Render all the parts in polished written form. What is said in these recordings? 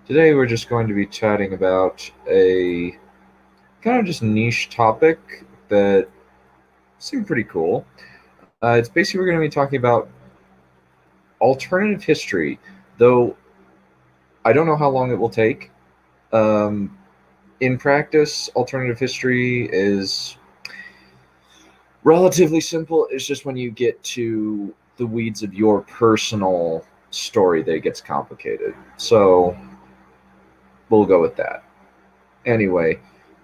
Today we're just going to be chatting about a kind of just niche topic that seemed pretty cool. It's basically we're going to be talking about alternative history, though I don't know how long it will take. Um, in practice, alternative history is relatively simple. It's just when you get to the weeds of your personal story that it gets complicated. So we'll go with that. Anyway,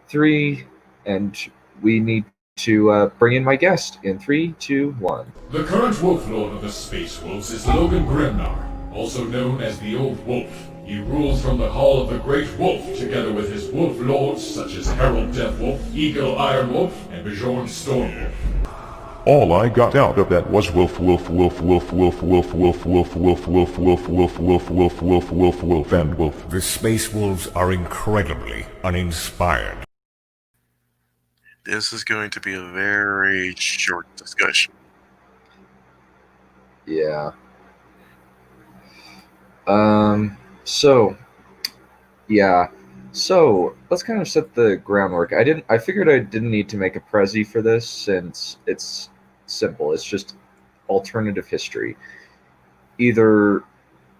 three, and we need to bring in my guest in three, two, one. The current Wolf Lord of the Space Wolves is Logan Grimnar, also known as the Old Wolf. He rules from the Hall of the Great Wolf, together with his Wolf Lords such as Harold Deathwolf, Eagle Ironwolf, and Bjorn Stormwolf. All I got out of that was wolf, wolf, wolf, wolf, wolf, wolf, wolf, wolf, wolf, wolf, wolf, wolf, wolf, wolf, wolf, wolf, wolf, and wolf. The Space Wolves are incredibly uninspired. This is going to be a very short discussion. Yeah. So, yeah. So let's kind of set the groundwork. I figured I didn't need to make a prezi for this since it's simple. It's just alternative history. Either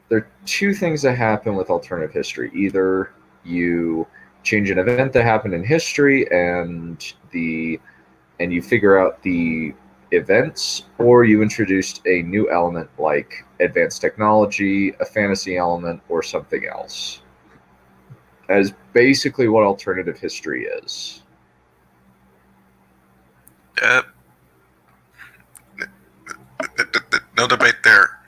there are two things that happen with alternative history. Either you change an event that happened in history and you figure out the events, or you introduced a new element like advanced technology, a fantasy element, or something else. That is basically what alternative history is. No debate there.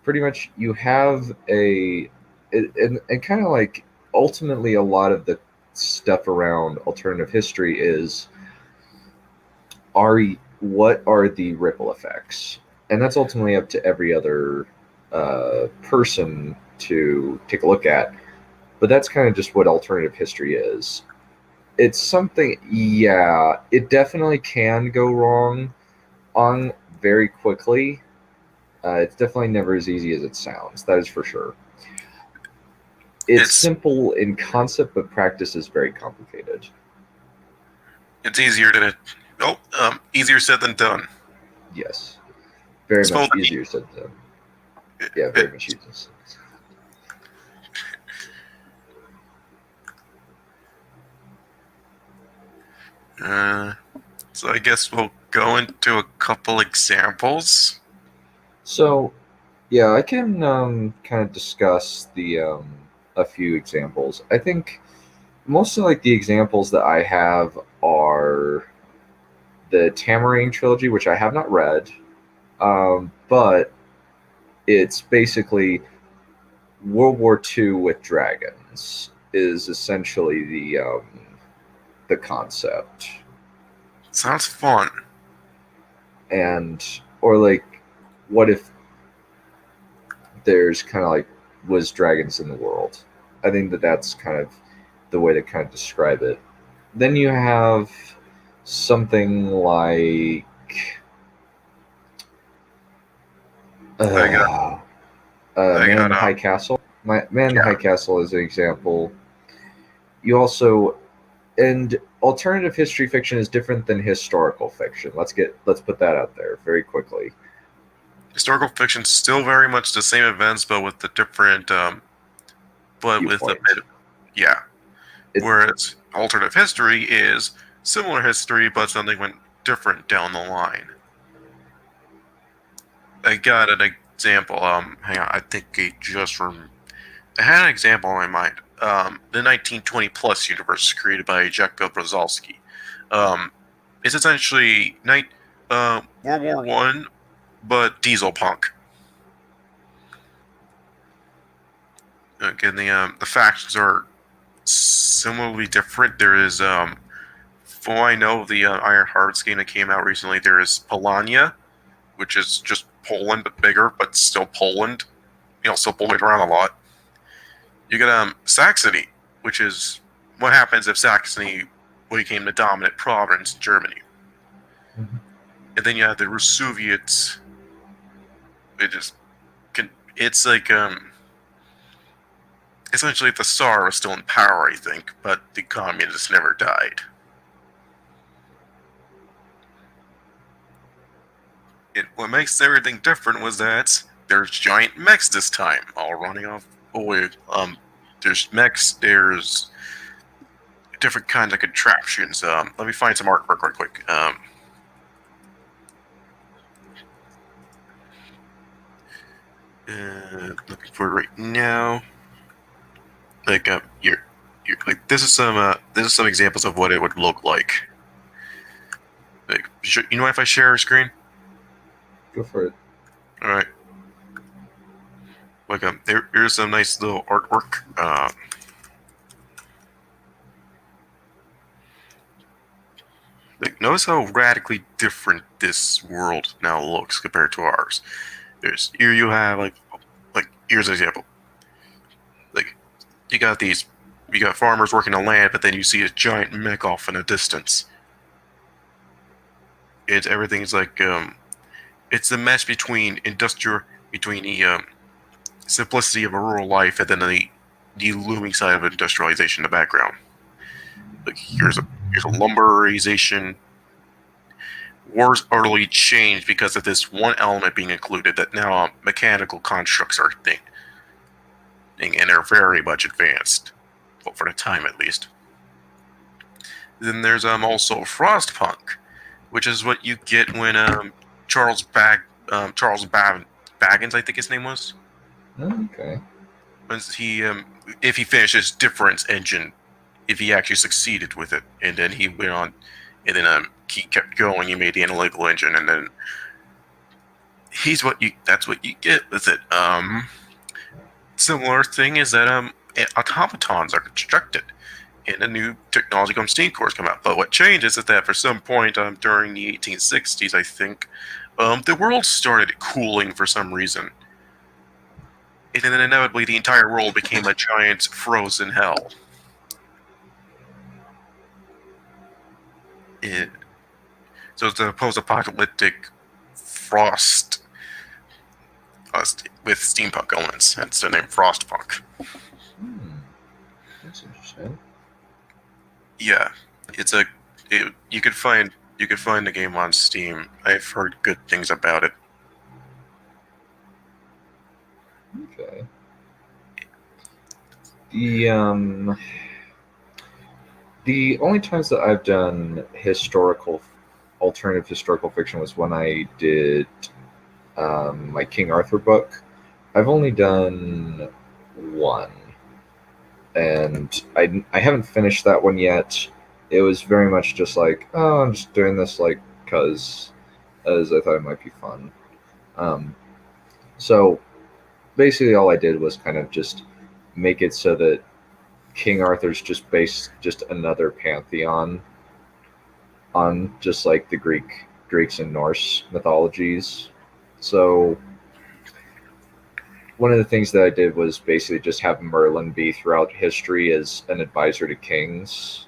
Pretty much, you have and kind of like ultimately a lot of the stuff around alternative history is what are the ripple effects, and that's ultimately up to every other person to take a look at. But that's kind of just what alternative history is. It's something, yeah, it definitely can go wrong on very quickly. It's definitely never as easy as it sounds, that is for sure. It's simple in concept, but practice is very complicated. It's easier said than done. Yes, very much easier said than done. Yeah, very much easier. So I guess we'll go into a couple examples. So, yeah, I can kind of discuss a few examples. I think most of the examples that I have are the Tamarind trilogy, which I have not read, but it's basically World War II with dragons is essentially the concept. Sounds fun. Or what if there's kind of was dragons in the world? I think that's kind of the way to kind of describe it. Then you have something like Man in the High Castle. Man in the High Castle is an example. You also, and alternative history fiction is different than historical fiction. Let's put that out there very quickly. Historical fiction is still very much the same events, but with the different, Whereas alternative history is similar history, but something went different down the line. I got an example. Hang on, I think I had an example in my mind. The 1920 Plus universe created by Jack Brzezowski. It's essentially World War I, but diesel punk. Again, the factions are similarly different. There is, from what I know, the Iron Hearts game that came out recently, there is Polania, which is just Poland but bigger, but still Poland. Still bullied around a lot. You get Saxony, which is what happens if Saxony became the dominant province in Germany. Mm-hmm. And then you have the Rusuviots. It's like essentially the Tsar was still in power, I think, but the communists never died. What makes everything different was that there's giant mechs this time, all running off. There's mechs. There's different kinds of contraptions. Let me find some artwork real quick. Looking for it right now. Like you're like this is some examples of what it would look like. Like, you know if I share a screen? Go for it. All right. Like here's some nice little artwork. Like, notice how radically different this world now looks compared to ours. Here you have like here's an example. Like you got farmers working the land, but then you see a giant mech off in the distance. Everything's like it's the mesh between the simplicity of a rural life and then the looming side of industrialization in the background. Like here's a lumberization. Wars utterly changed because of this one element being included, that now mechanical constructs are a thing, and they're very much advanced, well, for the time at least. Then there's also Frostpunk, which is what you get when Charles Baggins, I think his name was. Okay. Once he if he finished his difference engine, if he actually succeeded with it, and then he went on, and then he kept going. He made the analytical engine, and then that's what you get with it. Similar thing is that automatons are constructed, and a new technology called steam cores come out. But what changes is that for some point during the 1860s, I think, the world started cooling for some reason. And then inevitably the entire world became a giant frozen hell. So it's a post-apocalyptic frost with steampunk elements. Hence the name Frostpunk. That's interesting. Yeah, you could find the game on Steam. I've heard good things about it. Okay. The only times that I've done alternative historical fiction was when I did my King Arthur book. I've only done one, and I haven't finished that one yet. It was very much just like, oh, I'm just doing this like because as I thought it might be fun. So basically all I did was kind of just make it so that King Arthur's just another pantheon on just like the Greeks and Norse mythologies. So one of the things that I did was basically just have Merlin be throughout history as an advisor to kings.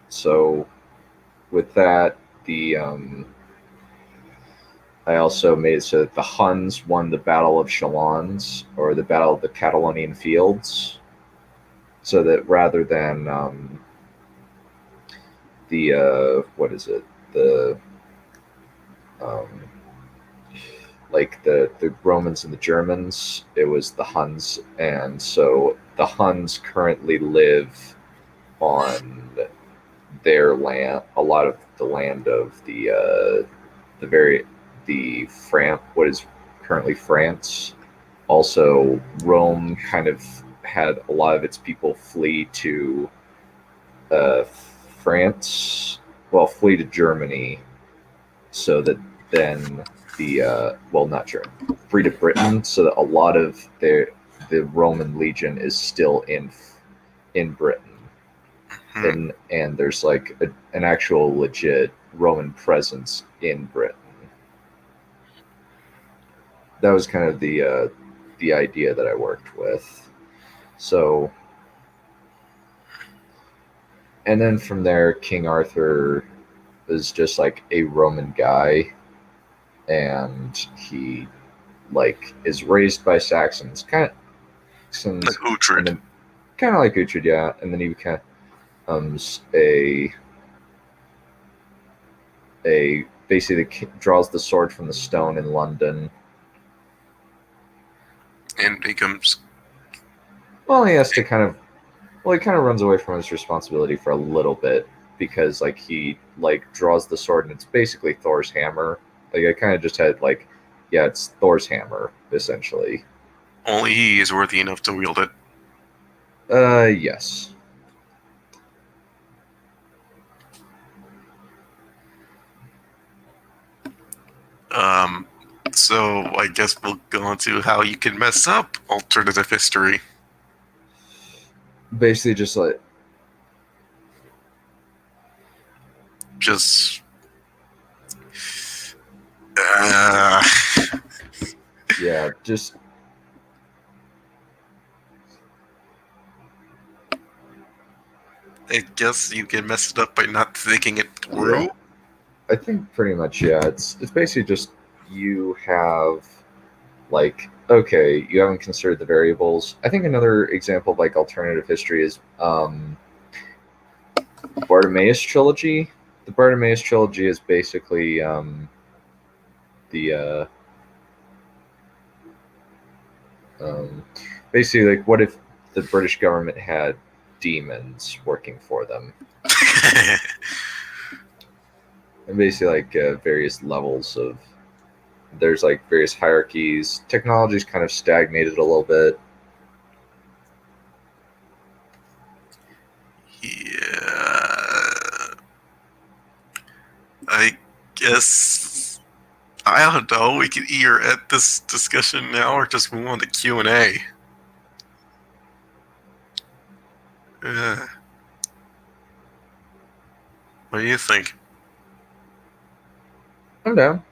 So with that, I also made it so that the Huns won the Battle of Chalons, or the Battle of the Catalonian Fields, so that rather than the Romans and the Germans, it was the Huns, and so the Huns currently live on their land, a lot of the land of what is currently France. Also, Rome kind of had a lot of its people flee to France, flee to Germany, so that then not Germany, flee to Britain, so that a lot of the Roman legion is still in Britain. And there's like an actual legit Roman presence in Britain. That was kind of the idea that I worked with. So, and then from there, King Arthur is just like a Roman guy, and he like is raised by Saxons. and Like Uhtred. then kind of like Uhtred, yeah, and then he becomes a basically draws the sword from the stone in London. And becomes. Well, he has to he kind of runs away from his responsibility for a little bit because like he like draws the sword and it's basically Thor's hammer. Like I kind of just had like, yeah, it's Thor's hammer essentially. Only he is worthy enough to wield it. Yes. So I guess we'll go on to how you can mess up alternative history. Basically, just like Just. yeah, just I guess you can mess it up by not thinking it through. yeah. I think pretty much, yeah. It's basically just you have like, okay, you haven't considered the variables. I think another example of like alternative history is Bartimaeus Trilogy. The Bartimaeus Trilogy is basically the basically like what if the British government had demons working for them, and basically like various levels of there's like various hierarchies. Technology's kind of stagnated a little bit. Yeah. I guess I don't know. We could either end this discussion now or just move on to Q&A. What do you think? I'm down.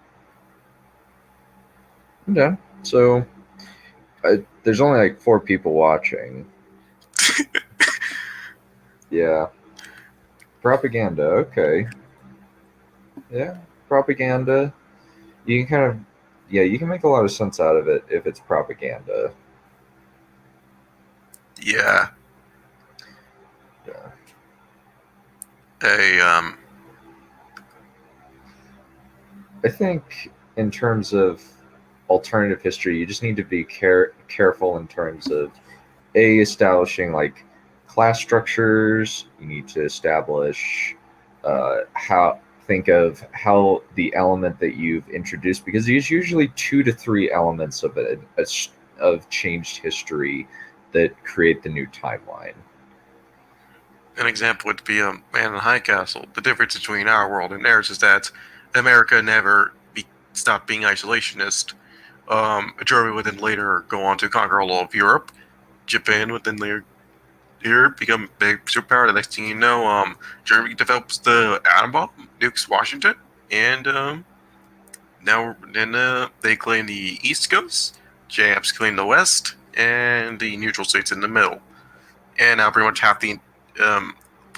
I'm down. So there's only like 4 people watching. Yeah. Propaganda. Okay. Yeah. Propaganda. You can kind of, yeah, you can make a lot of sense out of it if it's propaganda. Yeah. Yeah. I think in terms of alternative history, you just need to be careful in terms of establishing like class structures. You need to establish how think of how the element that you've introduced, because there's usually 2 to 3 elements of of changed history that create the new timeline. An example would be Man in the High Castle. The difference between our world and theirs is that America never stopped being isolationist. Germany would then later go on to conquer all of Europe. Japan would then later become a big superpower. The next thing you know, Germany develops the atom bomb, nukes Washington, and now then they claim the East Coast, Japs claim the West, and the neutral states in the middle. And now pretty much half the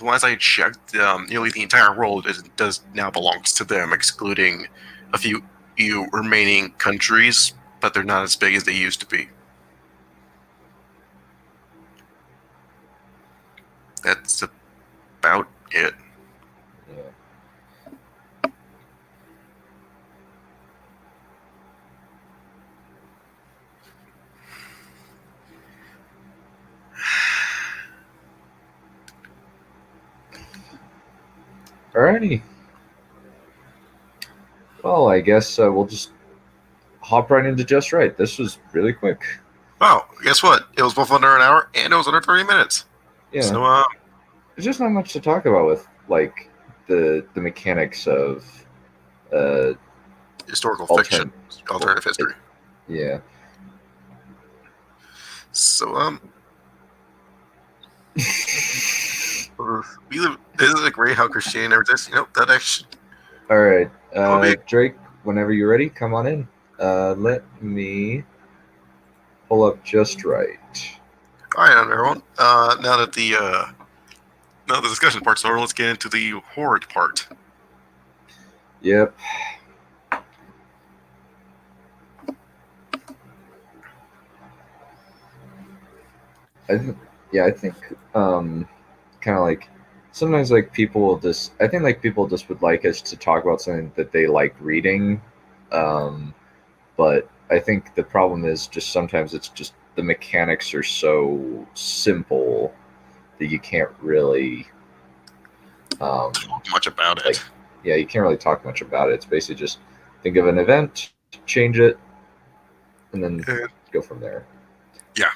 last I checked, nearly the entire world does now belongs to them, excluding a few EU remaining countries, but they're not as big as they used to be. That's about it. Yeah. Alrighty. Well, I guess we'll just hop right into Just Right. This was really quick. Oh, guess what? It was both under an hour and it was under 30 minutes. Yeah. So, There's just not much to talk about with like the mechanics of historical Altern- fiction, alternative history. yeah. So, isn't it great how Christianity never exists? You know, that actually. All right, be- Drake. Whenever you're ready, come on in. Let me pull up Just Right. All right, everyone. Now that the discussion part's over, let's get into the horrid part. Yep. I think kind of like sometimes like people will just I think like people just would like us to talk about something that they like reading, but I think the problem is just sometimes it's just the mechanics are so simple that you can't really Much about it. like yeah, you can't really talk much about it. It's basically just think of an event, change it, and then Uh, go from there. yeah,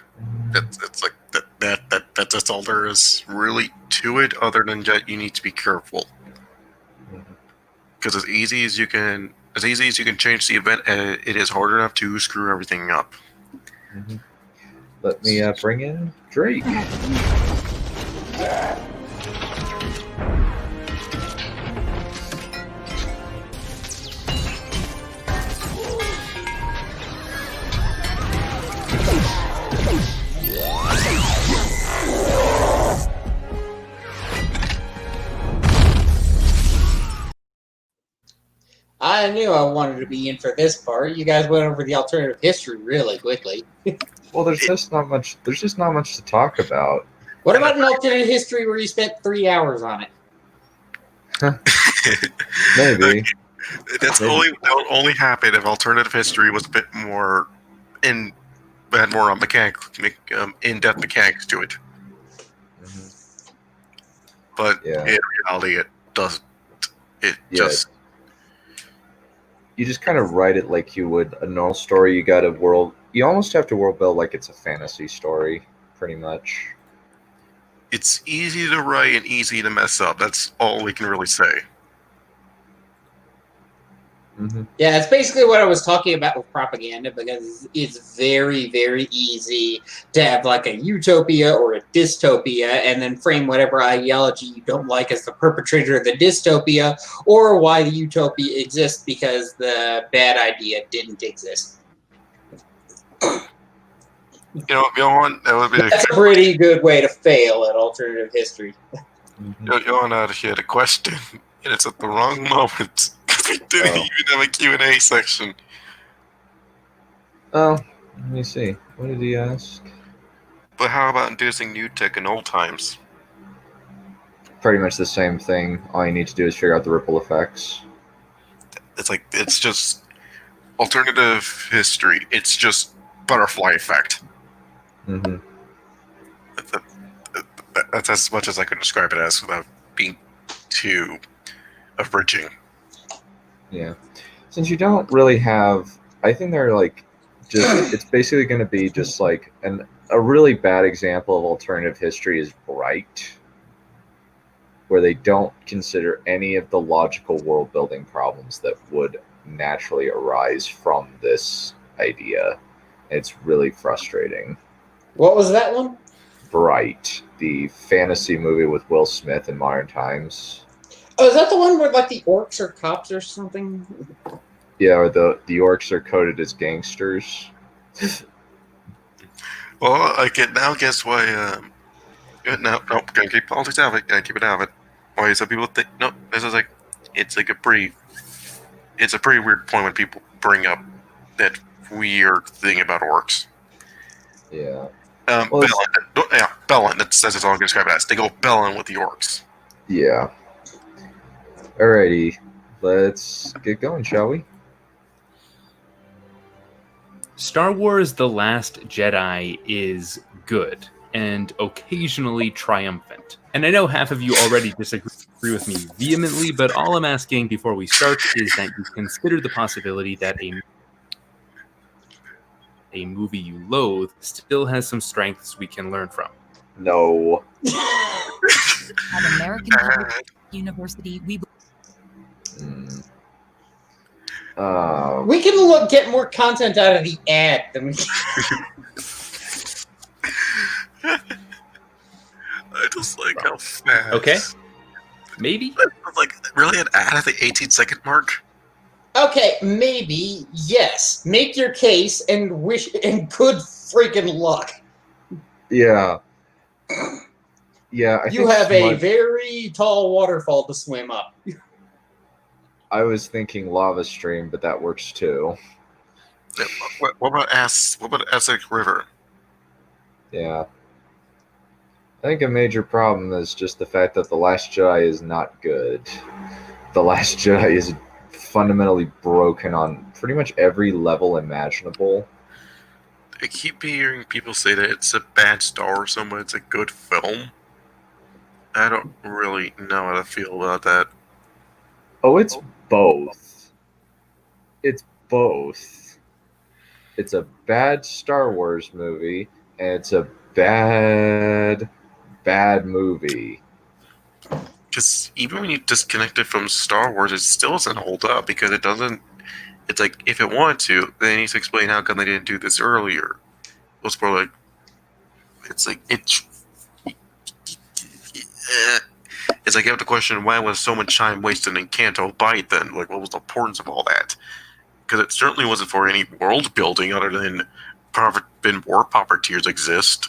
it's like that's all there is really to it. Other than that, you need to be careful because as easy as you can change the event, it is hard enough to screw everything up. Mm-hmm. Let me bring in Drake. I knew I wanted to be in for this part. You guys went over the alternative history really quickly. Well, there's just not much. There's just not much to talk about. What about an alternate history where you spent 3 hours on it? Maybe. That would only happen if alternative history was a bit more had more in-depth mechanics to it. Mm-hmm. But Yeah. in reality, it doesn't. It Yeah. just You just kind of write it like you would a normal story. You got a world. You almost have to world build like it's a fantasy story, pretty much. it's easy to write and easy to mess up. That's all we can really say. Mm-hmm. Yeah, it's basically what I was talking about with propaganda, because it's very, very easy to have like a utopia or a dystopia and then frame whatever ideology you don't like as the perpetrator of the dystopia, or why the utopia exists because the bad idea didn't exist. You know what? That would be That's a pretty good way to fail at alternative history. Mm-hmm. you want out here a question, and it's at the wrong moment. We didn't even have a Q&A section. Oh, let me see. What did he ask? But how about inducing new tech in old times? Pretty much the same thing. All you need to do is figure out the ripple effects. It's just alternative history. It's just butterfly effect. Mm-hmm. That's as much as I could describe it as without being too abridging. Yeah. Since you don't really have, I think they're like, just it's basically going to be just like a really bad example of alternative history is Bright, where they don't consider any of the logical world building problems that would naturally arise from this idea. It's really frustrating. What was that one? Bright, the fantasy movie with Will Smith in modern times. Oh, is that the one where like the orcs are cops or something? Yeah, or the orcs are coded as gangsters. Well, I can now guess why. No, gotta keep politics out of it. Gotta keep it out of it. Why some people think? No, this is like it's a pretty weird point when people bring up that weird thing about orcs. Yeah. Well, Bellin. That's all I'm gonna describe it as. They go Bellin with the orcs. Yeah. Alrighty, let's get going, shall we? Star Wars The Last Jedi is good and occasionally triumphant. And I know half of you already disagree with me vehemently, but all I'm asking before we start is that you consider the possibility that a movie you loathe still has some strengths we can learn from. No. At American Public University, we We can get more content out of the ad than we can. I just like how fast. Okay. Maybe? Like, really, an ad at the 18-second mark? Okay, maybe, yes. Make your case and good freaking luck. Yeah. Yeah. You have a very tall waterfall to swim up. I was thinking lava stream, but that works too. What about Aztec River? Yeah. I think a major problem is just the fact that The Last Jedi is not good. The Last Jedi is fundamentally broken on pretty much every level imaginable. I keep hearing people say that it's a bad Star Wars film, but it's a good film. I don't really know how to feel about that. Oh, it's both. It's both. It's a bad Star Wars movie, and it's a bad movie. Because even when you disconnect it from Star Wars, it still doesn't hold up because it doesn't. It's like if it wanted to, then it needs to explain how come they didn't do this earlier. It's probably like it's like it's. It's like you have to question why was so much time wasted in Canto Bight then? Like, what was the importance of all that? Because it certainly wasn't for any world building other than war puppeteers exist.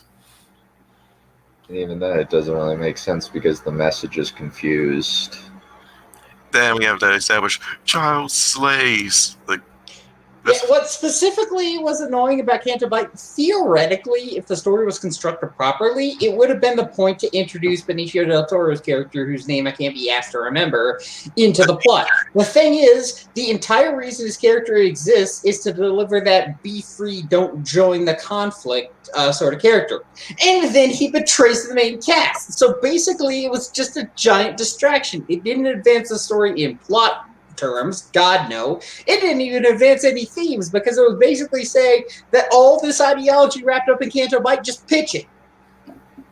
And even then, it doesn't really make sense because the message is confused. Then we have to establish child slaves. Like, Yeah, what specifically was annoying about Canto Bight, theoretically, if the story was constructed properly, it would have been the point to introduce Benicio del Toro's character, whose name I can't be asked to remember, into the plot. The thing is, the entire reason his character exists is to deliver that be free, don't join the conflict sort of character. And then he betrays the main cast. So basically, it was just a giant distraction. It didn't advance the story in plot terms, God no. It didn't even advance any themes because it was basically saying that all this ideology wrapped up in Canto Bight, just pitch it.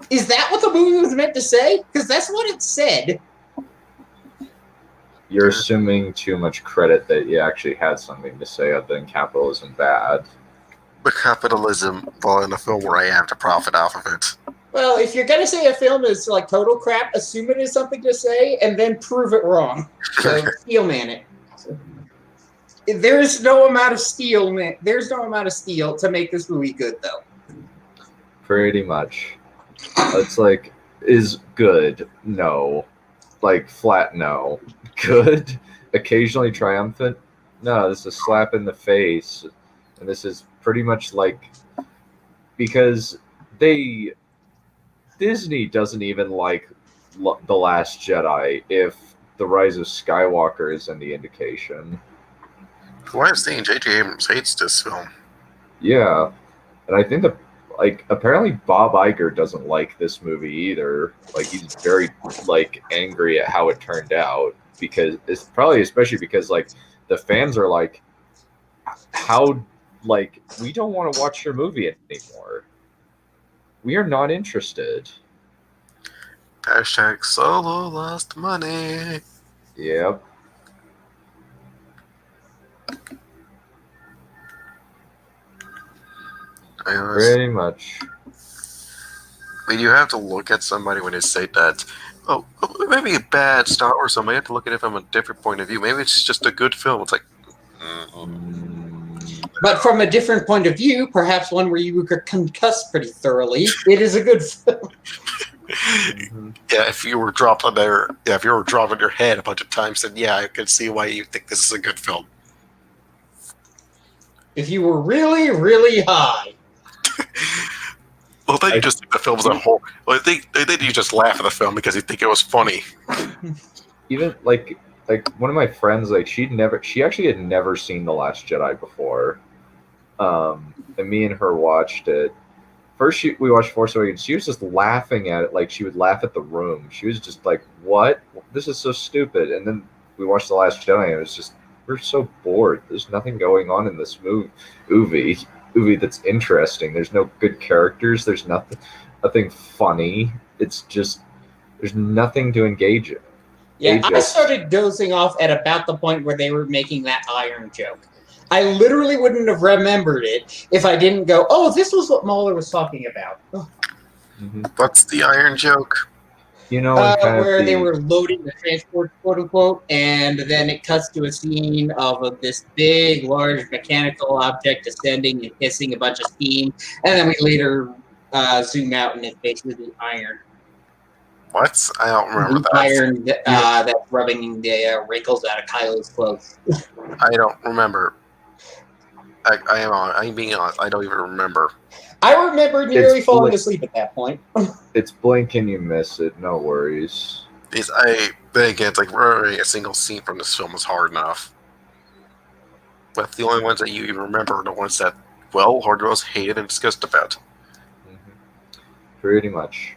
Is that what the movie was meant to say? Because that's what it said. You're assuming too much credit that you actually had something to say other than capitalism bad. but capitalism, well, in a film where I have to profit off of it. Well, if you're going to say a film is like total crap, assume it is something to say and then prove it wrong. So steel man it. There's no amount of steel, man. There's no amount of steel to make this movie good, though. Pretty much. It's like, is good? No. Like, flat no. Good? Occasionally triumphant? No, this is a slap in the face. And this is pretty much like, because Disney doesn't even like The Last Jedi if The Rise of Skywalker is any indication. Why is saying J.J. Abrams hates this film? Yeah. And I think that, like, apparently Bob Iger doesn't like this movie either. Like, he's very, like, angry at how it turned out. Because it's probably especially because, like, the fans are like, how, like, we don't want to watch your movie anymore. We are not interested. Hashtag Solo lost money. Yep. Pretty much. I mean, you have to look at somebody when they say that. Oh, maybe a bad Star Wars film. You have to look at it from a different point of view. Maybe it's just a good film. It's like, But from a different point of view, perhaps one where you could concuss pretty thoroughly, it is a good film. yeah, if you were dropping there, yeah, if you were dropping your head a bunch of times, then yeah, I could see why you think this is a good film. If you were really, really high. Well, then you just think the film as a whole. Well, then you just laugh at the film because you think it was funny. Even like one of my friends, like she actually had never seen The Last Jedi before. And me and her watched it. First, we watched Force Awakens. She was just laughing at it like she would laugh at The Room. She was just like, "What? This is so stupid." And then we watched The Last Jedi, and it was just, we're so bored. There's nothing going on in this movie that's interesting. There's no good characters. There's nothing funny. It's just, there's nothing to engage in. Yeah, I started dozing off at about the point where they were making that iron joke. I literally wouldn't have remembered it if I didn't go, oh, this was what Mahler was talking about. What's the iron joke? You know, where they were loading the transport, quote unquote, and then it cuts to a scene of this big, large mechanical object descending and hissing a bunch of steam, and then we later zoom out and it's basically the iron. What? I don't remember that. Iron that's rubbing the wrinkles out of Kylo's clothes. I don't remember. I'm being honest. I don't even remember. I remember nearly It's falling bl- asleep at that point. It's blink and you miss it. No worries. But again, it's like remembering a single scene from this film is hard enough. But the only ones that you even remember are the ones that, well, hard girls hated and discussed about. Pretty much.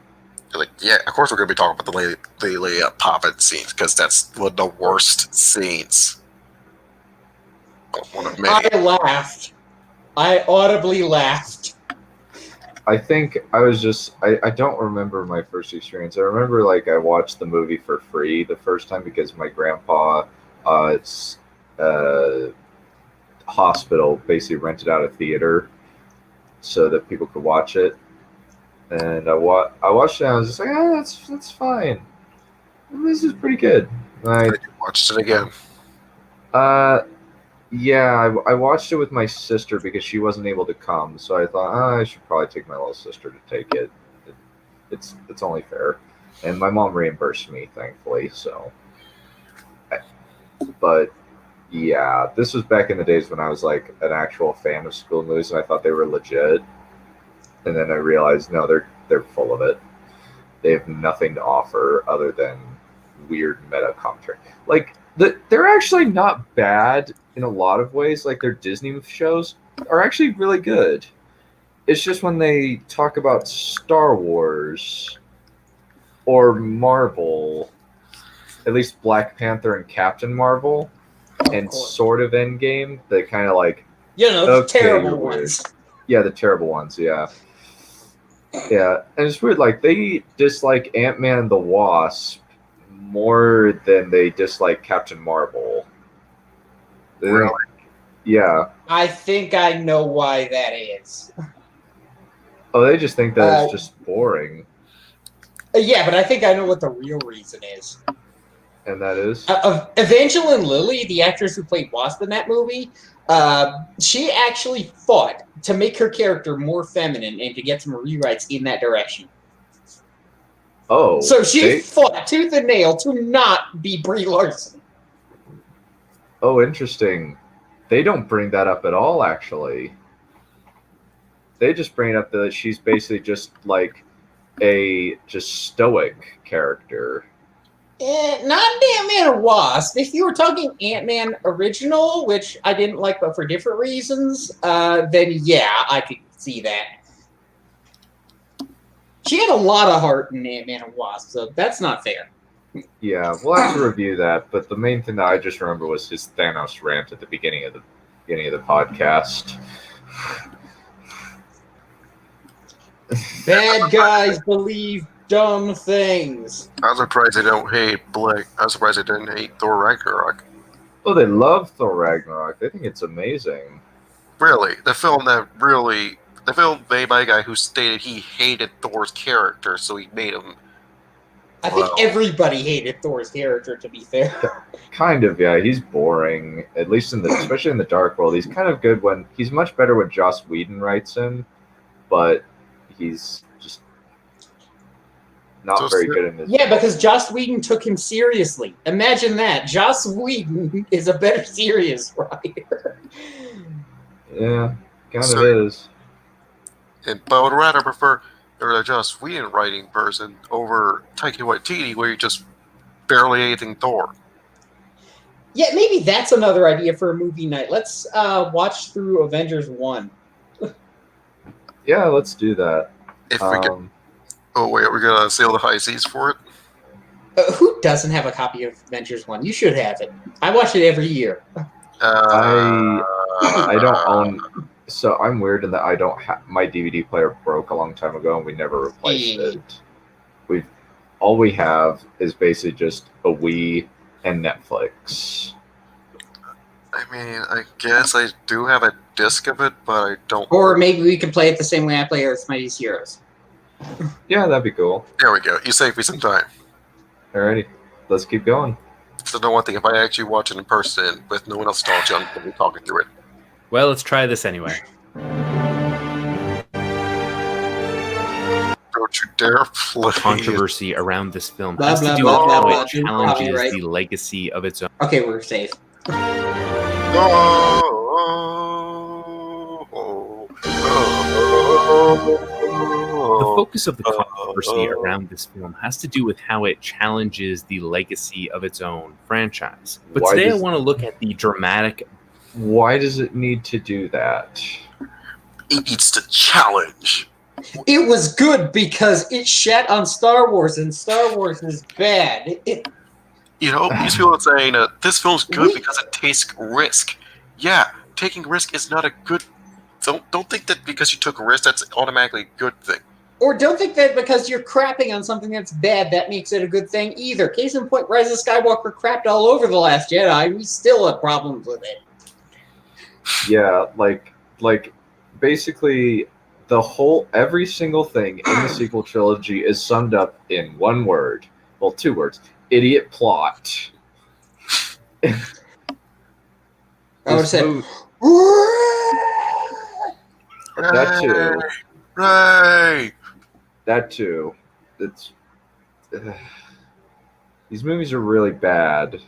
You're like, yeah, of course we're going to be talking about the lady poppet scenes, because that's one of the worst scenes. Well, one of many. I laughed. I audibly laughed. I think I was just I don't remember my first experience. I remember like I watched the movie for free the first time because my grandpa it's hospital basically rented out a theater so that people could watch it. And I watched it and I was just like, oh, that's fine. This is pretty good. I watched it again. Yeah, I watched it with my sister because she wasn't able to come, so I thought, I should probably take my little sister to take it. It's only fair, and my mom reimbursed me, thankfully. So, but yeah, this was back in the days when I was like an actual fan of school movies, and I thought they were legit. And then I realized, no, they're full of it. They have nothing to offer other than weird meta commentary. Like they're actually not bad in a lot of ways. Like their Disney shows are actually really good. It's just when they talk about Star Wars or Marvel, at least Black Panther and Captain Marvel, and sort of Endgame, they kind of like the terrible ones. Yeah, the terrible ones. Yeah. Yeah, and it's weird. Like they dislike Ant-Man and the Wasp more than they dislike Captain Marvel. Really? Yeah. I think I know why that is. Oh, they just think that it's just boring. Yeah, but I think I know what the real reason is. And that is? Evangeline Lilly, the actress who played Wasp in that movie, she actually fought to make her character more feminine and to get some rewrites in that direction. Oh. So she fought tooth and nail to not be Brie Larson. Oh, interesting. They don't bring that up at all, actually. They just bring up that she's basically just like a just stoic character. Not Ant-Man and Wasp. If you were talking Ant-Man original, which I didn't like, but for different reasons, then yeah, I could see that. She had a lot of heart in Ant-Man and Wasp, so that's not fair. Yeah, we'll have to review that. But the main thing that I just remember was his Thanos rant at the beginning of the podcast. Bad guys believe dumb things. I'm surprised they don't hate Blake. I'm surprised they didn't hate Thor Ragnarok. Oh, they love Thor Ragnarok. They think it's amazing. Really, the film made by a guy who stated he hated Thor's character, so he made him. I think everybody hated Thor's character, to be fair. Kind of, yeah. He's boring, at least especially in the Dark World. He's kind of good he's much better when Joss Whedon writes him, but he's just not very good in his. Yeah, because Joss Whedon took him seriously. Imagine that. Joss Whedon is a better serious writer. Yeah, kind of is. But I would rather prefer the Joss Whedon writing version over Taika Waititi, where you just barely anything Thor. Yeah, maybe that's another idea for a movie night. Let's watch through Avengers 1. Yeah, let's do that. If we can. Oh, wait, are we going to sail the high seas for it? Who doesn't have a copy of Avengers 1? You should have it. I watch it every year. I don't own. So I'm weird in that I don't have my DVD player broke a long time ago and we never replaced it. All we have is basically just a Wii and Netflix. I mean, I guess I do have a disc of it, but I don't. Or maybe we can play it the same way I play Earth's Mightiest Heroes. Yeah, that'd be cool. There we go. You saved me some time. Alrighty, let's keep going. So, no one thing. If I actually watch it in person with no one else talking, I'm going to be talking through it. Well, let's try this anyway. Don't you dare play. Controversy around this film Blah, has blah, to do blah, with blah, how blah, it challenges copyright. the legacy of its own. Okay, we're safe. Oh. The focus of the controversy around this film has to do with how it challenges the legacy of its own franchise. But Why today I does- want to look at the dramatic. Why does it need to do that? It needs to challenge. It was good because it shat on Star Wars, and Star Wars is bad. You know, these people are saying this film's good We- because it takes risk. Yeah, taking risk is not a good. Don't think that because you took a risk that's automatically a good thing. Or don't think that because you're crapping on something that's bad, that makes it a good thing either. Case in point, Rise of Skywalker crapped all over The Last Jedi. We still have problems with it. Yeah, like basically every single thing in the sequel trilogy is summed up in one word. Well, two words. Idiot plot. I would have This said, movie- that too. Right. That too. It's these movies are really bad.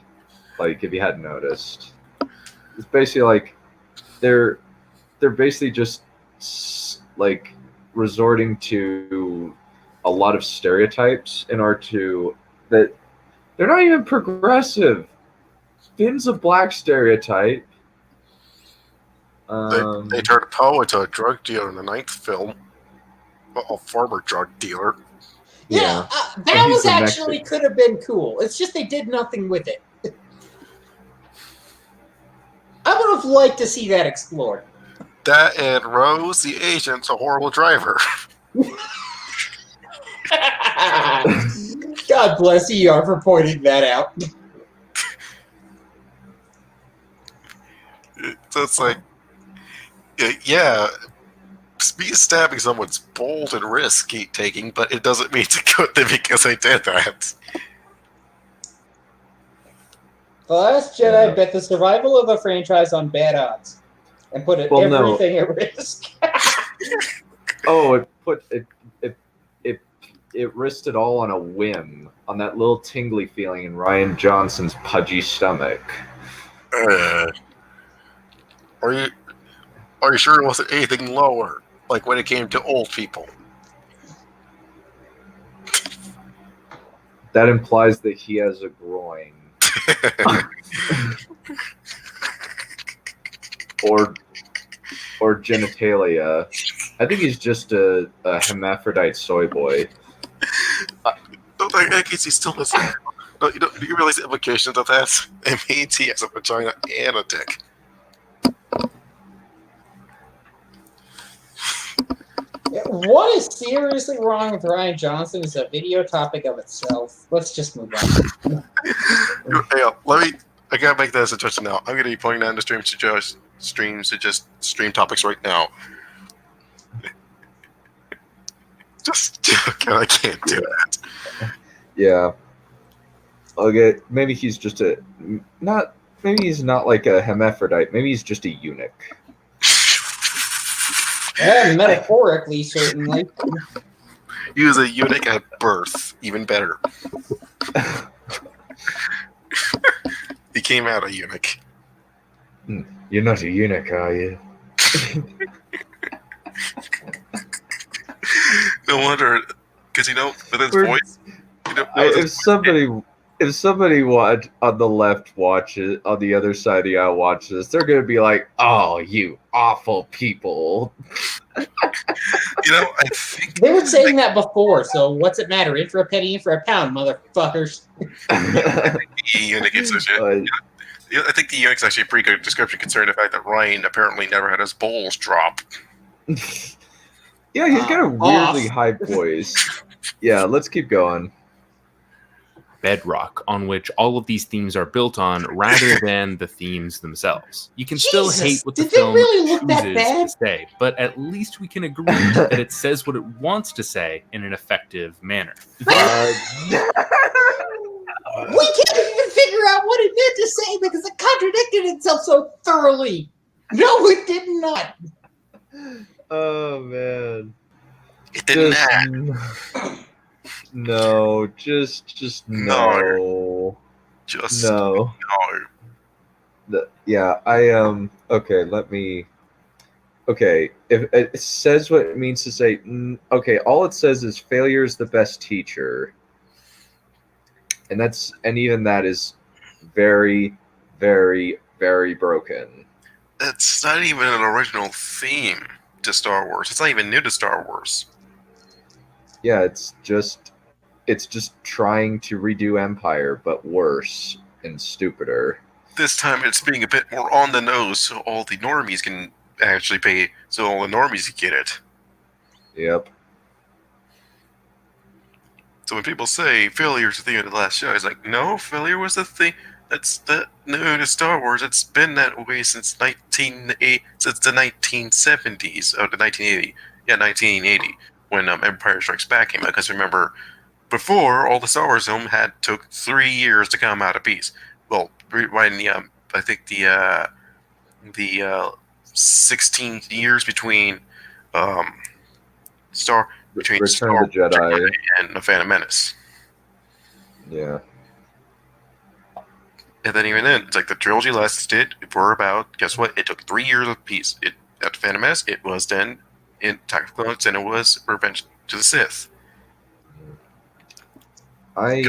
Like if you hadn't noticed, it's basically like they're basically just like resorting to a lot of stereotypes in order to that they're not even progressive. Finn's a black stereotype. They turned Poe into a drug dealer in the 9th film. A former drug dealer. yeah, And that he's was the actually Mexican. could have been cool. It's just they did nothing with it. I would have liked to see that explored. That and Rose, the agent's a horrible driver. God bless ER for pointing that out. So it's like, yeah, stabbing someone's bold and risk-taking, but it doesn't mean it's a good thing because they did that. The Last Jedi bet the survival of a franchise on bad odds and put everything at risk. Oh, it risked it all on a whim, on that little tingly feeling in Ryan Johnson's pudgy stomach. Are you sure it wasn't anything lower? Like when it came to old people? That implies that he has a groin. or genitalia. I think he's just a hermaphrodite soy boy. I guess he still has. No, do you realize the implications of that? It means he has a vagina and a dick. What is seriously wrong with Ryan Johnson is a video topic of itself. Let's just move on. Hey, I gotta make that a suggestion now. I'm gonna be putting that in the stream topics right now. I can't do that. Yeah. Okay, maybe he's just maybe he's not like a hermaphrodite. Maybe he's just a eunuch. Metaphorically, certainly. He was a eunuch at birth. Even better. He came out a eunuch. You're not a eunuch, are you? No wonder, because with his voice, If somebody on the left watches, on the other side of the aisle watches, they're gonna be like, "Oh, you awful people." I think They were saying that before, so what's it matter? In for a penny, in for a pound, motherfuckers. the eunuch is I think the eunuch's actually a pretty good description concerning the fact that Ryan apparently never had his balls drop. Yeah, he's got a weirdly high voice. Yeah, let's keep going. Bedrock on which all of these themes are built on rather than the themes themselves. You can still Jesus, hate what the did they film really look that chooses bad? to say, but at least we can agree that it says what it wants to say in an effective manner. We can't even figure out what it meant to say because it contradicted itself so thoroughly. No, it did not. Oh man. It didn't act. No, just no. Just No. no. Yeah, I okay, let me okay, if it says what it means to say, okay, all it says is failure is the best teacher, and even that is very, very, very broken. It's not even an original theme to Star Wars. It's not even new to Star Wars. Yeah, it's just trying to redo Empire, but worse and stupider. This time it's being a bit more on the nose, so all the normies can actually pay, so all the normies get it. Yep. So when people say failure's the thing of the last show, it's like, no, failure was the thing. That's the new to Star Wars. It's been that way since the 1970s, or the 1980. Yeah, 1980, when Empire Strikes Back came out. Because remember, before all the Star Wars film took 3 years to come out a piece. Well, when I think the 16 years between Return of the Jedi and The Phantom Menace. Yeah. And then even then, it's like the trilogy lasted for about, guess what? It took 3 years apiece. At Phantom Menace, it was then in Attack of the Clones, and it was Revenge to the Sith. I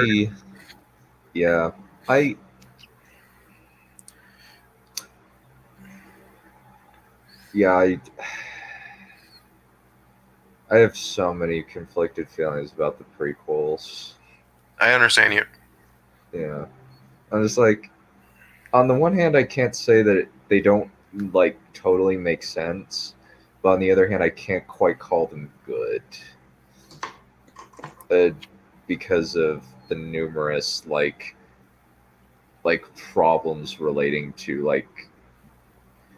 have so many conflicted feelings about the prequels. I understand you. Yeah. I'm just like, on the one hand, I can't say that they don't like totally make sense, but on the other hand, I can't quite call them good, because of the numerous like problems relating to like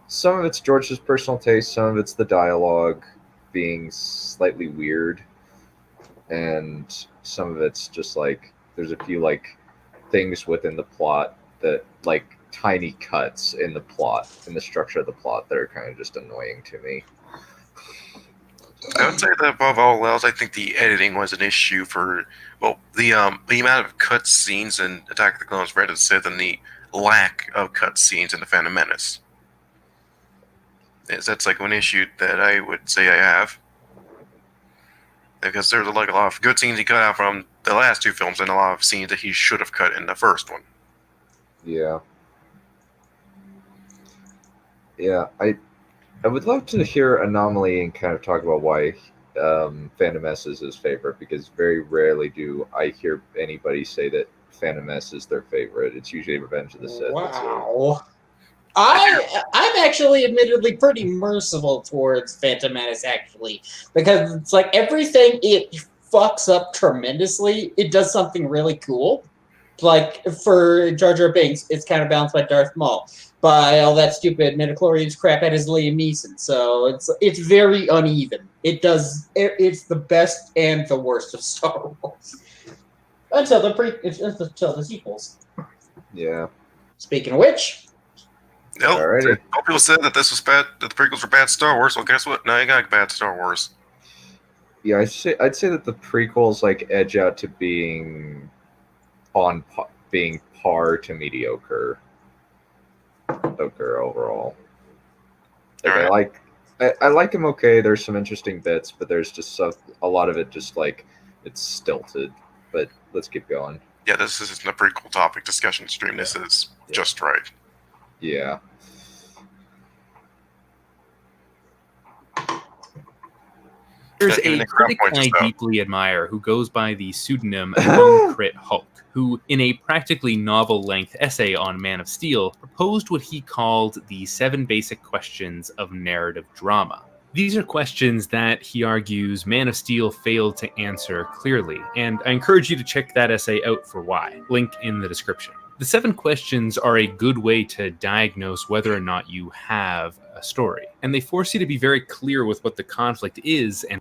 some of it's George's personal taste, some of it's the dialogue being slightly weird, and some of it's just like there's a few like things within the plot that like tiny cuts in the plot, in the structure of the plot, that are kind of just annoying to me. I would say that above all else, I think the editing was an issue for, well, the amount of cut scenes in Attack of the Clones, Red of the Sith, and the lack of cut scenes in The Phantom Menace. That's like one issue that I would say I have. Because there's like a lot of good scenes he cut out from the last two films, and a lot of scenes that he should have cut in the first one. Yeah. Yeah, I would love to hear Anomaly and kind of talk about why Phantom Menace is his favorite, because very rarely do I hear anybody say that Phantom Menace is their favorite. It's usually Revenge of the Sith. Wow. I'm actually admittedly pretty merciful towards Phantom Menace, actually, because it's like everything it fucks up tremendously, it does something really cool. Like for Jar Jar Binks, it's kind of balanced by Darth Maul. By all that stupid midichlorians crap at his Liam Neeson, so it's very uneven. It's the best and the worst of Star Wars until the sequels. Yeah. Speaking of which. Nope. Alrighty. People said that this was bad, that the prequels were bad Star Wars. Well, guess what? Now you got bad Star Wars. Yeah, I'd say that the prequels like edge out to being par to mediocre overall. Like, right. I like them okay. There's some interesting bits, but there's just a lot of it just like it's stilted. But let's keep going. Yeah, this isn't a prequel topic discussion stream. This is Just Right. Yeah. There's a critic I deeply admire who goes by the pseudonym Hypocrite Hulk, who, in a practically novel-length essay on Man of Steel, proposed what he called the 7 basic questions of narrative drama. These are questions that, he argues, Man of Steel failed to answer clearly, and I encourage you to check that essay out for why. Link in the description. The 7 questions are a good way to diagnose whether or not you have a story, and they force you to be very clear with what the conflict is and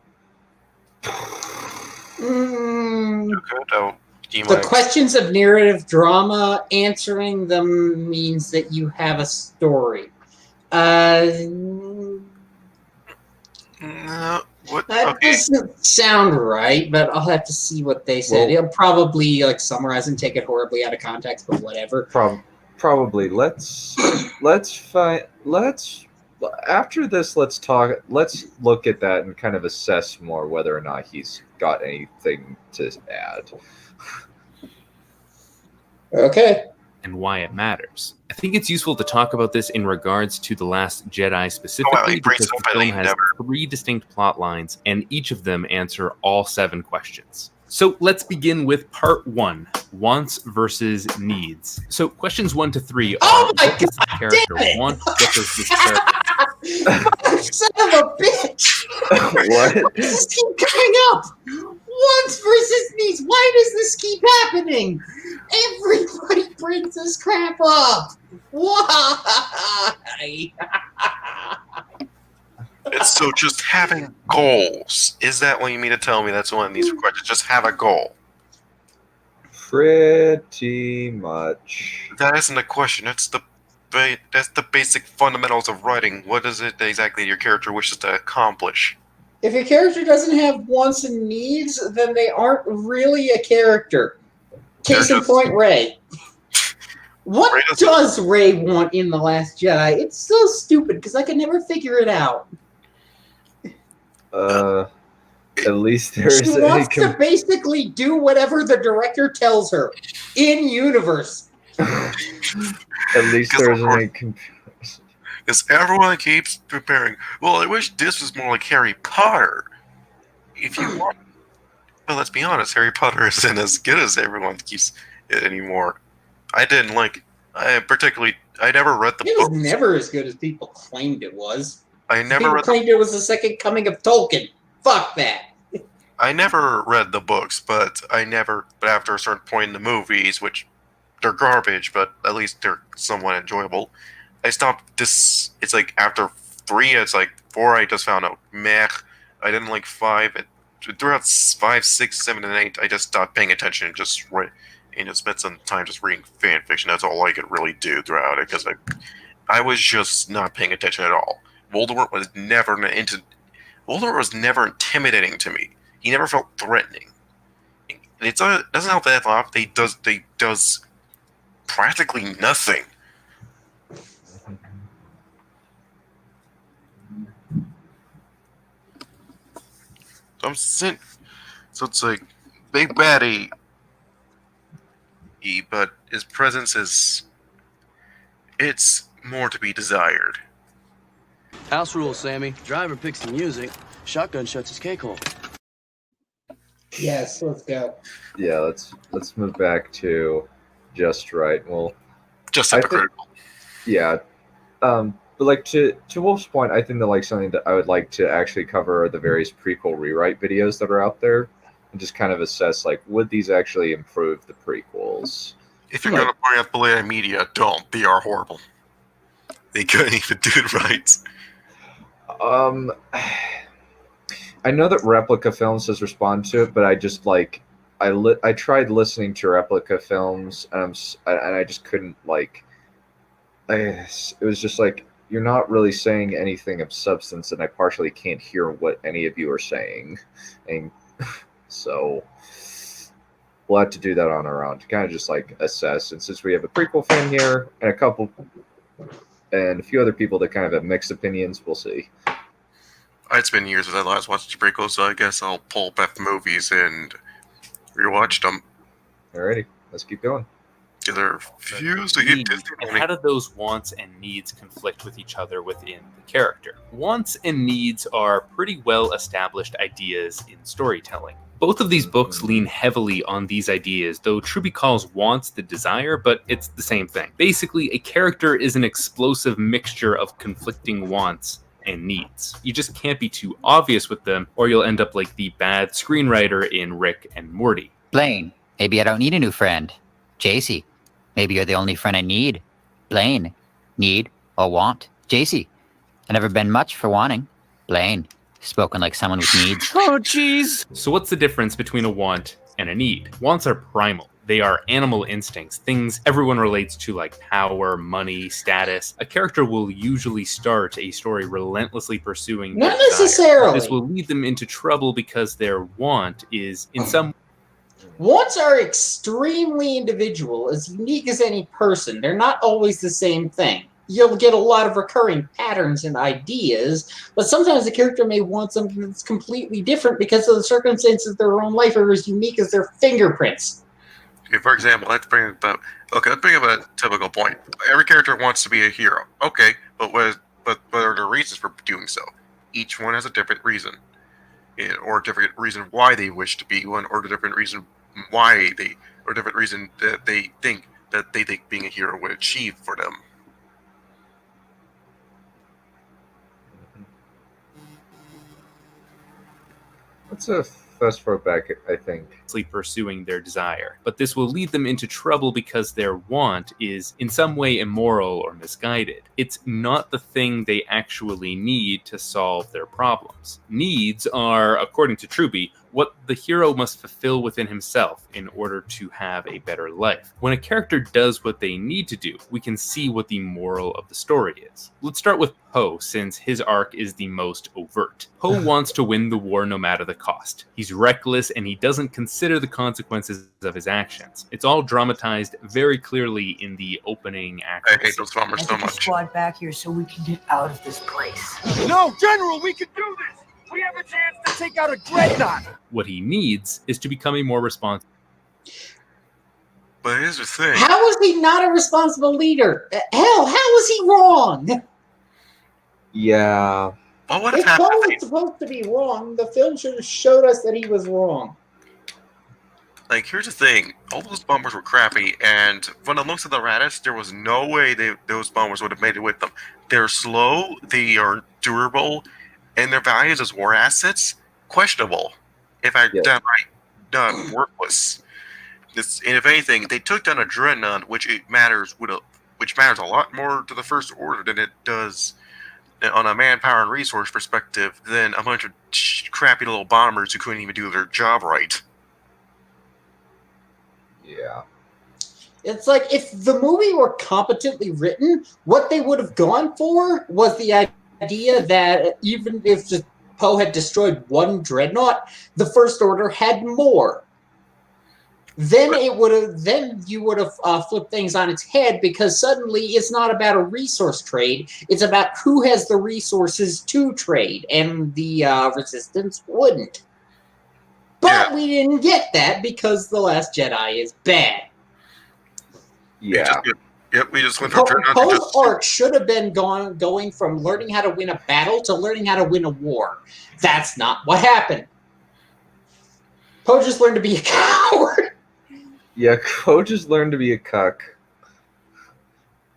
the questions of narrative drama, answering them means that you have a story. That doesn't sound right, but I'll have to see what they said. It'll probably like summarize and take it horribly out of context, but whatever. Probably. Let's After this, let's look at that and kind of assess more whether or not he's got anything to add. Okay. And why it matters. I think it's useful to talk about this in regards to The Last Jedi specifically, he brings because up the how film they has never- 3 distinct plot lines, and each of them answer all 7 questions. So let's begin with part 1, wants versus needs. So questions 1 to 3 are, Oh my what does this God, character damn it! want? What does this character Son of a bitch! What? This keep coming up. Wants versus needs. Why does this keep happening? Everybody brings this crap up. Why? It's so just having goals. Is that what you mean to tell me? That's one of these questions. Just have a goal. Pretty much. That isn't a question. That's the basic fundamentals of writing. What is it exactly your character wishes to accomplish? If your character doesn't have wants and needs, then they aren't really a character. Case in point, Rey. What does Rey want in The Last Jedi? It's so stupid because I could never figure it out. At least there She is wants to basically do whatever the director tells her in universe. At least there isn't any Because everyone keeps preparing. Well, I wish this was more like Harry Potter. If you want, but let's be honest, Harry Potter isn't as good as everyone keeps it anymore. I didn't like. I never read the It was books. never as good as people claimed it was. I never People read. claimed it was the second coming of Tolkien. Fuck that. I never read the books, but after a certain point in the movies, which they're garbage, but at least they're somewhat enjoyable, I stopped this. It's like after 3, it's like 4, I just found out meh. I didn't like 5. Throughout 5, 6, 7, and 8, I just stopped paying attention and just spent some time just reading fan fiction. That's all I could really do throughout it, because I was just not paying attention at all. Voldemort was never intimidating to me. He never felt threatening. It doesn't help that a lot. They does practically nothing. So it's like big baddie, but his presence it's more to be desired. House rules, Sammy. Driver picks the music. Shotgun shuts his cake hole. Yes, let's go. Yeah, let's move back to Just Write. Well, Just hypocritical. Yeah. But like to Wolf's point, I think that like something that I would like to actually cover are the various prequel rewrite videos that are out there, and just kind of assess like, would these actually improve the prequels? If you're going to bring up Bloodied media, don't. They are horrible. They couldn't even do it right. I know that Replica Films has responded to it, but I just like I tried listening to Replica Films, and I just couldn't like. It was just like, you're not really saying anything of substance, and I partially can't hear what any of you are saying, and so we'll have to do that on our own to kind of just like assess. And since we have a prequel fan here and a few other people that kind of have mixed opinions, we'll see. It's been years since I last watched the prequel, so I guess I'll pull back the movies and rewatch them. Alrighty, let's keep going. They're fused to get Disney And money. how do those wants and needs conflict with each other within the character? Wants and needs are pretty well established ideas in storytelling. Both of these books lean heavily on these ideas, though Truby calls wants the desire, but it's the same thing. Basically, a character is an explosive mixture of conflicting wants and needs. You just can't be too obvious with them, or you'll end up like the bad screenwriter in Rick and Morty. Blaine, maybe I don't need a new friend. JC, maybe you're the only friend I need. Blaine, need or want. JC, I've never been much for wanting. Blaine, spoken like someone with needs. Oh, jeez. So what's the difference between a want and a need? Wants are primal. They are animal instincts, things everyone relates to like power, money, status. A character will usually start a story relentlessly pursuing their Not desire. necessarily. This will lead them into trouble because their want is in some Wants are extremely individual, as unique as any person. They're not always the same thing. you'll get a lot of recurring patterns and ideas, but sometimes the character may want something that's completely different because of the circumstances of their own life are as unique as their fingerprints. Okay, for example, let's bring up a typical point. Every character wants to be a hero. Okay, but what are the reasons for doing so? Each one has a different reason, or a different reason why they wish to be one, or a different reason that they think being a hero would achieve for them. That's a fast forward back, I think. Pursuing their desire, but this will lead them into trouble because their want is in some way immoral or misguided. It's not the thing they actually need to solve their problems. Needs are, according to Truby, what the hero must fulfill within himself in order to have a better life. When a character does what they need to do, we can see what the moral of the story is. Let's start with Poe, since his arc is the most overt. Poe wants to win the war no matter the cost. He's reckless and he doesn't consider the consequences of his actions. It's all dramatized very clearly in the opening act. I hate those bombers so much. Squad back here so we can get out of this place. No, General, we can do this! We have a chance to take out a dreadnought! What he needs is to become a more responsible. But here's the thing. How is he not a responsible leader? Hell, how is he wrong? Yeah. Well, what if Poe was supposed to be wrong, the film should have showed us that he was wrong. Like, here's the thing. All those bombers were crappy, and from the looks of the Raddus, there was no way those bombers would have made it with them. They're slow, they are durable, and their values as war assets, questionable. If I downright worthless. And if anything, they took down a dreadnought, which matters a lot more to the First Order than it does on a manpower and resource perspective than a bunch of crappy little bombers who couldn't even do their job right. Yeah. It's like if the movie were competently written, what they would have gone for was the idea that even if Poe had destroyed one dreadnought, the First Order had more. Then you would have flipped things on its head, because suddenly it's not about a resource trade; it's about who has the resources to trade, and the Resistance wouldn't. But we didn't get that because The Last Jedi is bad. Yeah. We just went from Poe's arc should have been going from learning how to win a battle to learning how to win a war. That's not what happened. Poe just learned to be a coward. Yeah, Poe just learned to be a cuck.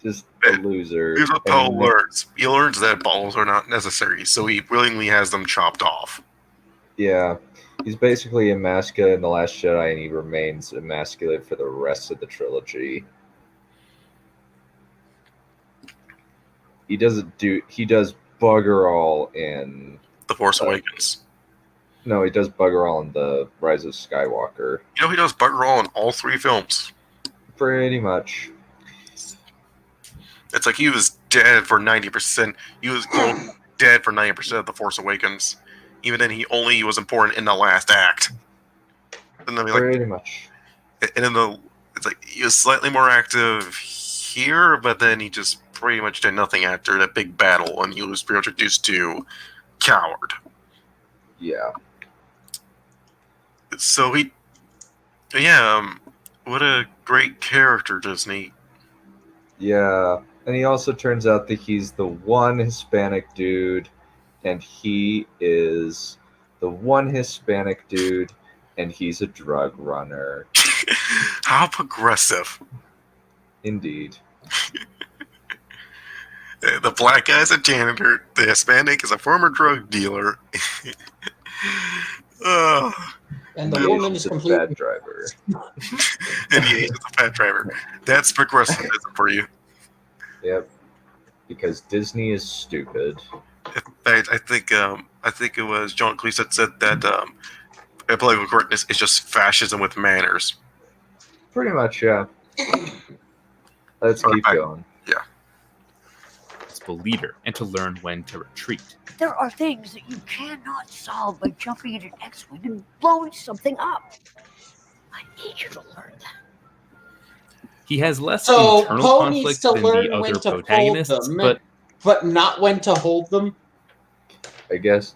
Just a loser. Here's what Poe learns. He learns that balls are not necessary, so he willingly has them chopped off. Yeah. He's basically emasculated in The Last Jedi, and he remains emasculated for the rest of the trilogy. He does bugger all in The Force Awakens. No, he does bugger all in The Rise of Skywalker. You know, he does bugger all in all three films. Pretty much. It's like he was dead for 90%. He was dead for 90% of The Force Awakens. Even then, he only was important in the last act. And then, pretty much. And then it's like he was slightly more active here, but then he just pretty much did nothing after that big battle, and he was reintroduced to Coward. Yeah. So what a great character, Disney. Yeah, and he also turns out that he's the one Hispanic dude, and he is the one Hispanic dude, and he's a drug runner. How progressive. Indeed. The black guy's a janitor, the Hispanic is a former drug dealer. And the woman is completely bad driver. And the Asian's a bad driver. That's progressivism for you. Yep. Because Disney is stupid. In fact, I think it was John Cleese that said that political correctness is just fascism with manners. Pretty much, yeah. Let's keep going. Yeah. Leader, and to learn when to retreat. There are things that you cannot solve by jumping in an X-Wing and blowing something up. I need you to learn that. He has less So internal Poe needs conflict to than learn the other when to fold protagonists, them, but not when to hold them. I guess.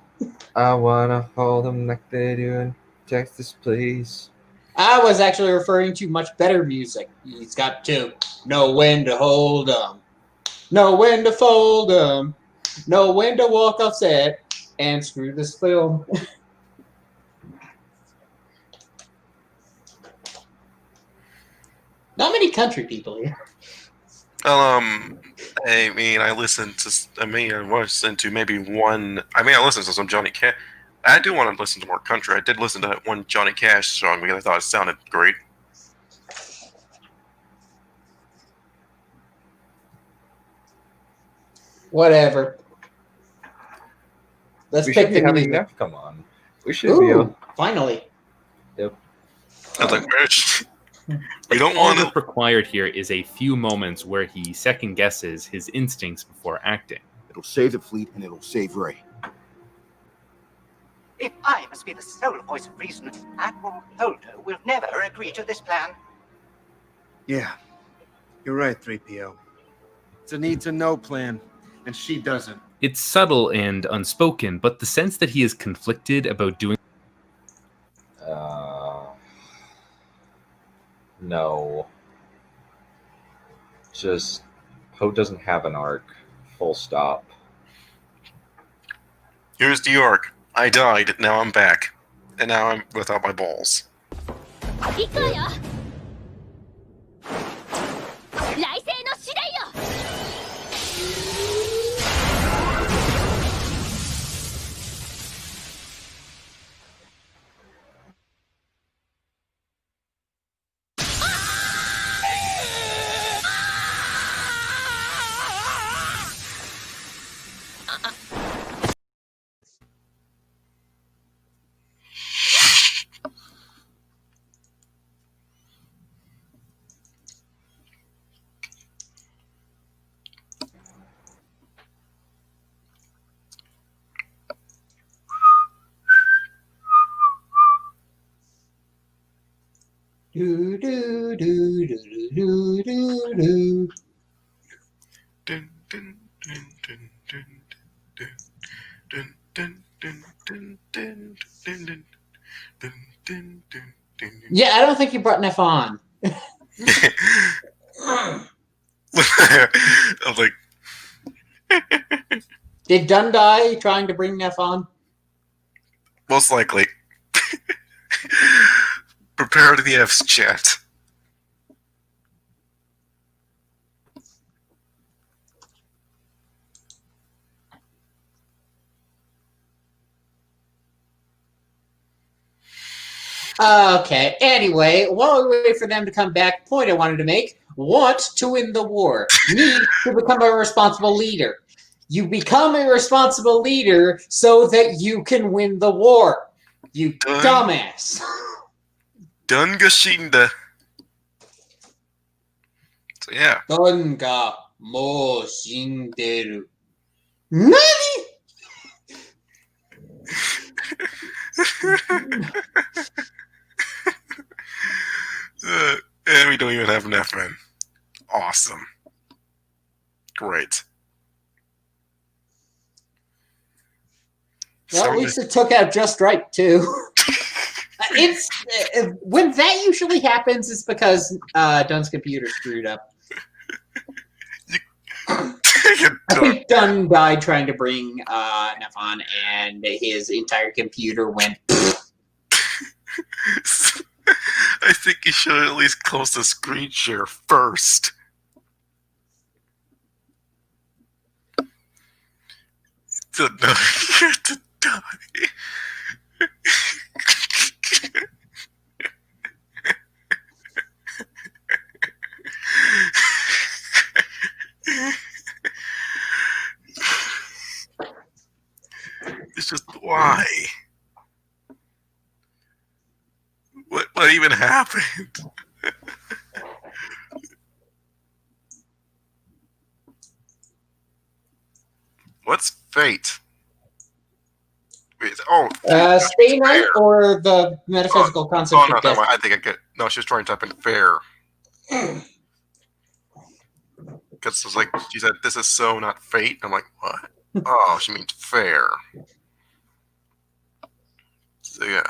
I wanna hold them like they do in Texas, please. I was actually referring to much better music. He's got to know when to hold them, know when to fold them, know when to walk off set, and screw this film. Not many country people here. I mean, I listened to maybe one. I mean, I listened to some Johnny Cash. I do want to listen to more country. I did listen to that one Johnny Cash song because I thought it sounded great. Whatever. Let's We pick should be the having music. Neph come on. We should be able. Finally. Yep. I was like, we don't All want that's to. required here is a few moments where he second guesses his instincts before acting. It'll save the fleet and it'll save Ray. If I must be the sole voice of reason, Admiral Holder will never agree to this plan. Yeah, you're right, 3PO. It's a need-to-know plan, and she doesn't. It's subtle and unspoken, but the sense that he is conflicted about doing... No. Just, Poe doesn't have an arc. Full stop. Here's the arc. I died. Now I'm back, and now I'm without my balls. Do do do do do do do. Dun, dun, dun, dun, dun, dun, dun, dun, dun, dun, dun, dun, dun, dun, dun, dun, dun. Yeah, I don't think you brought Neph on. I'm like, Did Dunn die trying to bring Neph on? most likely. Prepare to the F's, chat. Okay, anyway, while we wait for them to come back, point I wanted to make, want to win the war, need to become a responsible leader. You become a responsible leader so that you can win the war. You dumbass. Dun gashinda. So yeah. Dun ga mo shinderu. Nani? And we don't even have Neph men. Awesome. Great. Well, at least it took out Just Right, too. It's when that usually happens, it's because Dunn's computer screwed up. I think Dunn died trying to bring Neph on, and his entire computer went. I think you should at least close the screen share first. To die. To die. It's just why? What even happened? What's fate? Wait, Stay night or the metaphysical concept of death? I think I get. No, she was trying to type in fair. Because it's like she said, "This is so not fate." I'm like, what? Oh, she means fair. So yeah.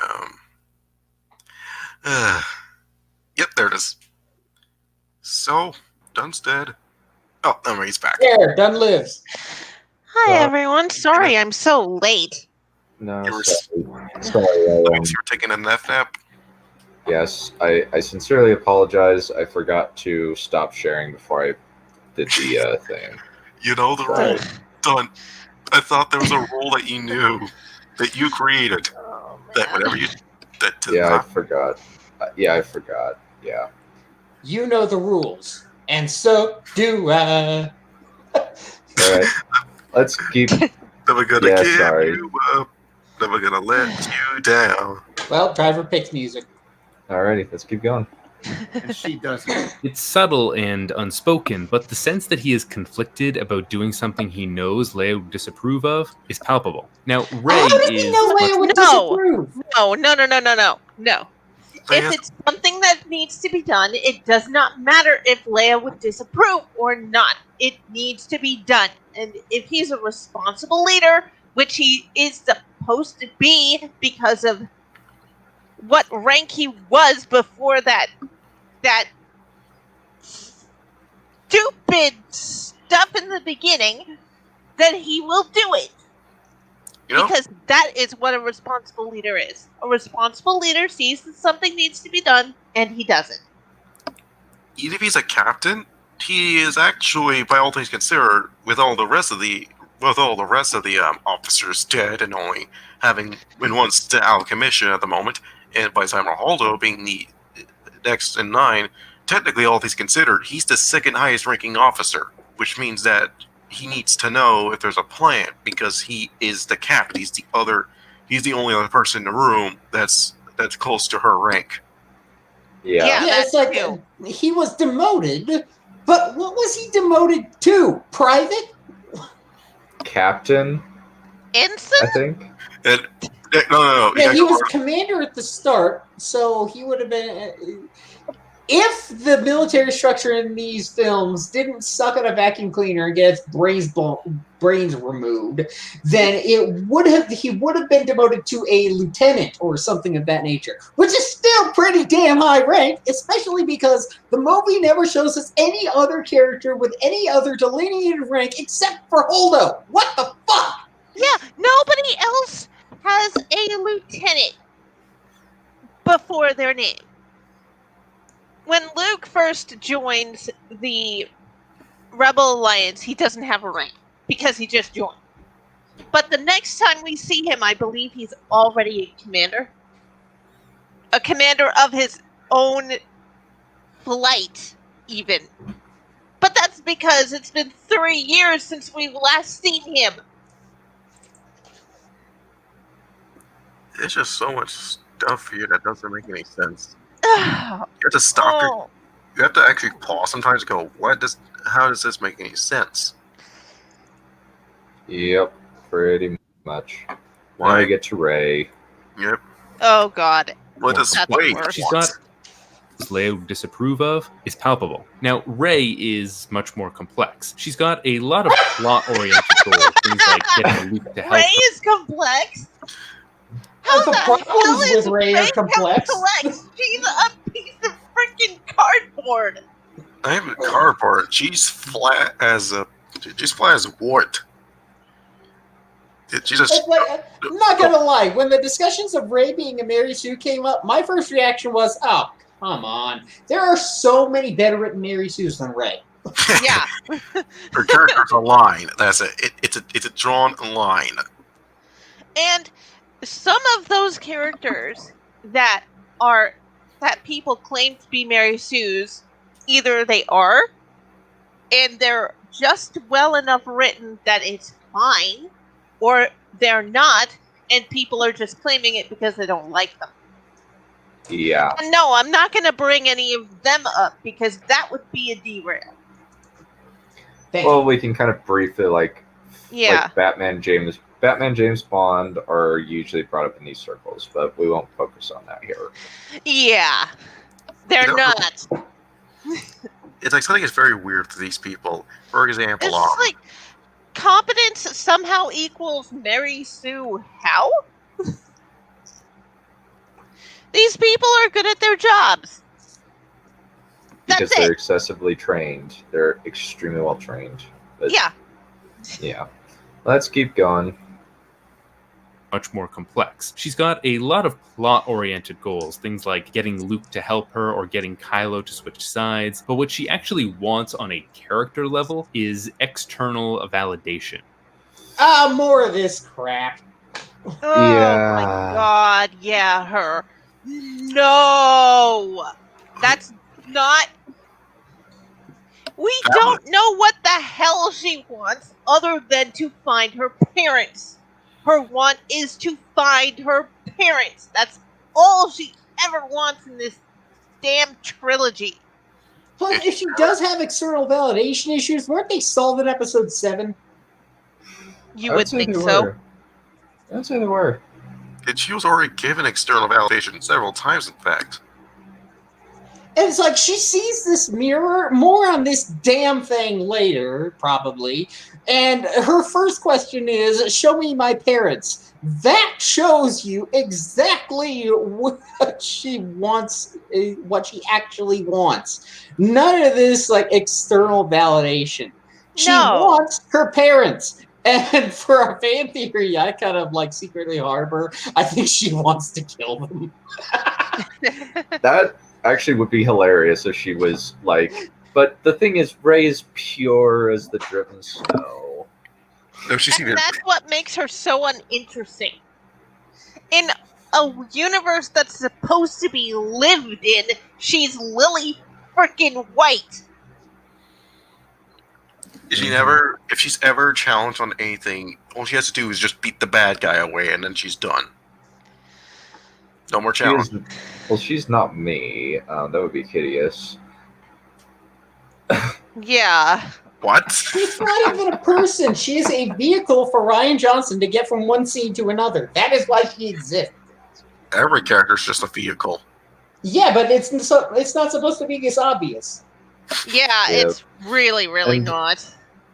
Yep, there it is. So Dunn's dead. Oh, no, he's back. There, Dunn lives. Hi, everyone. Sorry I'm so late. No, You were sorry. that means you were taking a Neph nap? Yes, I sincerely apologize. I forgot to stop sharing before I did the thing. You know the Sorry. rule, Dunn. I thought there was a rule that you knew, that you created. That whenever you... That to Yeah, I not... forgot. Yeah, I forgot. Yeah. You know the rules, and so do I. Alright. Let's keep... Never gonna Yeah, give sorry. you up. Never gonna let you down. Well, driver picks music. Alrighty, let's keep going. And she doesn't. It's subtle and unspoken, but the sense that he is conflicted about doing something he knows Leia would disapprove of is palpable. Now, Rey How does he is know Leia would disapprove? No. If it's something that needs to be done, it does not matter if Leia would disapprove or not. It needs to be done. And if he's a responsible leader, which he is supposed to be because of what rank he was before that stupid stuff in the beginning, then he will do it. You know? Because that is what a responsible leader is. A responsible leader sees that something needs to be done, and he does it. Even if he's a captain, he is actually, by all things considered, with all the rest of the officers dead and only having been one out of commission at the moment, and by Simon Haldo being the next in line, technically all things considered, he's the second highest ranking officer, which means that he needs to know if there's a plan because he is the captain. He's the only other person in the room that's close to her rank. Yeah, it's like he was demoted, but what was he demoted to? Private? Captain, Ensign? I think. And, no. Yeah, he was commander at the start, so he would have been... If the military structure in these films didn't suck at a vacuum cleaner and get its brains removed, then he would have been demoted to a lieutenant or something of that nature, which is still pretty damn high rank, especially because the movie never shows us any other character with any other delineated rank except for Holdo. What the fuck? Yeah, nobody else has a lieutenant before their name. When Luke first joins the Rebel Alliance, he doesn't have a rank because he just joined. But the next time we see him, I believe he's already a commander. A commander of his own flight, even. But that's because it's been 3 years since we've last seen him. There's just so much stuff here that doesn't make any sense. You have to stop. You have to actually pause sometimes and go, how does this make any sense? Yep, pretty much. Why? Now we get to Rey. Yep. Oh, God. What does Rey She's got Leia would disapprove of is palpable. Now, Rey is much more complex. She's got a lot of plot-oriented goals, things like getting Luke to help. Rey is complex? How the problems with Rey are complex? She's a piece of freaking cardboard. I have a cardboard. She's flat as what? She's just. It's like, I'm not gonna lie. When the discussions of Rey being a Mary Sue came up, my first reaction was, "Oh, come on! There are so many better written Mary Sues than Rey." Yeah. Her character's a line. That's it. It's a drawn line. And some of those characters that people claim to be Mary Sue's, either they are, and they're just well enough written that it's fine, or they're not, and people are just claiming it because they don't like them. Yeah. And no, I'm not going to bring any of them up because that would be a derail. Well, we can kind of brief it like Batman, James Bond are usually brought up in these circles, but we won't focus on that here. Yeah. They're not. it's like something that's very weird to these people. For example, It's like competence somehow equals Mary Sue how? These people are good at their jobs. Because That's they're it. excessively trained. They're extremely well trained. But, Yeah. Yeah. Let's keep going. Much more complex. She's got a lot of plot-oriented goals, things like getting Luke to help her or getting Kylo to switch sides, but what she actually wants on a character level is external validation. More of this crap. Oh Yeah. my god, yeah, her. No! That's not... We don't know what the hell she wants other than to find her parents. Her want is to find her parents. That's all she ever wants in this damn trilogy. Plus, if she does have external validation issues, weren't they solved in episode 7? You would think so. I'd say they were. And she was already given external validation several times, in fact. And it's like she sees this mirror, more on this damn thing later, probably. And her first question is, show me my parents. That shows you exactly what she wants, what she actually wants. None of this, like, external validation. She wants her parents. And for our fan theory, I kind of, like, secretly harbor, I think she wants to kill them. That actually would be hilarious if she was like, but the thing is, Rey's pure as the driven snow. No, she's And that's what makes her so uninteresting. In a universe that's supposed to be lived in, she's Lily freaking White. If she's ever challenged on anything, all she has to do is just beat the bad guy away, and then she's done. No more challenge. Well, she's not me. That would be hideous. Yeah. What? She's not even a person. She is a vehicle for Rian Johnson to get from one scene to another. That is why she exists. Every character's just a vehicle. Yeah, but it's not supposed to be this obvious. Yeah, it's really, really not.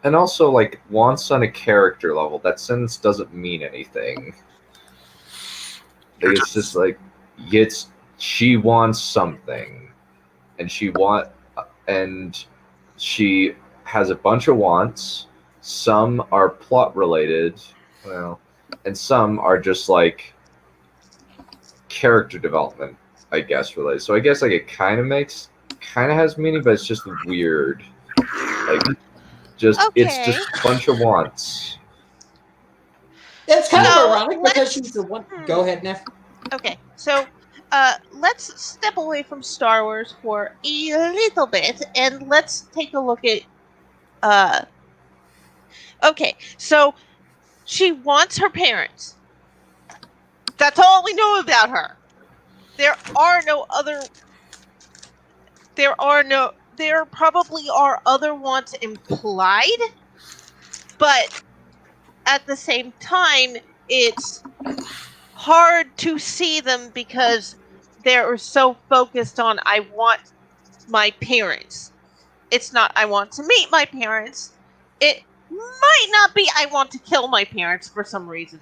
And also, like, wants on a character level, that sentence doesn't mean anything. It's just like, she wants something, and she has a bunch of wants. Some are plot related, and some are just like character development, I guess, related. So I guess like it kind of has meaning, but it's just weird. Like, it's just a bunch of wants. It's kind of ironic because she's the one. Go ahead, Neph. Okay, so let's step away from Star Wars for a little bit, and let's take a look at. Okay, so she wants her parents. That's all we know about her. There probably are other wants implied, but at the same time, it's hard to see them because they're so focused on I want my parents. It's not I want to meet my parents. It might not be I want to kill my parents for some reason.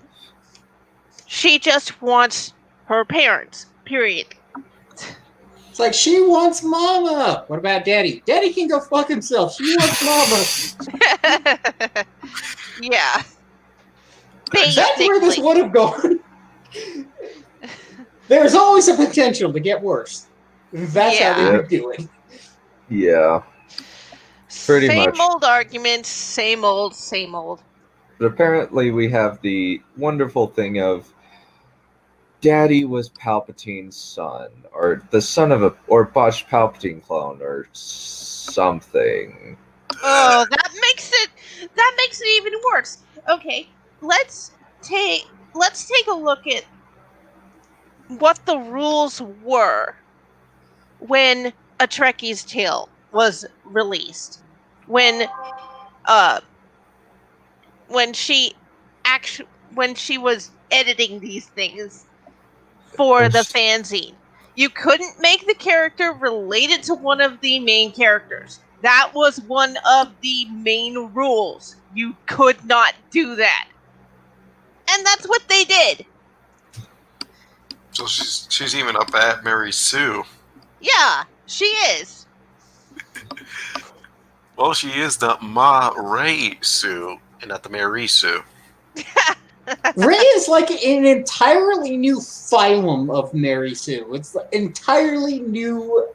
She just wants her parents, period. It's like she wants mama. What about daddy? Daddy can go fuck himself. She wants mama. Yeah. That's where this would have gone. There's always a potential to get worse. That's how they would do it. Yeah. Pretty much. Same old arguments, same old. But apparently we have the wonderful thing of Daddy was Palpatine's son, or the son of or botched Palpatine clone, or something. Oh, that makes it even worse. Okay, let's take a look at what the rules were when A Trekkie's Tale was released. When she was editing these things for the fanzine. You couldn't make the character related to one of the main characters. That was one of the main rules. You could not do that. And that's what they did. So she's even up at Mary Sue. Yeah, she is. Well, she is the Ma Ray Sue, and not the Mary Sue. Ray is like an entirely new phylum of Mary Sue. It's like entirely new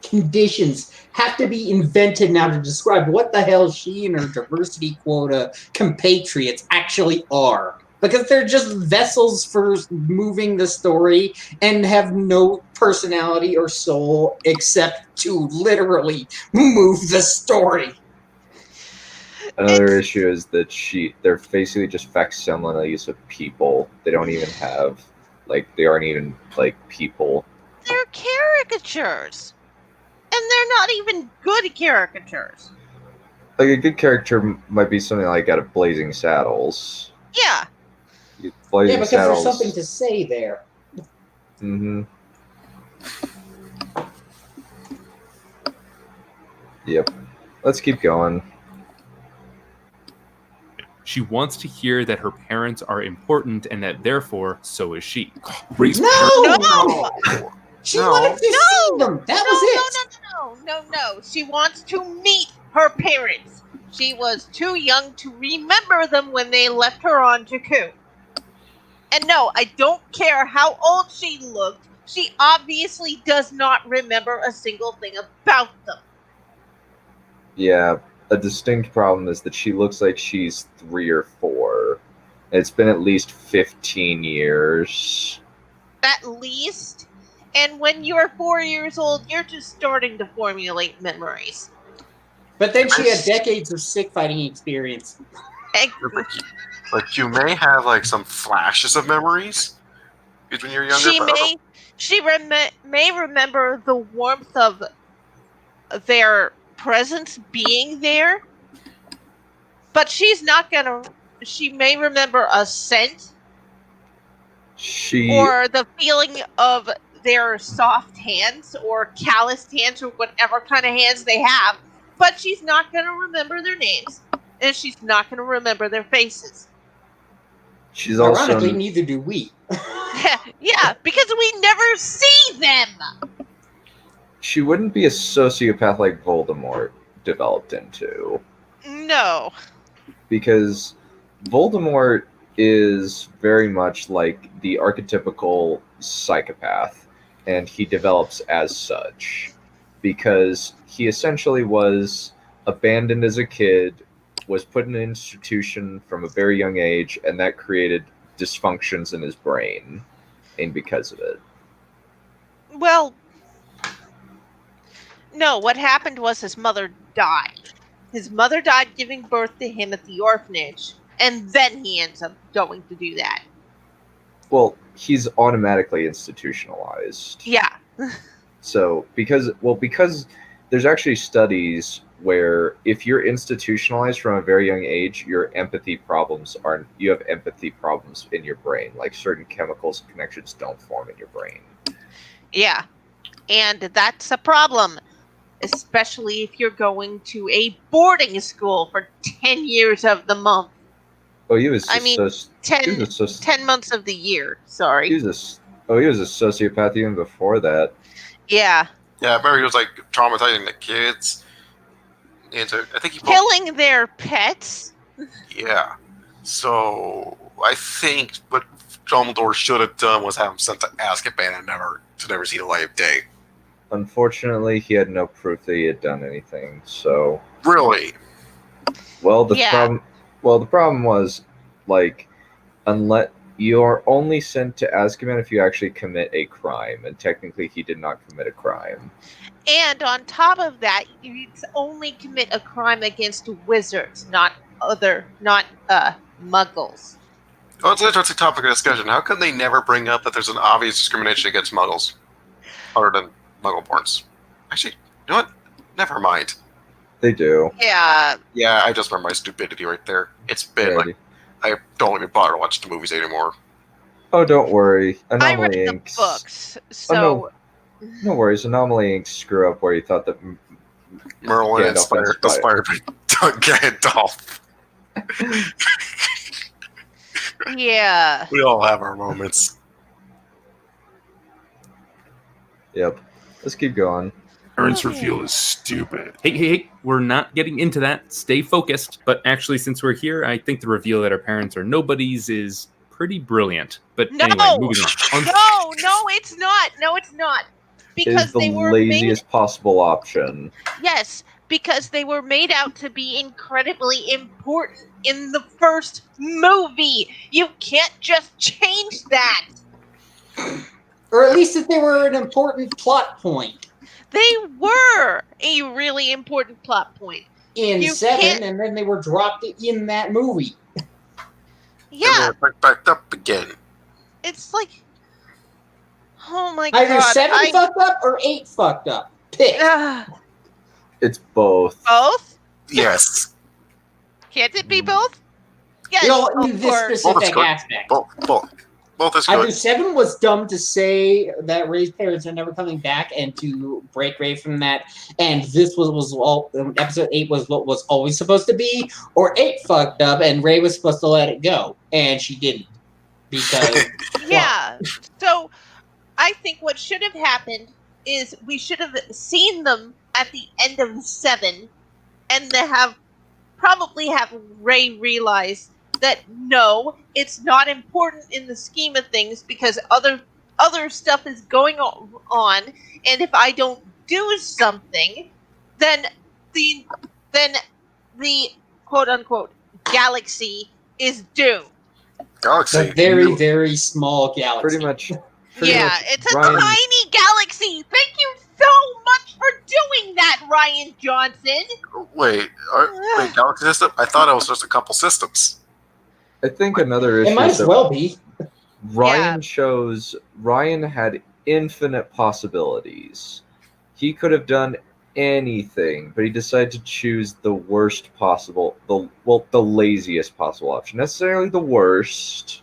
conditions have to be invented now to describe what the hell she and her diversity quota compatriots actually are. Because they're just vessels for moving the story and have no personality or soul except to literally move the story. Another issue is that they're basically just facsimiles of people. They don't even have, they aren't even, people. They're caricatures. And they're not even good caricatures. Like, a good character might be something like out of Blazing Saddles. Yeah. Blazing because Saddles. there's something to say there. Mm-hmm. Yep. Let's keep going. She wants to hear that her parents are important and that therefore so is she. No! She wanted to see them. That was it. No. She wants to meet her parents. She was too young to remember them when they left her on Jakku. And no, I don't care how old she looked. She obviously does not remember a single thing about them. Yeah, a distinct problem is that she looks like she's 3 or 4. It's been at least 15 years. At least. And when you're 4 years old, you're just starting to formulate memories. But then she had decades of sick fighting experience. Like, you may have, some flashes of memories when you're younger. She may remember the warmth of their presence being there, but she's not gonna. She may remember a scent, or the feeling of their soft hands or calloused hands or whatever kind of hands they have, but she's not gonna remember their names, and she's not gonna remember their faces. She's Ironically, neither do we. Yeah, because we never see them. She wouldn't be a sociopath like Voldemort developed into. No. Because Voldemort is very much like the archetypical psychopath, and he develops as such. Because he essentially was abandoned as a kid, was put in an institution from a very young age, and that created dysfunctions in his brain, and because of it. Well, no, what happened was his mother died. His mother died giving birth to him at the orphanage, and then he ends up going to do that. Well, he's automatically institutionalized. Yeah. So, because there's actually studies where if you're institutionalized from a very young age, you have empathy problems in your brain. Like certain chemicals and connections don't form in your brain. Yeah. And that's a problem, especially if you're going to a boarding school for 10 years of the month. Oh, he was 10 months of the year, sorry. He was a sociopath even before that. Yeah. Yeah, I remember he was traumatizing the kids. And so I think killing their pets. Yeah. So I think what Dumbledore should have done was have him sent to Azkaban and never see the light of day. Unfortunately, he had no proof that he had done anything. So really, well, the problem was unless you're only sent to Azkaban if you actually commit a crime, and technically he did not commit a crime. And on top of that, you only commit a crime against wizards, not muggles. Well, it's an interesting topic of discussion. How come they never bring up that there's an obvious discrimination against muggles, other than muggle-borns? Actually, you know what? Never mind. They do. Yeah. Yeah, I just remember my stupidity right there. It's been I don't even bother to watch the movies anymore. Oh, don't worry. Anomaly I read Inc. the books, so... No worries. Anomaly Inc. screw up where he thought that Merlin Gandalf inspired by Gandalf. Yeah. We all have our moments. Yep. Let's keep going. Parents reveal is stupid. Hey, we're not getting into that. Stay focused. But actually, since we're here, I think the reveal that our parents are nobodies is pretty brilliant. But No! anyway, moving on. No, it's not. No, it's not. It Because is the they were laziest possible option. Yes, because they were made out to be incredibly important in the first movie. You can't just change that. Or at least if they were an important plot point. They were a really important plot point. In You 7, can't- and then they were dropped in that movie. Yeah, And they're backed up again. it's like, oh my Either god. 7 fucked up or 8 fucked up. Pick. It's both. Both? Yes. Can't it be both? Yes, You know, of in this course. specific aspect. Both is Either good. 7 was dumb to say that Ray's parents are never coming back and to break Ray from that, and this was all episode 8 was what was always supposed to be, or 8 fucked up and Ray was supposed to let it go, and she didn't. Because Yeah. So I think what should have happened is we should have seen them at the end of 7 and probably have Ray realize that no, it's not important in the scheme of things because other stuff is going on, and if I don't do something, then the quote unquote galaxy is doomed. Galaxy. a very, very small galaxy. Pretty much. It's a Ryan- tiny galaxy. Thank you so much for doing that, Ryan Johnson. Wait, Galaxy system? I thought it was just a couple systems. I think another issue It might is as well be. Ryan had infinite possibilities. He could have done anything, but he decided to choose the worst possible, the laziest possible option. Not necessarily the worst.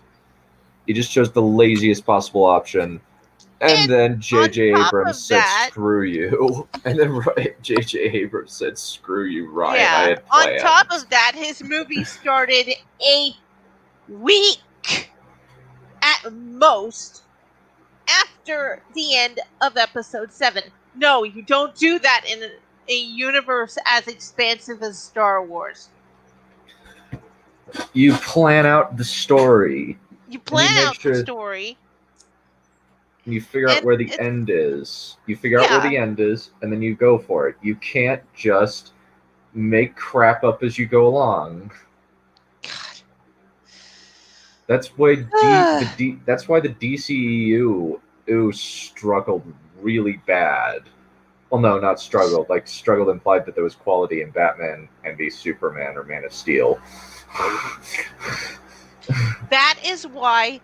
He just chose the laziest possible option. And then J.J. Abrams said, "Screw you." And then J.J. Abrams said, "Screw you, Ryan. I Yeah. had On plans." top of that, his movie started a week at most after the end of episode 7. No, you don't do that in a universe as expansive as Star Wars. You plan out the story. You plan make out sure- the story. You figure out where the end is. You figure out where the end is, and then you go for it. You can't just make crap up as you go along. God. That's why that's why the DCEU struggled really bad. Well, no, not struggled. Like struggled implied that there was quality in Batman and v Superman or Man of Steel. That is why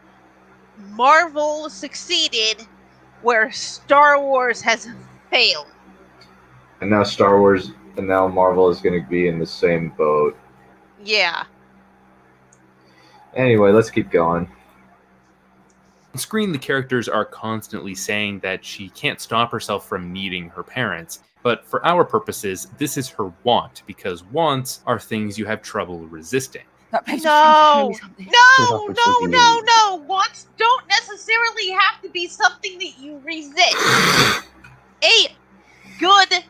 Marvel succeeded where Star Wars has failed. And now Marvel is going to be in the same boat. Yeah. Anyway, let's keep going. On screen, the characters are constantly saying that she can't stop herself from needing her parents. But for our purposes, this is her want, because wants are things you have trouble resisting. No. Wants don't necessarily have to be something that you resist. A good,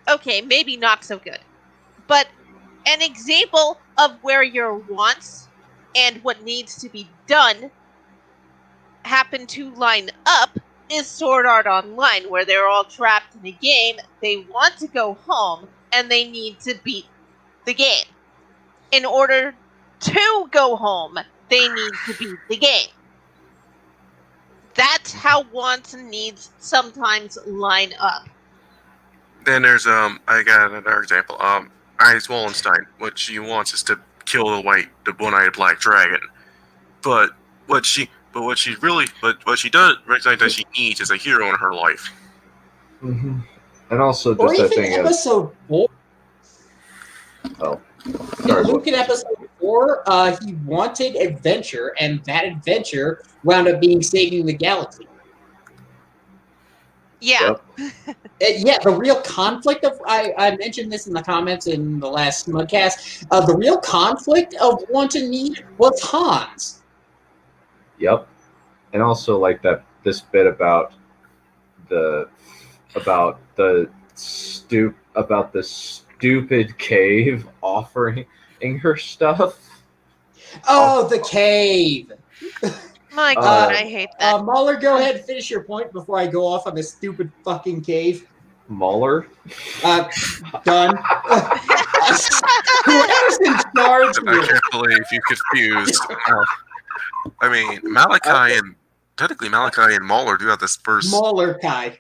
okay, maybe not so good, but an example of where your wants and what needs to be done happen to line up is Sword Art Online, where they're all trapped in a game. They want to go home, and they need to beat the game. In order to go home, they need to beat the game. That's how wants and needs sometimes line up. Then there's I got another example. Iris Wallenstein, what she wants is to kill the one-eyed black dragon. But what she does recognize that she needs is a hero in her life. Mm-hmm. And also Or just that even thing of episode 4. oh, sorry. Luke in episode 4, he wanted adventure, and that adventure wound up being saving the galaxy. Yeah. Yeah, the real conflict of I mentioned this in the comments in the last Mudcast. The real conflict of want and need was Hans. Yep. And also like this bit about the stupid cave offering her stuff. Oh, the cave. My God, I hate that. Mahler, go ahead and finish your point before I go off on this stupid fucking cave. Mahler? Done. Whoever's in charge I here. can't believe you confused. I mean, Malachi and technically Malachi and Mahler do have this first. Mahler Kai.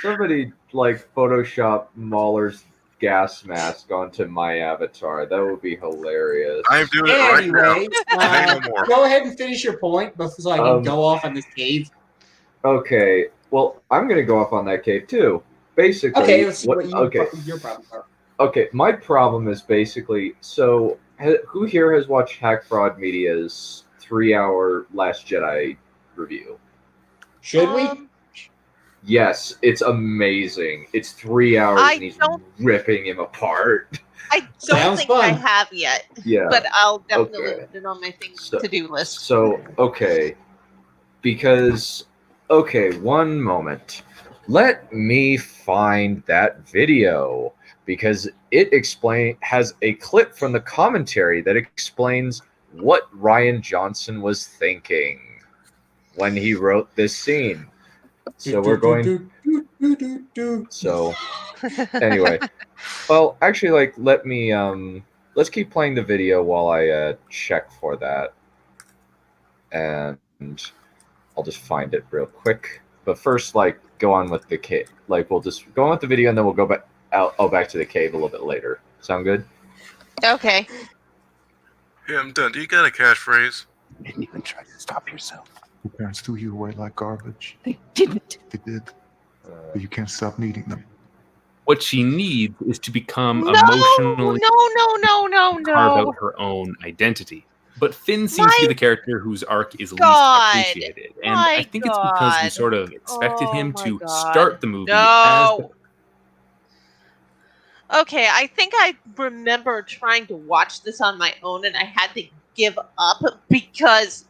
Somebody like Photoshop Mahler's gas mask onto my avatar. That would be hilarious. I'm doing it right now. Go ahead and finish your point so I can go off on this cave. Okay. Well, I'm going to go off on that cave too. Basically, okay, let's see what your problems are. Okay, my problem is basically, so who here has watched Hack Fraud Media's 3-hour Last Jedi review? Should we? Yes, it's amazing. It's 3 hours and he's ripping him apart. I don't think I have yet. Yeah. But I'll definitely put it on my to-do list. So, okay. Because, okay, one moment. Let me find that video. Because it has a clip from the commentary that explains what Rian Johnson was thinking when he wrote this scene. So we're going. So anyway, well, actually, like, let me let's keep playing the video while I check for that, and I'll just find it real quick. But first, like, go on with the cave. Like, we'll just go on with the video, and then we'll go back back to the cave a little bit later. Sound good? Okay. Yeah, I'm done. Do you got a catchphrase? You didn't even try to stop yourself. Your parents threw you away like garbage. They didn't. They did. But you can't stop needing them. What she needs is to become emotionally carve out her own identity. But Finn seems to be the character whose arc is least appreciated. And I think it's because we sort of expected him to start the movie as the Okay, I think I remember trying to watch this on my own and I had to give up because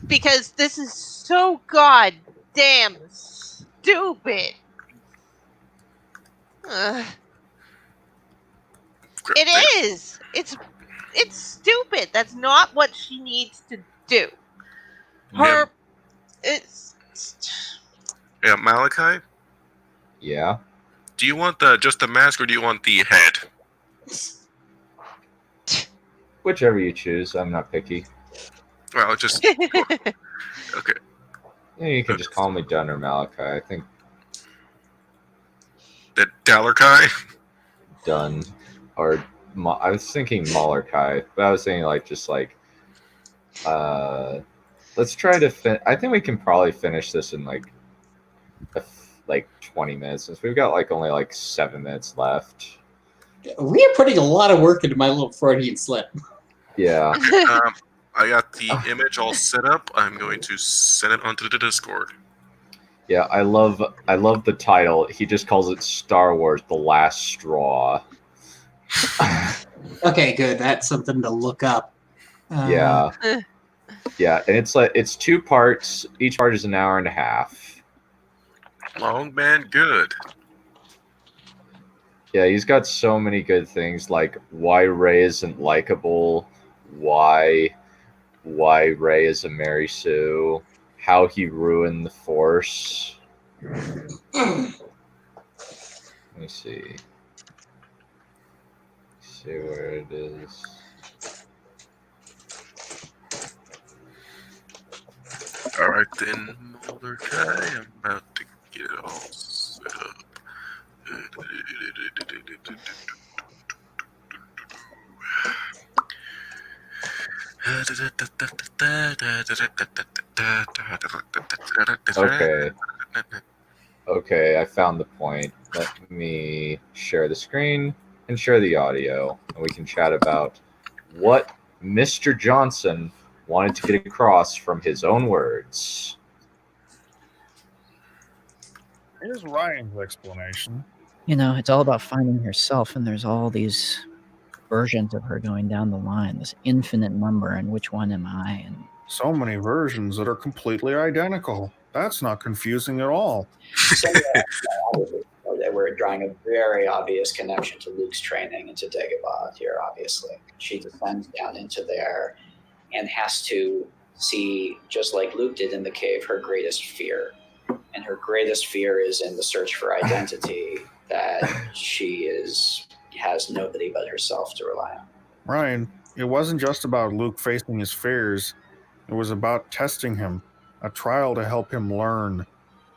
this is so goddamn stupid. It is. It's stupid. That's not what she needs to do. It's. Yeah, Malachi? Yeah. Do you want just the mask or do you want the head? Whichever you choose. I'm not picky. Well, just okay. Yeah, you can just call me Dunn or Malachi. I think the Dalarkai? Dunn or I was thinking Malarkai, but I was saying like just like let's try to I think we can probably finish this in like 20 minutes since we've got like only like 7 minutes left. We are putting a lot of work into my little Freudian slip. Yeah. I got the image all set up. I'm going to send it onto the Discord. Yeah, I love the title. He just calls it Star Wars: The Last Straw. Okay, good. That's something to look up. Yeah. Yeah, and it's 2 parts. Each part is an hour and a half. Long man, good. Yeah, he's got so many good things, like why Rey isn't likable, why Rey is a Mary Sue, how he ruined the Force. Let me see. See where it is. All right then, Mordecai, I'm about to get it all set up. Okay, I found the point. Let me share the screen and share the audio, and we can chat about what Mr. Johnson wanted to get across from his own words. Here's Ryan's explanation. You know, it's all about finding herself, and there's all these versions of her going down the line, this infinite number, and which one am I? And so many versions that are completely identical. That's not confusing at all. So, we're drawing a very obvious connection to Luke's training and to Dagobah here, obviously. She descends down into there and has to see, just like Luke did in the cave, her greatest fear. And her greatest fear is in the search for identity, that she has nobody but herself to rely on. Ryan, it wasn't just about Luke facing his fears. It was about testing him, a trial to help him learn.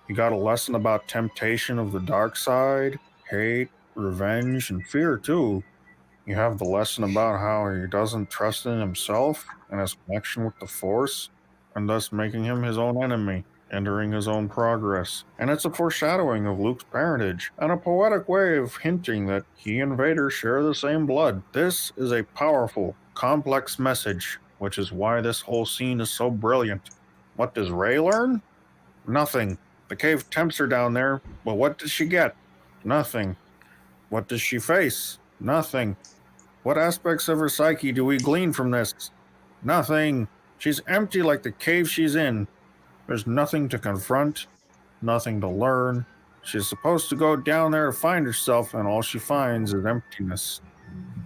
He got a lesson about temptation of the dark side, hate, revenge, and fear too. You have the lesson about how he doesn't trust in himself and his connection with the Force, and thus making him his own enemy, entering his own progress. And it's a foreshadowing of Luke's parentage, and a poetic way of hinting that he and Vader share the same blood. This is a powerful, complex message, which is why this whole scene is so brilliant. What does Rey learn? Nothing. The cave tempts her down there, but what does she get? Nothing. What does she face? Nothing. What aspects of her psyche do we glean from this? Nothing. She's empty like the cave she's in. There's nothing to confront, nothing to learn. She's supposed to go down there to find herself, and all she finds is emptiness.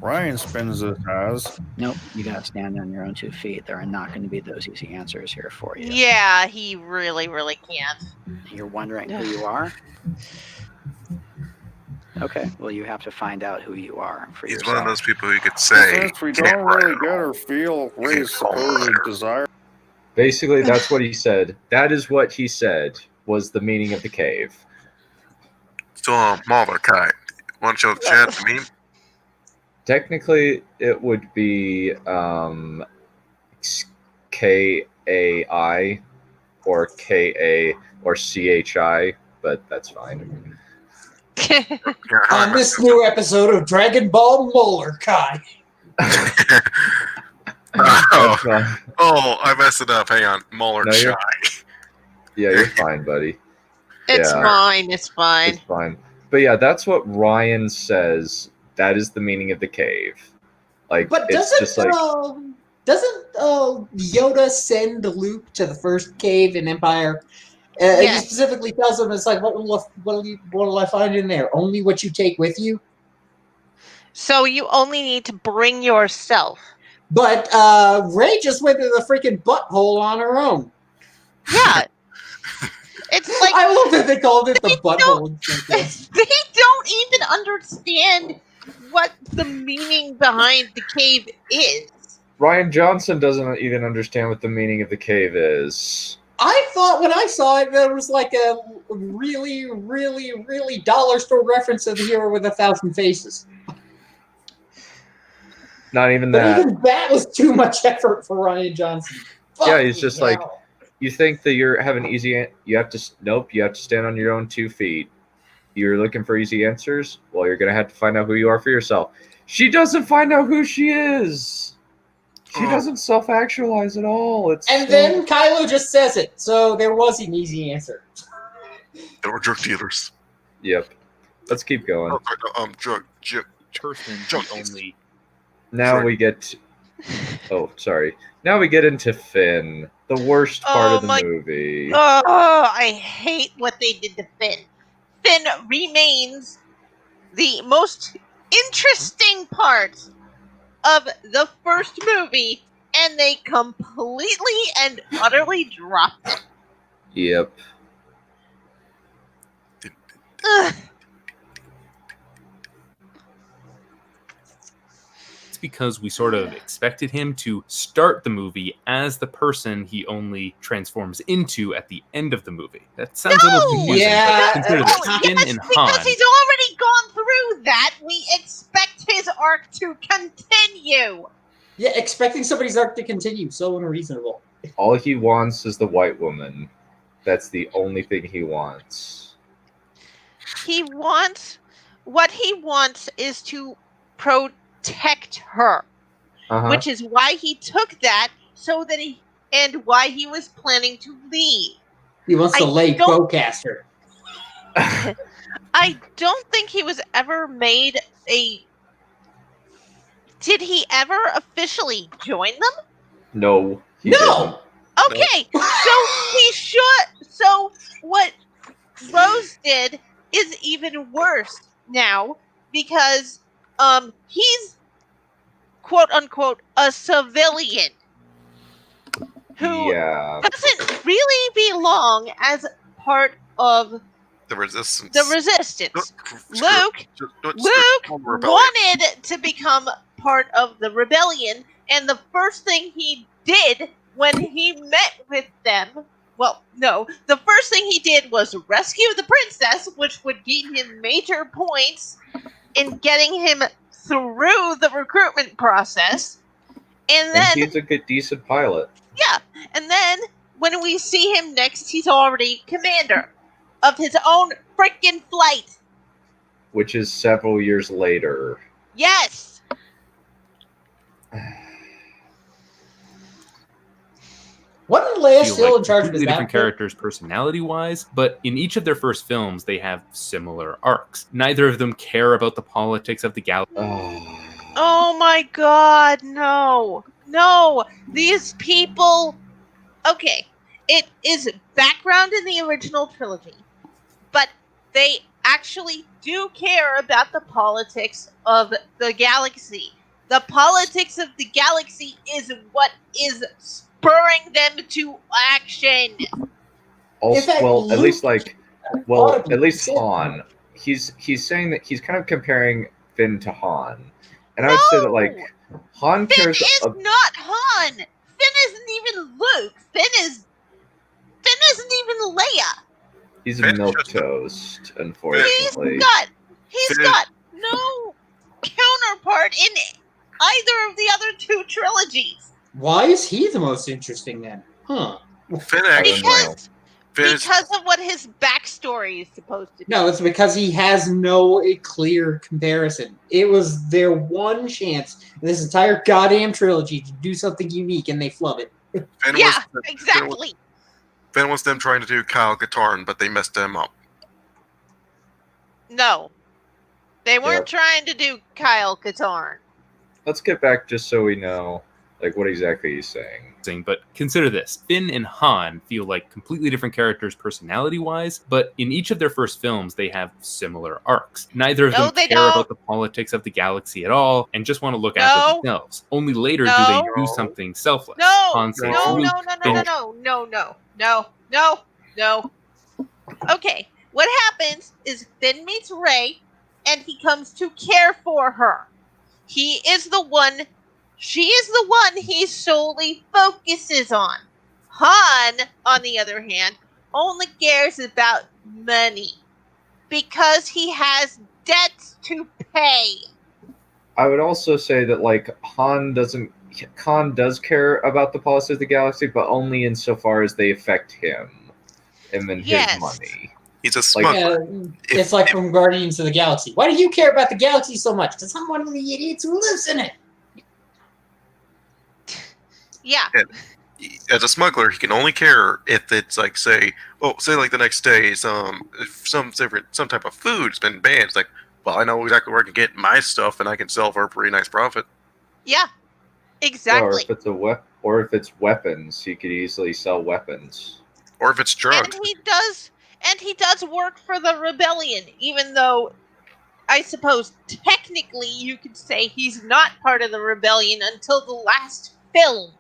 Ryan spins this as... Nope, you gotta stand on your own 2 feet. There are not going to be those easy answers here for you. Yeah, he really, really can't. You're wondering who you are? Okay, well, you have to find out who you are for yourself. He's one of those people who could say... Since we don't really get or feel Rey's supposed desire... Basically, that's what he said. That is what he said was the meaning of the cave. So, Molokai, want you to chat to me? Technically, it would be Kai or Ka or Chi, but that's fine. On this new episode of Dragon Ball Molokai. I messed it up. Hang on. Chai. Yeah, you're fine, buddy. It's fine. It's fine. It's fine. But yeah, that's what Ryan says. That is the meaning of the cave. Like, but it's just like doesn't Yoda send Luke to the first cave in Empire? He specifically tells him, it's like, what will I find in there? Only what you take with you. So you only need to bring yourself. But Rey just went to the freaking butthole on her own. Yeah. It's like I love that they called it the butthole. They don't even understand what the meaning behind the cave is. Rian Johnson doesn't even understand what the meaning of the cave is. I thought when I saw it, there was like a really, really, really dollar store reference of the hero with 1,000 faces. Not even But that. even that was too much effort for Rian Johnson. Yeah, he's just like, you think that you're having easy... You have to... Nope, you have to stand on your own 2 feet. You're looking for easy answers? Well, you're going to have to find out who you are for yourself. She doesn't find out who she is. She doesn't self-actualize at all. Then Kylo just says it, so there was an easy answer. They were drug dealers. Yep. Let's keep going. Drug only... Now we get... Oh, sorry. Now we get into Finn, the worst part of the movie. Oh, I hate what they did to Finn. Finn remains the most interesting part of the first movie, and they completely and utterly dropped it. Yep. Ugh. Because we sort of expected him to start the movie as the person he only transforms into at the end of the movie. That sounds a little confusing, but consider this. Finn and Han. Because he's already gone through that, we expect his arc to continue. Yeah, expecting somebody's arc to continue, so unreasonable. All he wants is the white woman. That's the only thing he wants. What he wants is to protect her, which is why he took that so that and why he was planning to leave. He wants to lay bowcaster. I don't think he was ever made a. Did he ever officially join them? No. No. Okay, so he should. So what Rose did is even worse now because he's quote unquote a civilian who doesn't really belong as part of the resistance. Luke wanted to become part of the rebellion, and the first thing he did when he met with them, the first thing he did was rescue the princess, which would gain him major points in getting him through the recruitment process. And then he's a good, decent pilot. Yeah, and then when we see him next, he's already commander of his own freaking flight. Which is several years later. Yes. Wasn't Leia still in charge of his different characters personality-wise, but in each of their first films, they have similar arcs. Neither of them care about the politics of the galaxy. Oh my god, no. No, these people... Okay, it is background in the original trilogy, but they actually do care about the politics of the galaxy. The politics of the galaxy is what is spurring them to action. Also, at least Han. He's saying that he's kind of comparing Finn to Han, and I would say that Han cares. Finn is not Han. Finn isn't even Luke. Finn isn't even Leia. He's a milquetoast, unfortunately. He's got no counterpart in either of the other two trilogies. Why is he the most interesting then? Huh. Because of what his backstory is supposed to be. No, it's because he has no clear comparison. It was their one chance in this entire goddamn trilogy to do something unique, and they flub it. Exactly. Finn was them trying to do Kyle Katarn, but they messed him up. No. They weren't trying to do Kyle Katarn. Let's get back just so we know what exactly he's saying. But consider this. Finn and Han feel like completely different characters personality-wise, but in each of their first films, they have similar arcs. Neither of them care about the politics of the galaxy at all, and just want to look after themselves. Only later do they do something selfless. Han saves Luke. No. Okay, what happens is Finn meets Rey, and he comes to care for her. She is the one he solely focuses on. Han, on the other hand, only cares about money because he has debts to pay. I would also say that Han does care about the policy of the galaxy, but only insofar as they affect him and then his money. He's a smuggler. It's like from Guardians of the Galaxy. Why do you care about the galaxy so much? Because I'm one of the idiots who lives in it. Yeah. As a smuggler, he can only care if it's say the next day, some type of food's been banned. It's I know exactly where I can get my stuff, and I can sell for a pretty nice profit. Yeah, exactly. Or if it's weapons, he could easily sell weapons. Or if it's drugs. And he does work for the rebellion, even though I suppose technically you could say he's not part of the rebellion until the last film.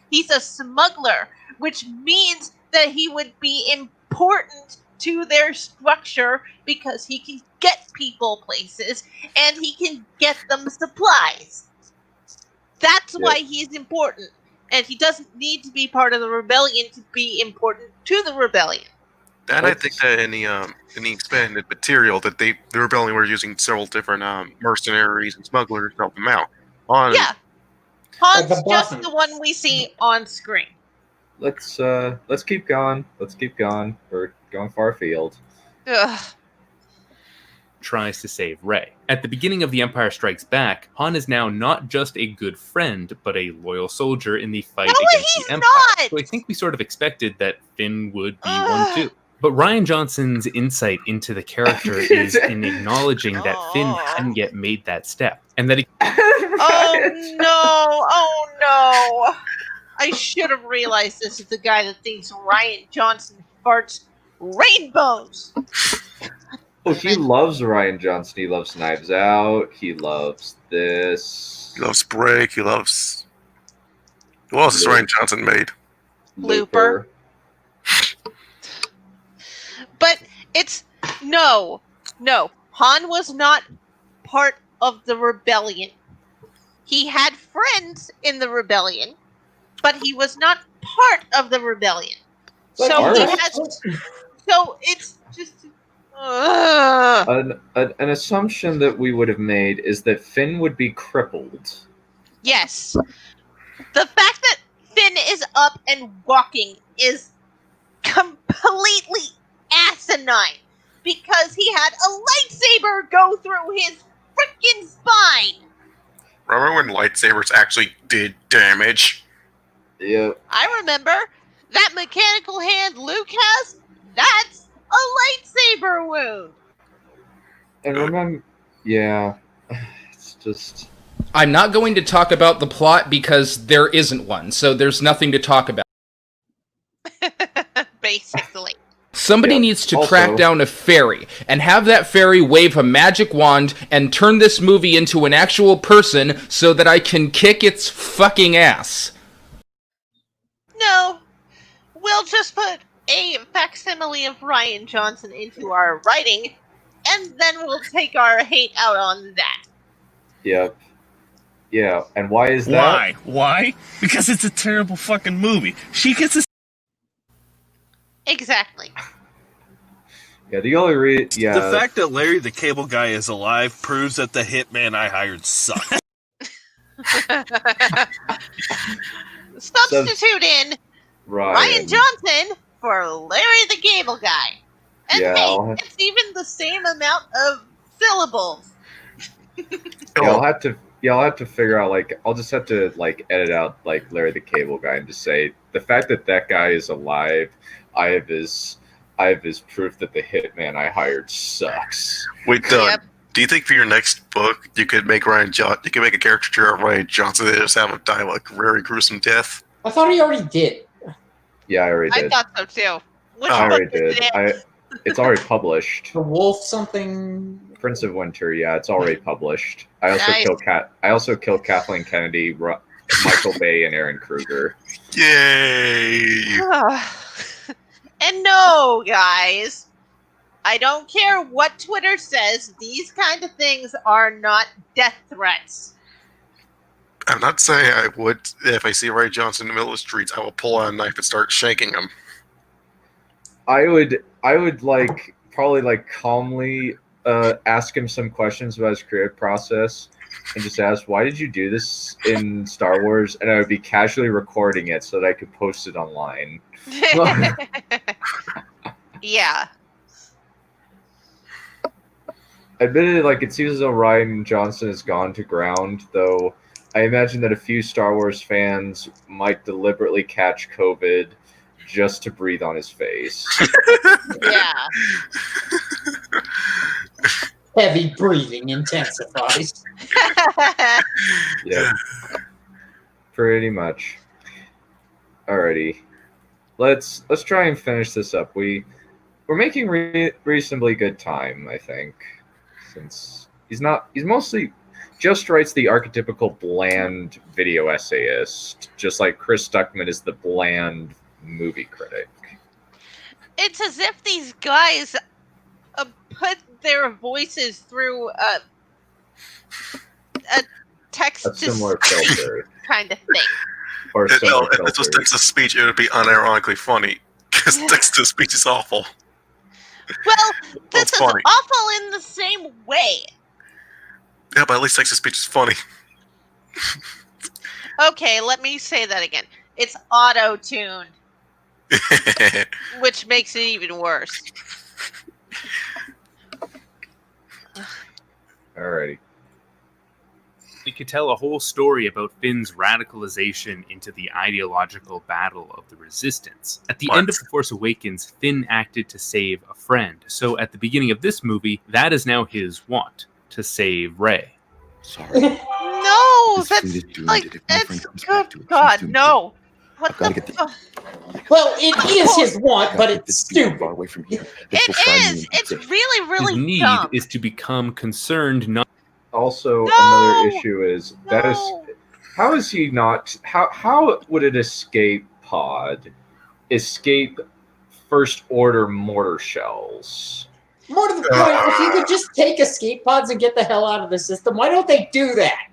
He's a smuggler, which means that he would be important to their structure because he can get people places and he can get them supplies. That's why he's important. And he doesn't need to be part of the rebellion to be important to the rebellion. And I think that in the expanded material that the rebellion were using several different mercenaries and smugglers to help them out. Han's just the one we see on screen. Let's keep going. We're going far afield. Ugh. tries to save Rey. At the beginning of The Empire Strikes Back, Han is now not just a good friend, but a loyal soldier in the fight against the Empire. Not! So I think we sort of expected that Finn would be one too. But Rian Johnson's insight into the character is in acknowledging that Finn hadn't yet made that step, and that he... Oh no! I should have realized this is the guy that thinks Rian Johnson farts rainbows. Oh, he loves Rian Johnson. He loves Knives Out. He loves this. He loves Break. He loves... What else has Rian Johnson made? Looper. But it's... No. Han was not part of the rebellion. He had friends in the rebellion, but he was not part of the rebellion. So it's just... An assumption that we would have made is that Finn would be crippled. Yes. The fact that Finn is up and walking is completely asinine because he had a lightsaber go through his freaking spine. Remember when lightsabers actually did damage? Yeah. I remember that mechanical hand Luke has. That's a lightsaber wound. And remember, yeah, it's just... I'm not going to talk about the plot because there isn't one, so there's nothing to talk about. Basically. Somebody needs to track down a fairy, and have that fairy wave a magic wand and turn this movie into an actual person so that I can kick its fucking ass. No. We'll just put a facsimile of Rian Johnson into our writing, and then we'll take our hate out on that. Yep. Yeah, and why is that? Why? Because it's a terrible fucking movie. She gets a... Exactly. Yeah, the only The fact that Larry the Cable Guy is alive proves that the hitman I hired sucked. Substitute in Rian Johnson for Larry the Cable Guy. And hey, it's even the same amount of syllables. I'll have to figure out, like, I'll just have to, like, edit out, like, Larry the Cable Guy and just say, the fact that that guy is alive, I have his proof that the hitman I hired sucks. Wait, Doug, do you think for your next book you could make you could make a caricature of Rian Johnson and just have him die like a very gruesome death? I thought he already did. Yeah, I already did. I thought so too. Which I already book is did. it? It's already published. The Wolf something. Prince of Winter, yeah, it's already published. I also killed Kathleen Kennedy, Michael Bay, and Aaron Kruger. Yay! And no, guys, I don't care what Twitter says. These kind of things are not death threats. I'm not saying I would. If I see Rian Johnson in the middle of the streets, I will pull out a knife and start shanking him. I would probably calmly ask him some questions about his creative process and just ask, why did you do this in Star Wars? And I would be casually recording it so that I could post it online. Yeah. Admittedly, it seems as though Rian Johnson has gone to ground, though I imagine that a few Star Wars fans might deliberately catch COVID just to breathe on his face. Yeah. Heavy breathing intensifies. Yeah. Pretty much. Alrighty. Let's try and finish this up. We're making reasonably good time, I think, since he's mostly just writes the archetypical bland video essayist, just like Chris Stuckman is the bland movie critic. It's as if these guys put their voices through a text A similar filter. kind of thing. Or If this was text to speech, it would be unironically funny because text to speech is awful. Well, this is funny. awful in the same way. Yeah, but at least text to speech is funny. Okay, let me say that again. It's auto-tuned, which makes it even worse. Alrighty. We could tell a whole story about Finn's radicalization into the ideological battle of the Resistance. At the end of The Force Awakens, Finn acted to save a friend. So at the beginning of this movie, that is now his want, to save Rey. No, that's like that's good God, no. What the? Well, it is his want, but it's stupid. Far away from here. It is. It's really, really His need dumb. is to become concerned, not. Also, another issue is that is how is he not? How would an escape pod escape First Order mortar shells? More to the point, if you could just take escape pods and get the hell out of the system, why don't they do that?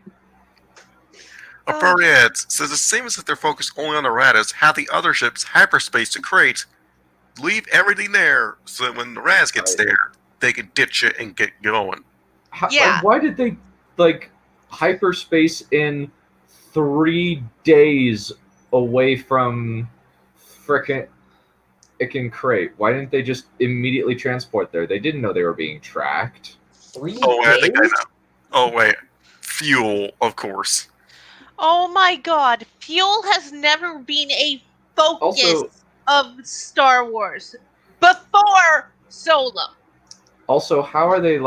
Perion says the same as if they're focused only on the Radas, have the other ships hyperspace to crate, leave everything there, so that when the Raz gets there, they can ditch it and get going. Why did they hyperspace in 3 days away from frickin' crate? Why didn't they just immediately transport there? They didn't know they were being tracked. 3 days? I think I know. Oh wait, fuel, of course. Oh my God, fuel has never been a focus of Star Wars before Solo. Also, how are they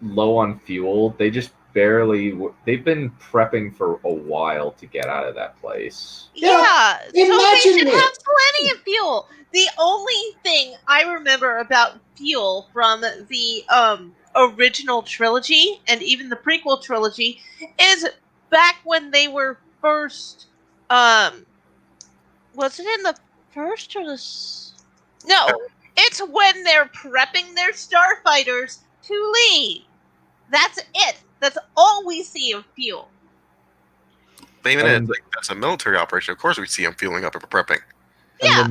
low on fuel? They just barely. They've been prepping for a while to get out of that place. Yeah, so they should it. have plenty of fuel. The only thing I remember about fuel from the original trilogy and even the prequel trilogy is back when they were first. Was it in the first or the? No, it's when they're prepping their starfighters to leave. That's it. That's all we see of fuel. But even that's a military operation. Of course, we see them fueling up and prepping. Yeah.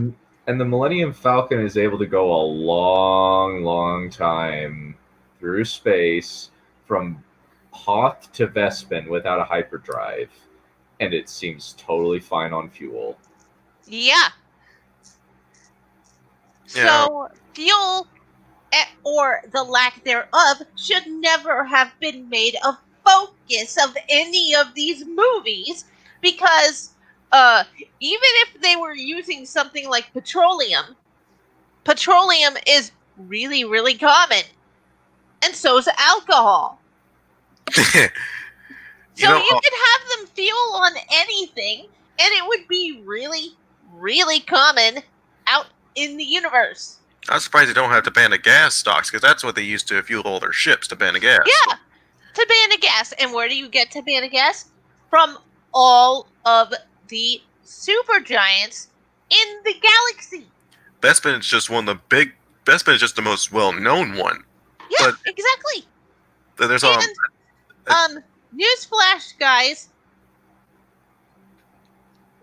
And the Millennium Falcon is able to go a long, long time through space from Hoth to Vespin without a hyperdrive, and it seems totally fine on fuel. Yeah. So fuel, or the lack thereof, should never have been made a focus of any of these movies, because even if they were using something like petroleum is really, really common, and so is alcohol. So you could have them fuel on anything, and it would be really, really common out in the universe. I'm surprised they don't have Tabana gas stocks, because that's what they used to fuel all their ships, Tabana gas. Yeah, Tabana gas. And where do you get Tabana gas? From all of the supergiants in the galaxy. Bespin is just one of the big. Bespin is just the most well-known one. Yeah, exactly. There's newsflash, guys.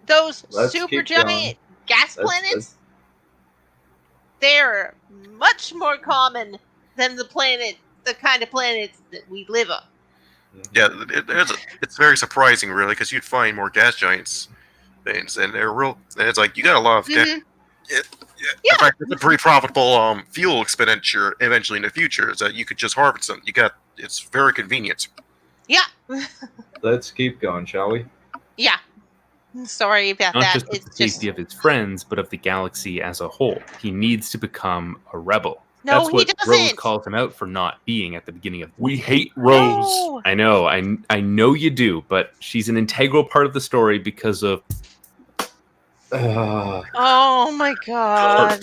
Those supergiant gas planets, they're much more common than the kind of planets that we live on. Yeah, it's very surprising, really, because you'd find more gas giants things, and they're real. And it's like you got a lot of. In fact, it's a pretty profitable fuel expenditure eventually in the future. Is that you could just harvest them. It's very convenient. Yeah. Let's keep going, shall we? Yeah. Sorry about Not that. just of the safety of his friends, but of the galaxy as a whole. He needs to become a rebel. No, That's what he doesn't. Rose calls him out for not being at the beginning of. We hate Rose. No. I know, I know you do, but she's an integral part of the story because of. Oh my God.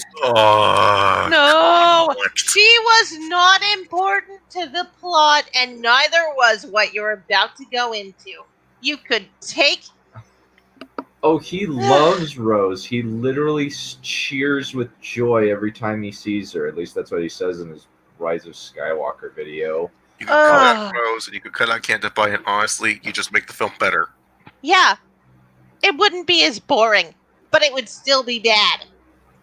No, she was not important to the plot, and neither was what you're about to go into. You could take. Oh, he loves Rose. He literally cheers with joy every time he sees her. At least that's what he says in his Rise of Skywalker video. You could cut out Rose, and you could cut out Can't Buy It. Honestly, you just make the film better. Yeah. It wouldn't be as boring, but it would still be bad.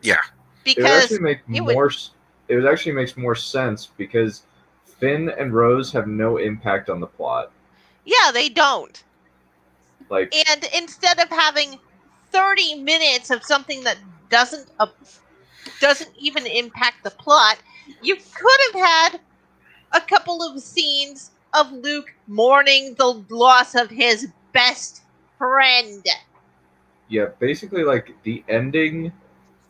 Yeah. Because it actually makes more sense because Finn and Rose have no impact on the plot. Yeah, they don't. And instead of having 30 minutes of something that doesn't even impact the plot, you could have had a couple of scenes of Luke mourning the loss of his best friend. Yeah, basically, like, the ending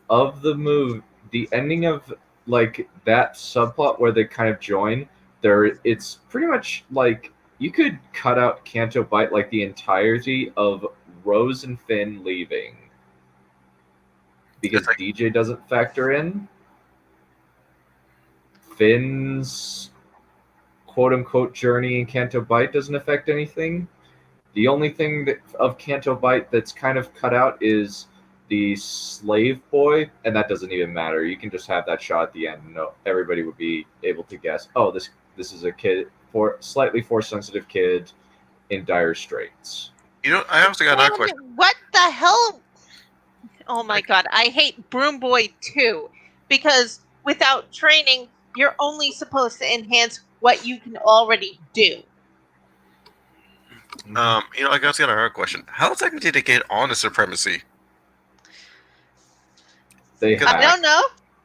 of the movie, the ending of, like, that subplot where they kind of join, it's pretty much, like, you could cut out Canto Bight, like, the entirety of Rose and Finn leaving. Because DJ doesn't factor in. Finn's quote-unquote journey in Canto Bight doesn't affect anything. The only thing of Canto Bight that's kind of cut out is the slave boy, and that doesn't even matter. You can just have that shot at the end. No, everybody would be able to guess. Oh, this is a kid, slightly force-sensitive kid in dire straits. You know, I also got another question. What the hell? Oh my god, I hate Broom Boy too, because without training, you're only supposed to enhance what you can already do. You know, I got another question. How exactly did they get on the supremacy? I don't know.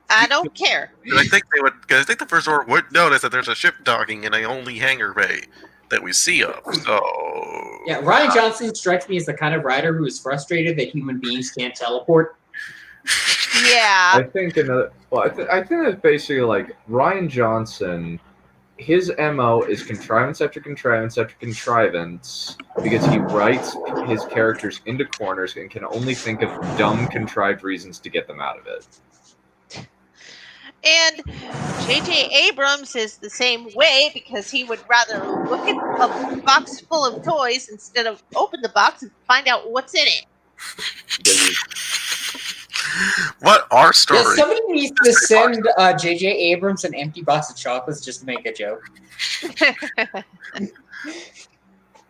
I don't care. I think they would. Because I think the First Order would notice that there's a ship docking in the only hangar bay that we see of. So yeah, Ryan Johnson strikes me as the kind of writer who is frustrated that human beings can't teleport. Yeah. I think I think it's basically like Ryan Johnson. His MO is contrivance after contrivance after contrivance because he writes his characters into corners and can only think of dumb, contrived reasons to get them out of it. And J.J. Abrams is the same way because he would rather look at a box full of toys instead of open the box and find out what's in it. What are stories? Yeah, somebody needs to send J.J. Abrams an empty box of chocolates just to make a joke.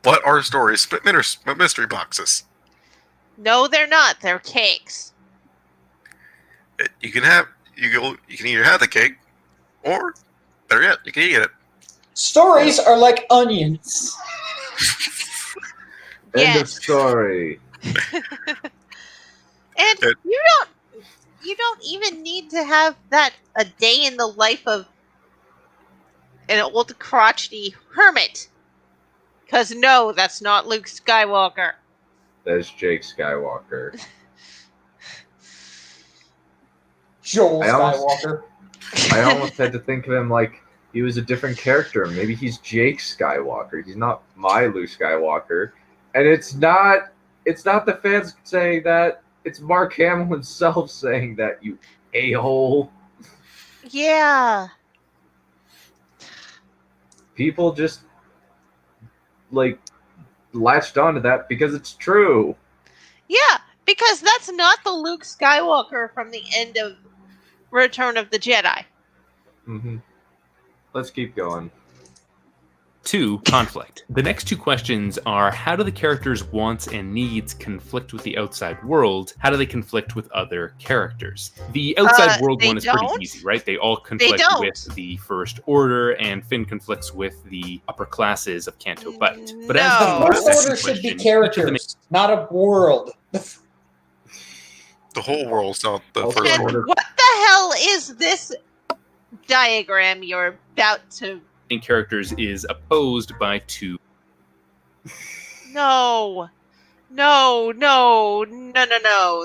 What are stories? Split mystery boxes. No, they're not. They're cakes. You can either have the cake, or better yet, you can eat it. Stories are like onions. End of story. And you don't even need to have that a day in the life of an old crotchety hermit. Because no, that's not Luke Skywalker. That's Jake Skywalker. Joel Skywalker. I almost had to think of him like he was a different character. Maybe he's Jake Skywalker. He's not my Luke Skywalker. And it's not the fans saying that. It's Mark Hamill himself saying that, you a-hole. Yeah. People just, like, latched onto that because it's true. Yeah, because that's not the Luke Skywalker from the end of Return of the Jedi. Mm-hmm. Let's keep going. 2. Conflict. The next two questions are, how do the characters' wants and needs conflict with the outside world? How do they conflict with other characters? The outside world one is pretty easy, right? They all conflict with the First Order, and Finn conflicts with the upper classes of Canto Bight. But as The First Order should be characters, not a world. The whole world's not the First And Order. what the hell is this diagram you're about to... characters is opposed by 2. No.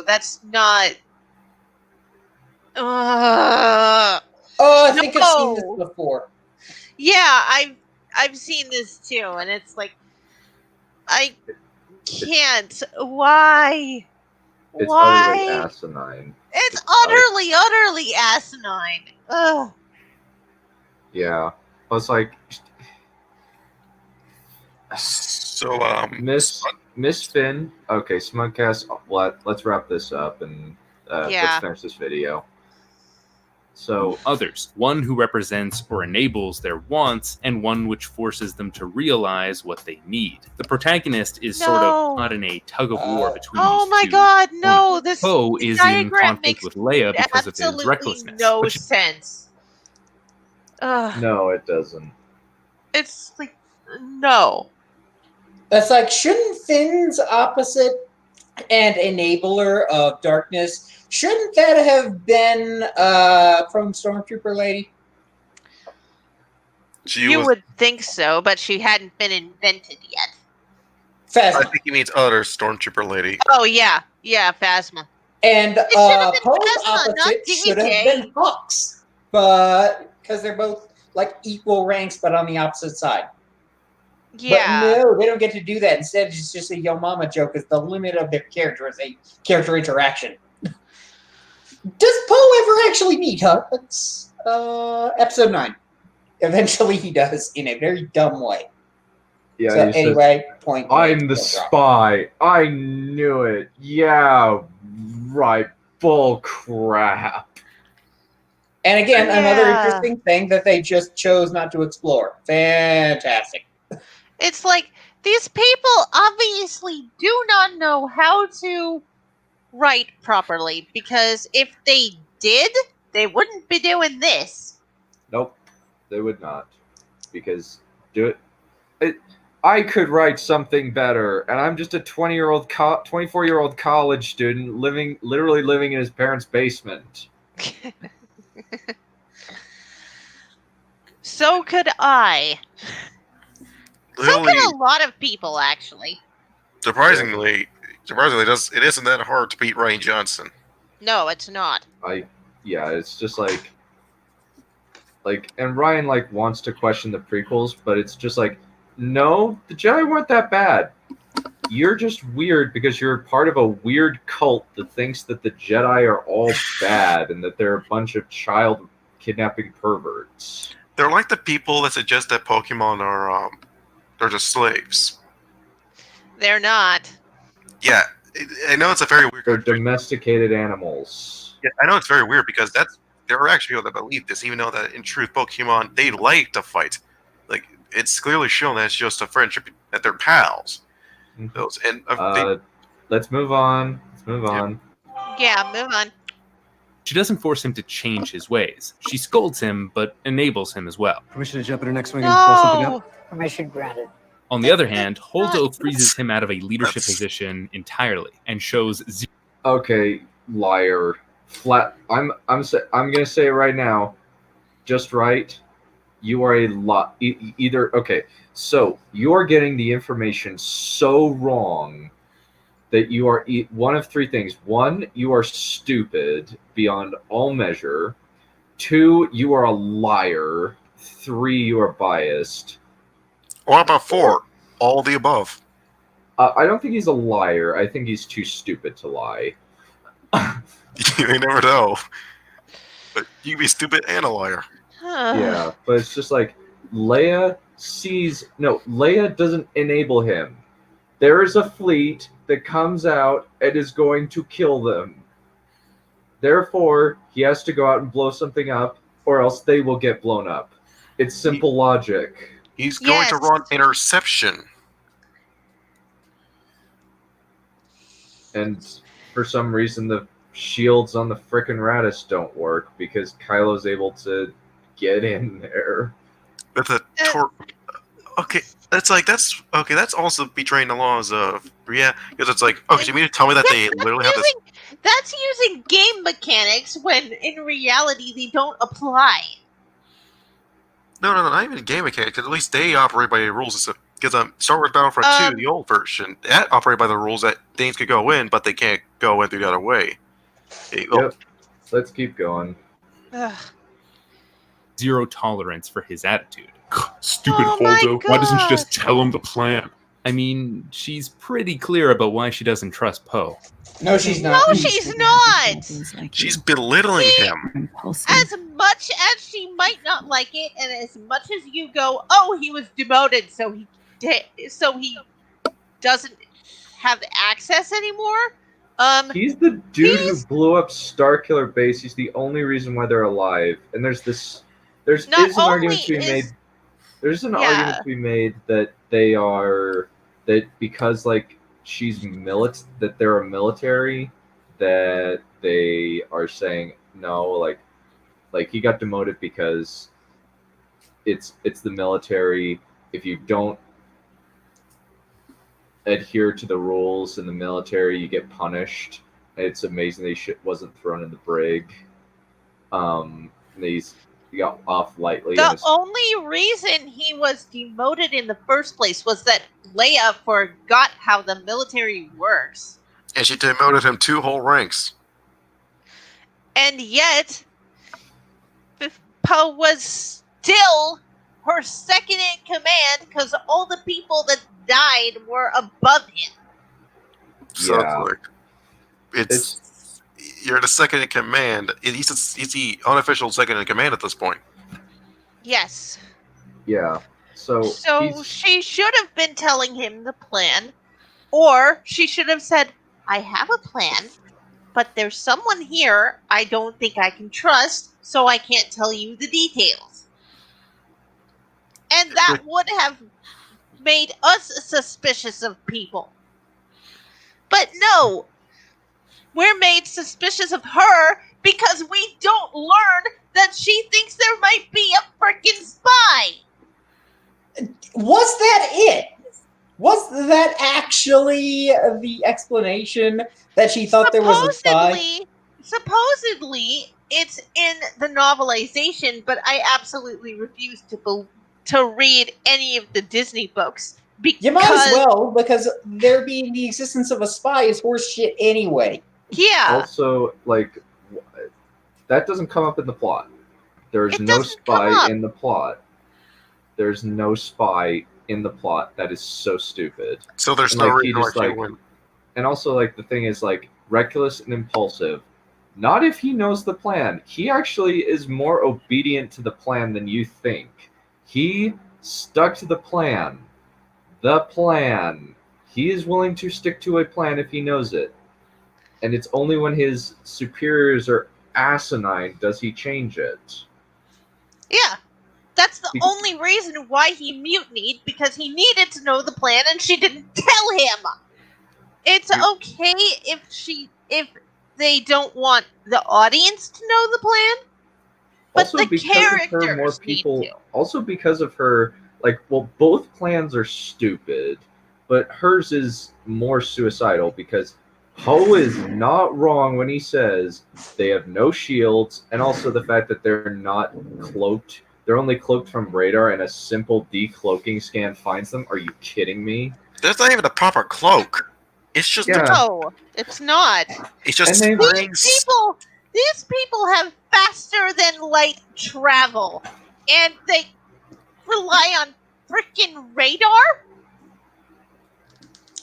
That's not... Oh, I think I've seen this before. Yeah, I've seen this too, and it's like, I can't. Why? It's Why? utterly asinine. It's utterly asinine. Ugh. Yeah. I was like, so Miss Finn. Okay, Smugcast. Let's wrap this up and let's finish this video. So others, one who represents or enables their wants, and one which forces them to realize what they need. The protagonist is sort of caught in a tug of war between these two. Oh my god, no! This Poe is in conflict with Leia because of his recklessness. No sense. no, it doesn't. It's like, no. That's like, shouldn't Finn's opposite and enabler of darkness, shouldn't that have been from Stormtrooper Lady? You would think so, but she hadn't been invented yet. I think he means other stormtrooper lady. Oh yeah, Phasma. And It should have been Poe's Phasma, not opposite should have been Hux, but because they're both like equal ranks, but on the opposite side. Yeah. But no, they don't get to do that. Instead, it's just a Yo Mama joke. Is the limit of their character is a character interaction. Does Poe ever actually meet Hux? Episode 9. Eventually, he does in a very dumb way. Yeah. So he anyway, says, point. I'm the spy. I knew it. Yeah, right. Bull crap. And again, another interesting thing that they just chose not to explore. Fantastic. It's like these people obviously do not know how to write properly, because if they did, they wouldn't be doing this. Nope, they would not. Because I could write something better, and I'm just a 24-year-old college student literally living in his parents' basement. So could I. So could a lot of people, actually. Surprisingly, it isn't that hard to beat Rian Johnson. No, it's not. It's just like, and Ryan wants to question the prequels, but it's just like, no, the Jedi weren't that bad. You're just weird because you're part of a weird cult that thinks that the Jedi are all bad and that they're a bunch of child kidnapping perverts. They're like the people that suggest that Pokemon are they're just slaves. They're not. Yeah, I know it's a very weird. They're domesticated animals. Yeah, I know it's very weird because there are actually people that believe this, even though that in truth Pokemon they like to fight. Like it's clearly shown that it's just a friendship, that they're pals. Those and let's move on. Yeah, move on. She doesn't force him to change his ways. She scolds him, but enables him as well. Permission to jump in her next swing and blow something up? Permission granted. On the other hand, Holdo freezes him out of a leadership position entirely and shows zero. Okay, liar. Flat. I'm gonna say it right now. Just right. You are a lot. Either okay. So you are getting the information so wrong that you are one of three things. One, you are stupid beyond all measure. Two, you are a liar. Three, you are biased. What about 4? All the above. I don't think he's a liar. I think he's too stupid to lie. You never know. But you can be stupid and a liar. Yeah, but it's just like Leia doesn't enable him. There is a fleet that comes out and is going to kill them. Therefore, he has to go out and blow something up, or else they will get blown up. It's simple logic. He's going to run interception. And for some reason, the shields on the frickin' Radis don't work because Kylo's able to get in there. With a okay, that's also betraying the laws of because it's like, okay, so you mean to tell me that they literally have this? That's using game mechanics when in reality they don't apply. No, not even game mechanics. At least they operate by the rules. Because Star Wars Battlefront 2, the old version, that operate by the rules that things could go in, but they can't go in through the other way. Yep. Let's keep going. Zero tolerance for his attitude. Stupid Holdo. Why doesn't she just tell him the plan? I mean, she's pretty clear about why she doesn't trust Poe. No, she's not. No, she's not. She's belittling him. As much as she might not like it, and as much as you go, "Oh, he was demoted, so he doesn't have access anymore." He's the dude who blew up Starkiller Base. He's the only reason why they're alive. And there's an argument to be made. There's an argument to be made that because she's that they're a military, that they are saying no, like he got demoted because it's the military. If you don't adhere to the rules in the military, you get punished. It's amazing they wasn't thrown in the brig. off lightly. The only reason he was demoted in the first place was that Leia forgot how the military works. And she demoted him 2 whole ranks. And yet, Poe was still her second in command because all the people that died were above him. So it's you're the second in command. He's the unofficial second in command at this point. Yes. Yeah. So she should have been telling him the plan, or she should have said, I have a plan, but there's someone here I don't think I can trust, so I can't tell you the details. And that would have made us suspicious of people. But no, we're made suspicious of her because we don't learn that she thinks there might be a freaking spy. Was that it? Was that actually the explanation that she thought there was a spy? Supposedly, it's in the novelization, but I absolutely refuse to read any of the Disney books. You might as well, because there being the existence of a spy is horseshit anyway. Yeah. Also, like, that doesn't come up in the plot. There's no spy in the plot. There's no spy in the plot. That is so stupid. So there's and, no like, reason why he wouldn't. And also, like, the thing is, like, reckless and impulsive. Not if he knows the plan. He actually is more obedient to the plan than you think. He stuck to the plan. The plan. He is willing to stick to a plan if he knows it. And it's only when his superiors are asinine does he change it. Yeah. That's the only reason why he mutinied, because he needed to know the plan and she didn't tell him. It's okay if they don't want the audience to know the plan, but Also, the because characters of her, more people. need to. Also, because of her, like, well, both plans are stupid, but hers is more suicidal because Poe is not wrong when he says they have no shields, and also the fact that they're not cloaked. They're only cloaked from radar, and a simple decloaking scan finds them. Are you kidding me? There's not even a proper cloak. It's just No, it's not. It's just These people have faster than light travel, and they rely on freaking radar.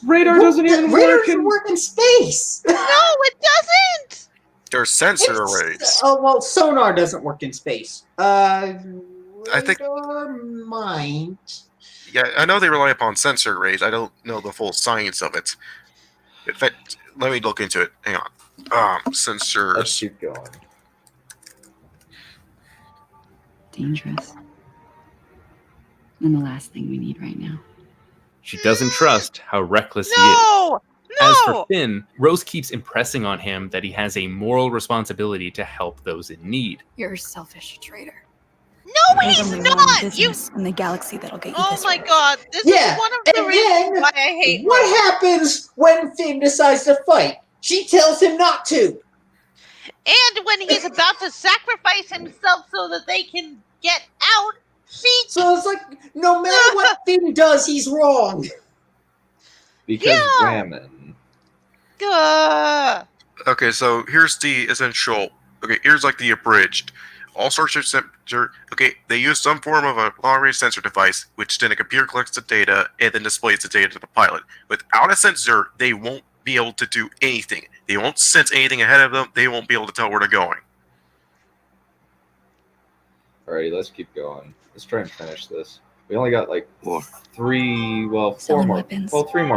Radar doesn't even work in space. No, it doesn't. There's sensor arrays. Oh well, sonar doesn't work in space. I think. Might. Yeah, I know they rely upon sensor arrays. I don't know the full science of it. In fact, let me look into it. Hang on. Sensors. Let's keep going. Dangerous. And the last thing we need right now. She doesn't trust how reckless he is. As for Finn, Rose keeps impressing on him that he has a moral responsibility to help those in need. You're a selfish traitor. No, There's he's only one not. business in the galaxy that'll get you Oh this my far. god, this Yeah, is one of the and reasons then why I hate what Rose. happens when Finn decides to fight? She tells him not to. And when he's about to sacrifice himself so that they can get out, So it's like, no matter what Finn does, he's wrong. Because ramen. Okay, so here's the essential. Okay, here's like the abridged. All sorts of sensor. Okay, they use some form of a long-range sensor device, which then a computer collects the data and then displays the data to the pilot. Without a sensor, they won't be able to do anything. They won't sense anything ahead of them. They won't be able to tell where they're going. Alrighty, let's keep going. Let's try and finish this. We only got like three more. Well, 3 more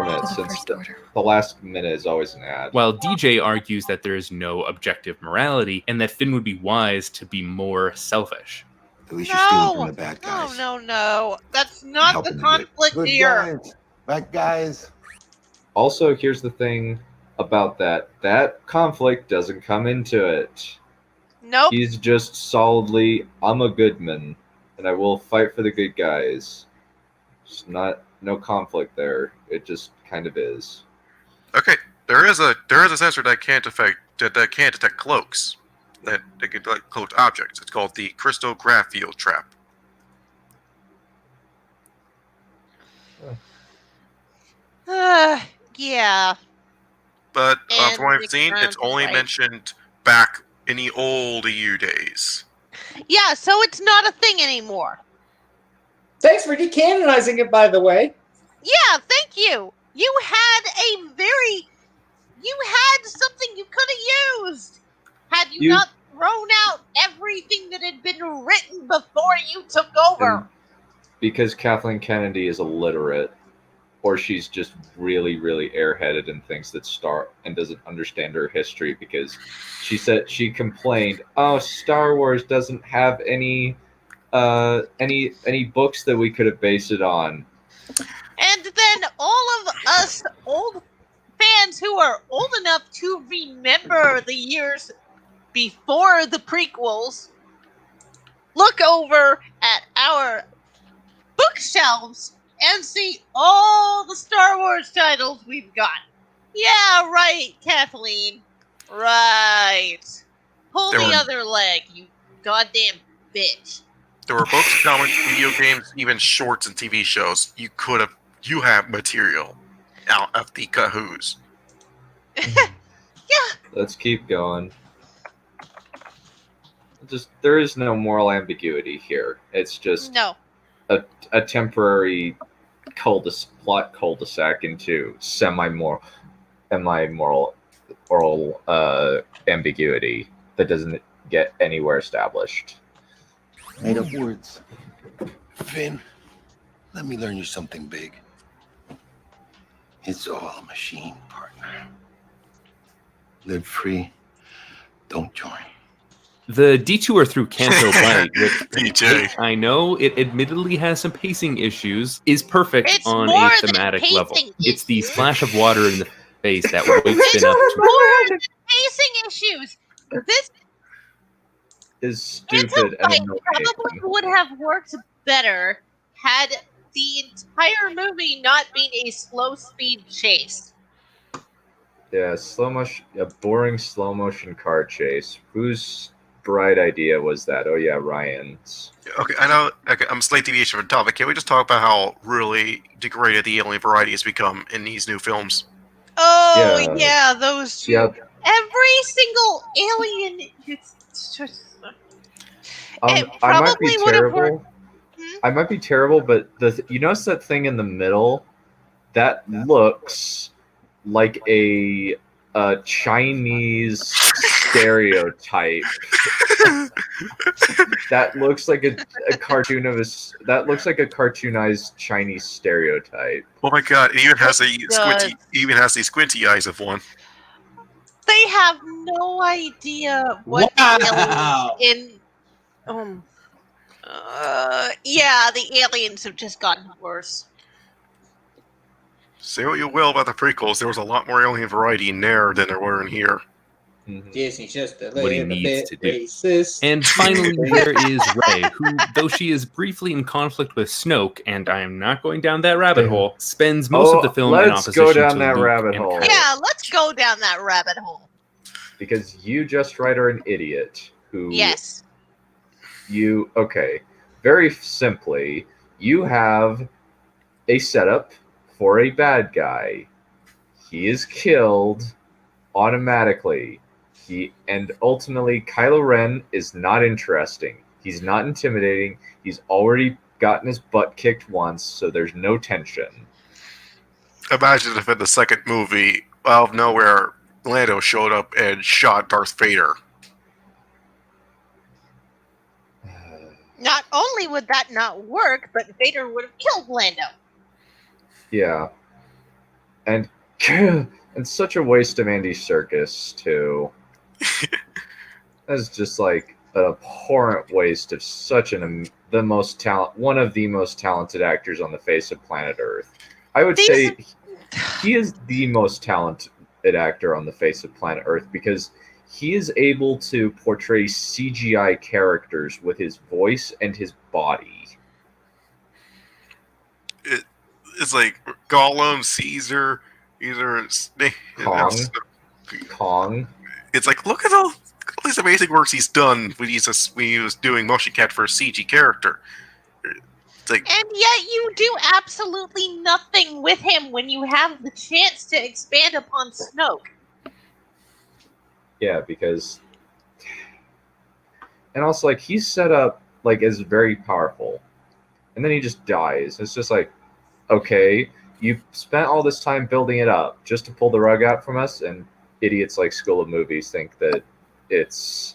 minutes since the last minute is always an ad. While DJ argues that there is no objective morality and that Finn would be wise to be more selfish. At least you're stealing from the bad guys. No. That's not the Helping conflict Good here. guys. Bad guys. Also, here's the thing about that. That conflict doesn't come into it. Nope. He's just solidly, I'm a good man, and I will fight for the good guys. It's no conflict there. It just kind of is. Okay, there is a sensor that can't detect cloaks. that they could like cloak objects. It's called the crystal graph field trap. Yeah. But And from what I've the seen, it's ground only fight. mentioned back in the old EU days. Yeah, so it's not a thing anymore. Thanks for decanonizing it, by the way. Yeah, thank you. You had something you could have used. Had you not thrown out everything that had been written before you took over. And because Kathleen Kennedy is illiterate, or she's just really, really airheaded and thinks that and doesn't understand her history, because she complained, "Oh, Star Wars doesn't have any books that we could have based it on." And then all of us old fans who are old enough to remember the years before the prequels look over at our bookshelves and see all the Star Wars titles we've got. Yeah, right, Kathleen. Right. Pull the other leg, you goddamn bitch. There were books, comics, video games, even shorts and TV shows. You have material out of the cahoos. Let's keep going. There is no moral ambiguity here. It's just a temporary plot cul-de-sac into semi-moral oral ambiguity that doesn't get anywhere established. Made up words. Finn, let me learn you something big. It's all a machine, partner. Live free, don't join. The detour through Canto Bight, DJ. which I know it admittedly has some pacing issues, is perfect It's on more a than thematic pacing level. It's the splash of water in the face that wakes It's Finn up to more than pacing issues. This is stupid and annoying. probably would have worked better had the entire movie not been a slow speed chase. Yeah, a boring slow motion car chase. Whose bright idea was that? Oh yeah, Ryan's. Okay, I know. I'm slight deviation from the topic. Can we just talk about how really degraded the alien variety has become in these new films? Oh yeah, those two. Yep. Every single alien. It's just. It I might be probably would have worked. terrible. I might be terrible, but you notice that thing in the middle? That looks like a Chinese stereotype. That looks like a cartoon of that looks like a cartoonized Chinese stereotype. Oh my god! It even has the squinty eyes of one. They have no idea what aliens in. Yeah, the aliens have just gotten worse. Say what you will about the prequels, there was a lot more alien variety in there than there were in here. Disney's just a what he little needs bit to do. racist. And finally, there is Rey, who, though she is briefly in conflict with Snoke, and I am not going down that rabbit hole, spends most of the film in let's opposition go down to that Luke rabbit and hole. Kylo. Yeah, let's go down that rabbit hole. Because you just write are an idiot who Yes. Okay. Very simply, you have a setup for a bad guy. He is killed automatically. And ultimately Kylo Ren is not interesting. He's not intimidating. He's already gotten his butt kicked once, so there's no tension. Imagine if in the second movie, out of nowhere, Lando showed up and shot Darth Vader. Not only would that not work, but Vader would have killed Lando. Yeah. And such a waste of Andy Serkis, too. That's just like an abhorrent waste of one of the most talented actors on the face of planet Earth. I would say he is the most talented actor on the face of planet Earth because he is able to portray CGI characters with his voice and his body. It's like Gollum, Caesar, Snake, Kong. It's like look at all these amazing works he's done when he was doing motion capture for a CG character. It's like, And yet you do absolutely nothing with him when you have the chance to expand upon Snoke. Yeah, because, and also like he's set up like as very powerful, and then he just dies. It's just like, okay, you spent all this time building it up just to pull the rug out from us, and idiots like School of Movies think that that's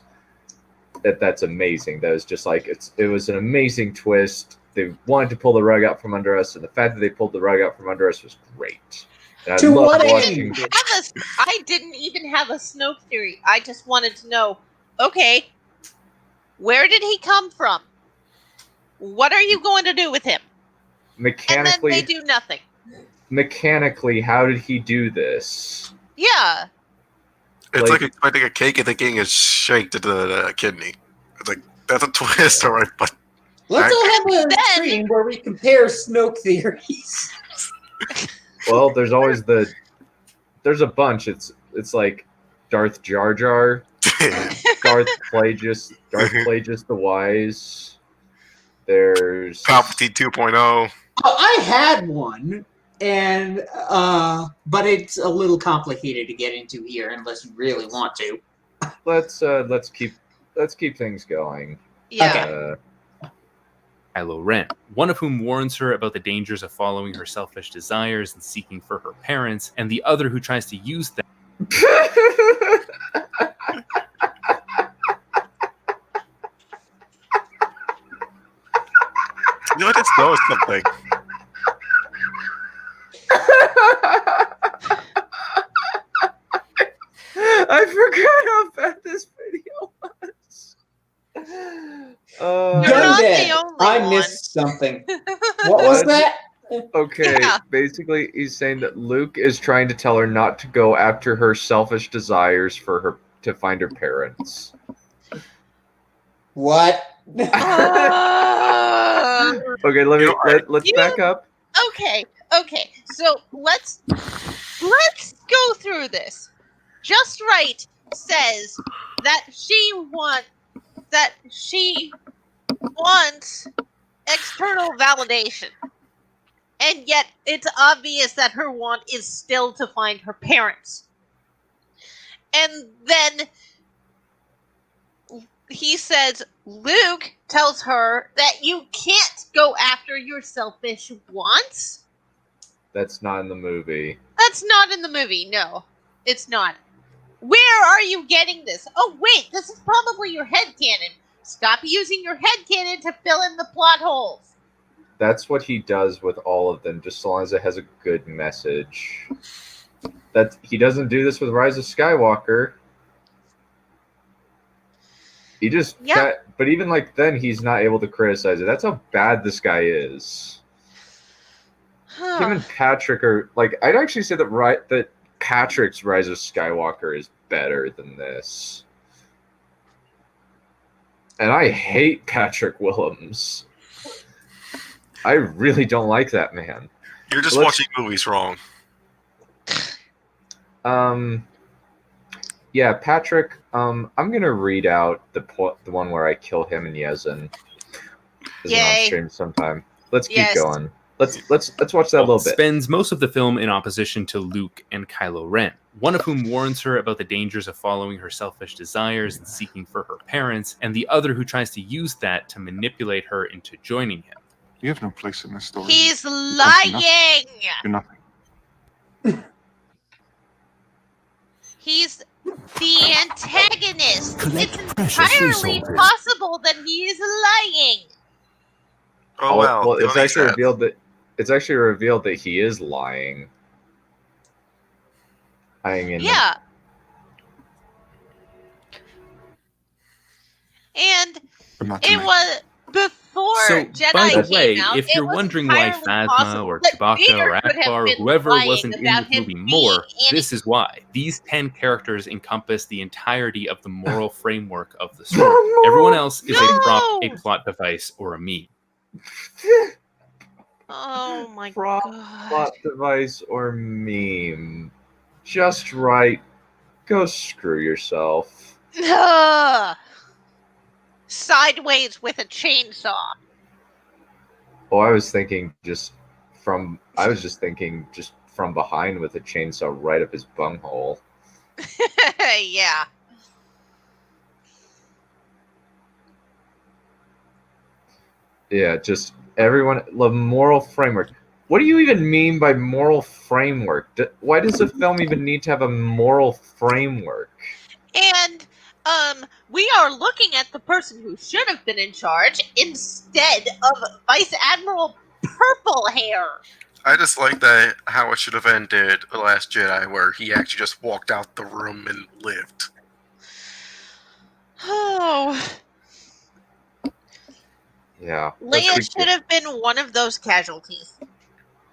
amazing. That is just like it was an amazing twist. They wanted to pull the rug out from under us, and the fact that they pulled the rug out from under us was great. And To what watching. I didn't even have a Snoke theory. I just wanted to know, okay, where did he come from? What are you going to do with him? Mechanically, and then they do nothing. Mechanically, how did he do this? Yeah. It's like expecting a cake and then getting a shanked into the kidney. It's like, that's a twist, alright, but... Let's all have a stream where we compare Snoke theories. Well, there's always there's a bunch. It's like Darth Jar Jar, Darth Plagueis the Wise. There's Palpatine 2.0. Oh, I had one, and but it's a little complicated to get into here unless you really want to. Let's keep things going. Yeah. Kylo Ren, one of whom warns her about the dangers of following her selfish desires and seeking for her parents, and the other who tries to use them. You know, I just noticed something. I forgot how bad this video was. I missed something. What was that? Okay, basically he's saying that Luke is trying to tell her not to go after her selfish desires for her to find her parents. What? Okay, let's back up. Okay. So let's go through this. Just Write says that she wants external validation. And yet it's obvious that her want is still to find her parents. And then he says Luke tells her that you can't go after your selfish wants. That's not in the movie. That's not in the movie. No, it's not. Where are you getting this? Oh, wait, this is probably your headcanon. Stop using your headcanon to fill in the plot holes. That's what he does with all of them, just so long as it has a good message. That he doesn't do this with Rise of Skywalker. He just but even like then he's not able to criticize it. That's how bad this guy is. Him and Patrick are like, I'd actually say that Patrick's Rise of Skywalker is better than this. And I hate Patrick Willems. I really don't like that man. You're just watching movies wrong. Yeah, Patrick. I'm gonna read out the one where I kill him and Yezin. Is on stream sometime. Let's keep going. Let's watch that a little bit. Spends most of the film in opposition to Luke and Kylo Ren, one of whom warns her about the dangers of following her selfish desires and seeking for her parents, and the other who tries to use that to manipulate her into joining him. You have no place in this story. He's lying! You're nothing. He's the antagonist. Collect It's precious entirely resources. possible that he is lying. Oh wow! Well, it's actually revealed that he is lying. Yeah. And it was before So, Jedi by the came way, out. if you're it was wondering why entirely Phasma possible or that Chewbacca Vader or could have Akbar or been whoever lying wasn't in about this him movie being more, this is why. These 10 characters encompass the entirety of the moral framework of the story. Everyone else is a prop, a plot device, or a meme. Oh my god. Plot device or meme. Just Write. Go screw yourself. Sideways with a chainsaw. Oh, I was just thinking just from behind with a chainsaw right up his bunghole. Yeah. Yeah, just everyone, the moral framework. What do you even mean by moral framework? Why does a film even need to have a moral framework? And we are looking at the person who should have been in charge instead of Vice Admiral Purple Hair. I just like that how it should have ended The Last Jedi, where he actually just walked out the room and lived. Oh. Yeah. Leia should have been one of those casualties.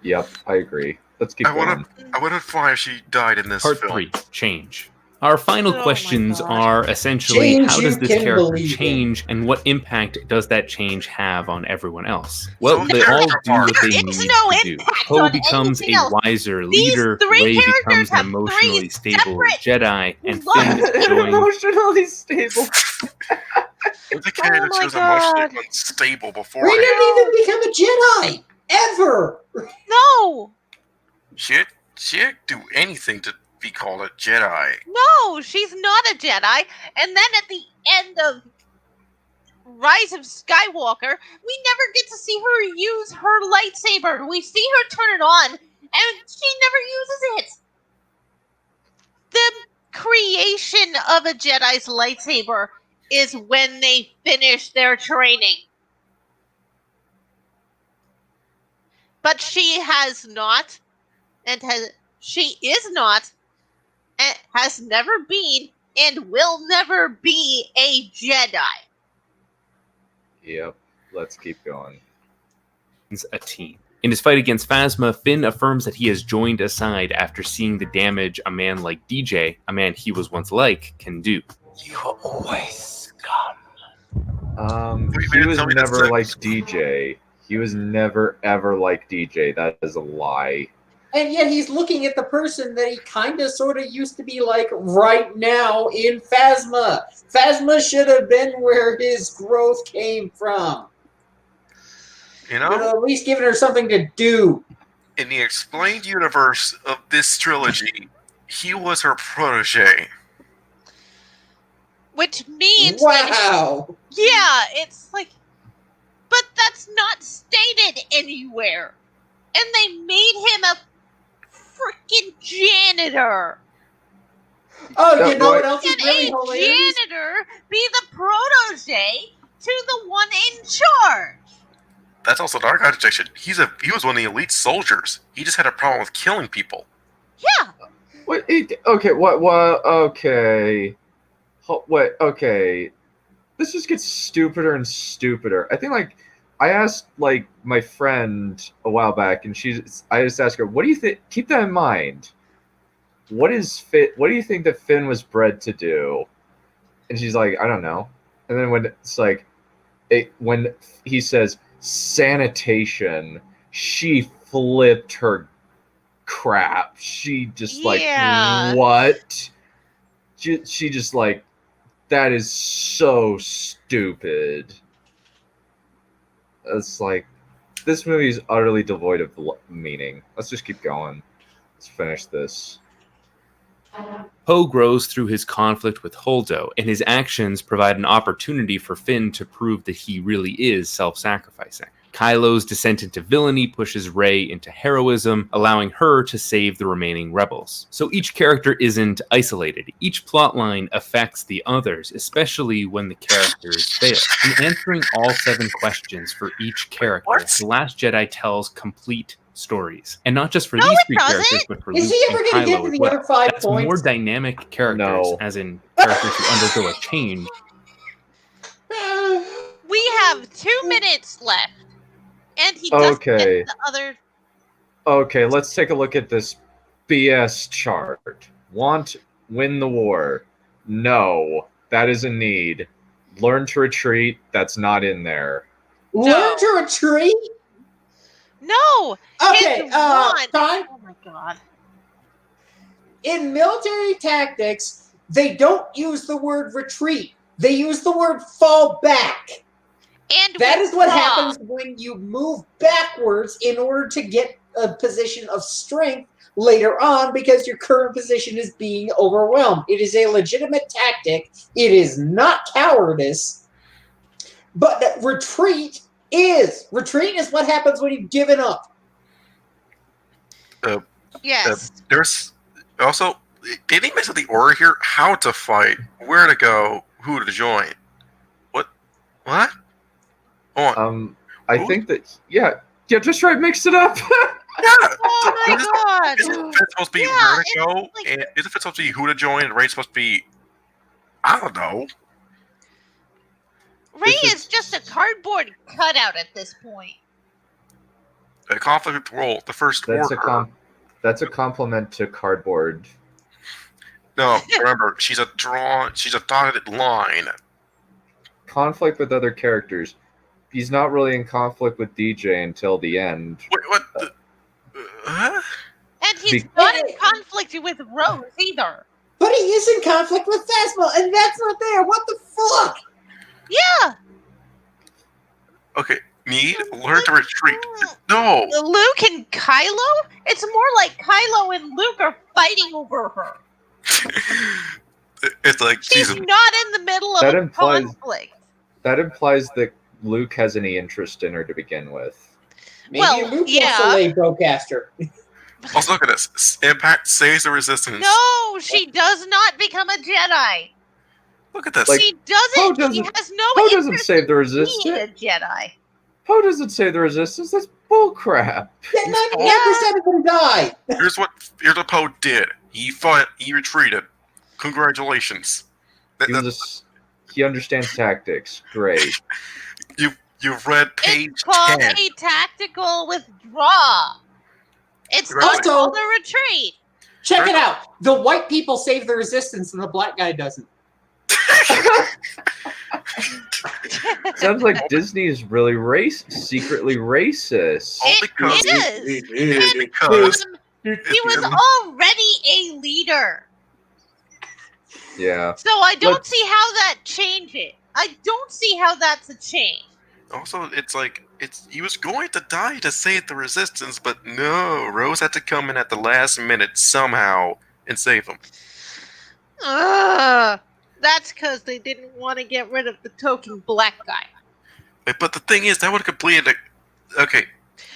Yep, I agree. Let's keep going. I would have fine if she died in this Part film. 3, change. Our final Oh questions my God. are essentially, Change how does you this can character believe in. change, and what impact does that change have on everyone else? Well, So they all character do what they There need is no to do. impact Poe on becomes anything a else. wiser These leader, three Rey characters becomes an have emotionally three stable separate Jedi, and loves. Finn joins... Emotionally stable. The character Oh my was emotionally God. unstable Rey beforehand. didn't even become a Jedi ever. No. She didn't do anything to be called a Jedi. No, she's not a Jedi. And then at the end of Rise of Skywalker, we never get to see her use her lightsaber. We see her turn it on, and she never uses it. The creation of a Jedi's lightsaber is when they finish their training. But she has not, she is not, and has never been, and will never be a Jedi. Yep, let's keep going. a team. In his fight against Phasma, Finn affirms that he has joined a side after seeing the damage a man like DJ, a man he was once like, can do. You were always scum. He was never like DJ. He was never ever like DJ. That is a lie. And yet he's looking at the person that he kind of sort of used to be like right now in Phasma. Phasma should have been where his growth came from. You know? But at least giving her something to do. In the explained universe of this trilogy, he was her protege. Which means wow. Yeah, it's like, but that's not stated anywhere. And they made him a freaking janitor. Oh, you know what else is really Can a hilarious? janitor be the protege to the one in charge? That's also dark eye detection. He was one of the elite soldiers. He just had a problem with killing people. Yeah. What? Okay. What? Okay. Wait. Okay. This just gets stupider and stupider. I think I asked my friend a while back, and I just asked her, "What do you think?" Keep that in mind. What do you think that Finn was bred to do? And she's like, "I don't know." And then when it's when he says sanitation, she flipped her crap. She just what? She just that is so stupid. It's this movie is utterly devoid of meaning. Let's just keep going. Let's finish this. Poe grows through his conflict with Holdo, and his actions provide an opportunity for Finn to prove that he really is self-sacrificing. Kylo's descent into villainy pushes Rey into heroism, allowing her to save the remaining rebels. So each character isn't isolated. Each plotline affects the others, especially when the characters fail. In answering all 7 questions for each character, The Last Jedi tells complete stories. And not just for these 3 characters, but for Is Luke he ever and going to get Kylo to as the well. other 5 That's points? more dynamic characters, as in characters who undergo a change. We have 2 minutes left. And he doesn't get the other. Okay, let's take a look at this BS chart. Win the war. No, that is a need. Learn to retreat. That's not in there. Learn to retreat? No. Okay, his want. time. Oh my god. In military tactics, they don't use the word retreat. They use the word fall back. And that is what withdraw. happens when you move backwards in order to get a position of strength later on because your current position is being overwhelmed. It is a legitimate tactic. It is not cowardice. But retreat is what happens when you've given up. Yes. There's also, they didn't mention the order here. How to fight, where to go, who to join. What? I think that Just Write mixed it up. Oh my god! Isn't it supposed to be where to go? And isn't it supposed to be who to join? And Ray's supposed to be, I don't know. Ray is just a cardboard cutout at this point. A conflict role, the first order. That's a compliment to cardboard. No, remember, she's a dotted line. Conflict with other characters. He's not really in conflict with DJ until the end. Wait, what? And he's not in conflict with Rose either. But he is in conflict with Phasma, and that's not there. What the fuck? Yeah. Okay, learn to retreat. No. Luke and Kylo? It's more like Kylo and Luke are fighting over her. It's like she's not in the middle of a conflict. That implies that Luke has any interest in her to begin with. Maybe Luke wants to lay Bowcaster. Also, look at this. Impact saves the Resistance. No, she does not become a Jedi. Look at this. She doesn't. She has no Poe doesn't interest save the in Resistance. being a Jedi. Poe doesn't save the Resistance. That's bullcrap. 99% of them die. Here's what Poe did. He fought. He retreated. Congratulations. He understands tactics. Great. You've read page It's called 10. a tactical withdraw. It's not called a retreat. Check it out. The white people save the Resistance, and the black guy doesn't. Sounds like Disney is really secretly racist. It is. Because he was already a leader. Yeah. So I don't see how that changes. I don't see how that's a change. Also, he was going to die to save the Resistance, but no, Rose had to come in at the last minute somehow and save him. That's because they didn't want to get rid of the token black guy. But the thing is, that would have completed it. Okay.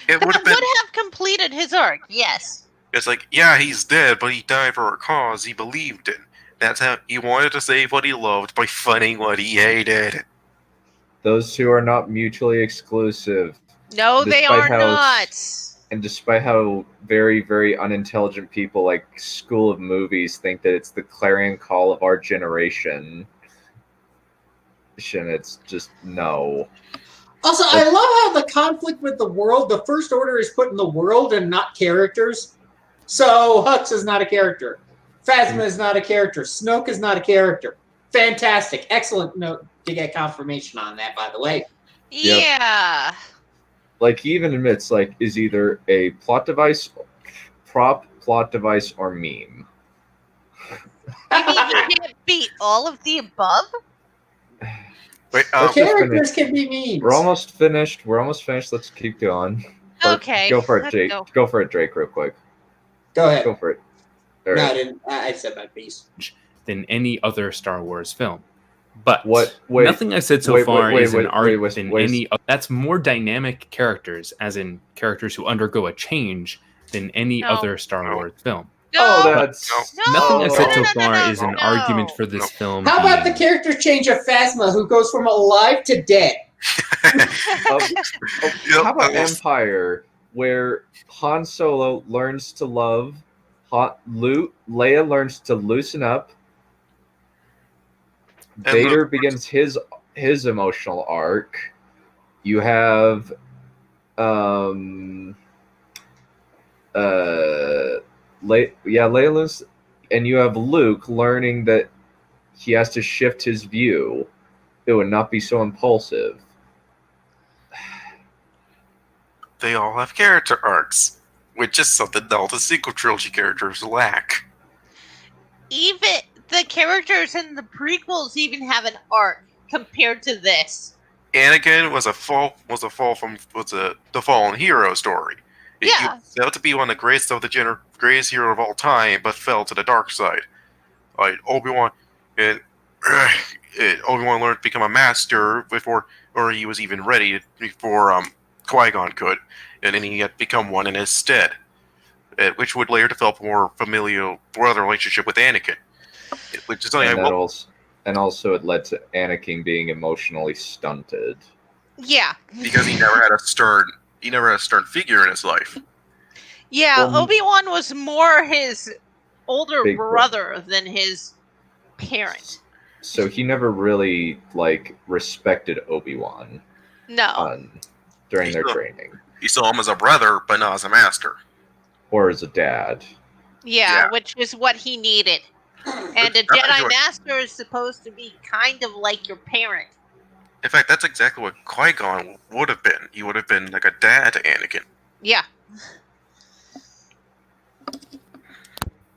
It would have completed his arc, yes. It's like, yeah, he's dead, but he died for a cause he believed in. That's how he wanted to save what he loved by fighting what he hated. Those two are not mutually exclusive. No, they are not. And despite how very, very unintelligent people like School of Movies think that it's the clarion call of our generation, it's just no. Also, I love how the conflict with the world, the First Order is put in the world and not characters. So Hux is not a character. Phasma is not a character. Snoke is not a character. Fantastic. Excellent note to get confirmation on that, by the way. Yeah. Like, he even admits, is either a plot device, plot device, or meme. You mean you can't beat all of the above? Wait, characters can be memes. We're almost finished. Let's keep going. Okay. Go for it, Jake. Go for it, Drake, real quick. Go ahead. Go for it. No, I didn't. I said my piece. Than any other Star Wars film. But Wait, nothing I said so far is an art than wait. any. That's more dynamic characters, as in characters who undergo a change, than any other Star Wars film. Nothing I said so far is an argument for this film. How about the character change of Phasma, who goes from alive to dead? How about Empire, where Han Solo learns to love, Leia learns to loosen up, Vader begins his emotional arc. You have Leia learns, and you have Luke learning that he has to shift his view. It would not be so impulsive. They all have character arcs, which is something all the sequel trilogy characters lack. Even the characters in the prequels even have an arc compared to this. Anakin was the fallen hero story. He Yeah. was set out to be one of the greatest greatest hero of all time, but fell to the dark side. Like Obi-Wan, and Obi-Wan learned to become a master or he was even ready before Qui-Gon could, and then he had become one in his stead, which would later develop a more familial brother relationship with Anakin, which is something and also it led to Anakin being emotionally stunted. Yeah. Because he never had a stern figure in his life. Yeah, Obi-Wan was more his older brother than his parent. So he never really respected Obi-Wan. No. During their training. He saw him as a brother, but not as a master. Or as a dad. Yeah, which is what he needed. And a Jedi Master is supposed to be kind of like your parent. In fact, that's exactly what Qui-Gon would have been. He would have been like a dad to Anakin. Yeah.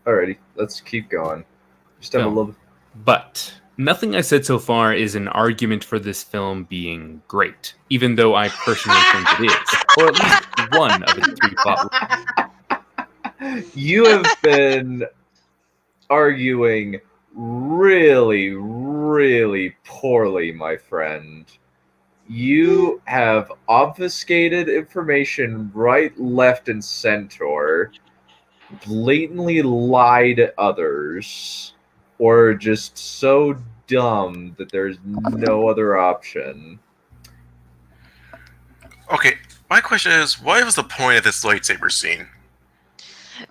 Alrighty, let's keep going. Just have a little. But nothing I said so far is an argument for this film being great, even though I personally think it is, or at least one of its 3 plot lines. You have been arguing really, really poorly, my friend. You have obfuscated information right, left, and center, blatantly lied to others, or just so dumb that there's no other option. Okay, my question is, what was the point of this lightsaber scene?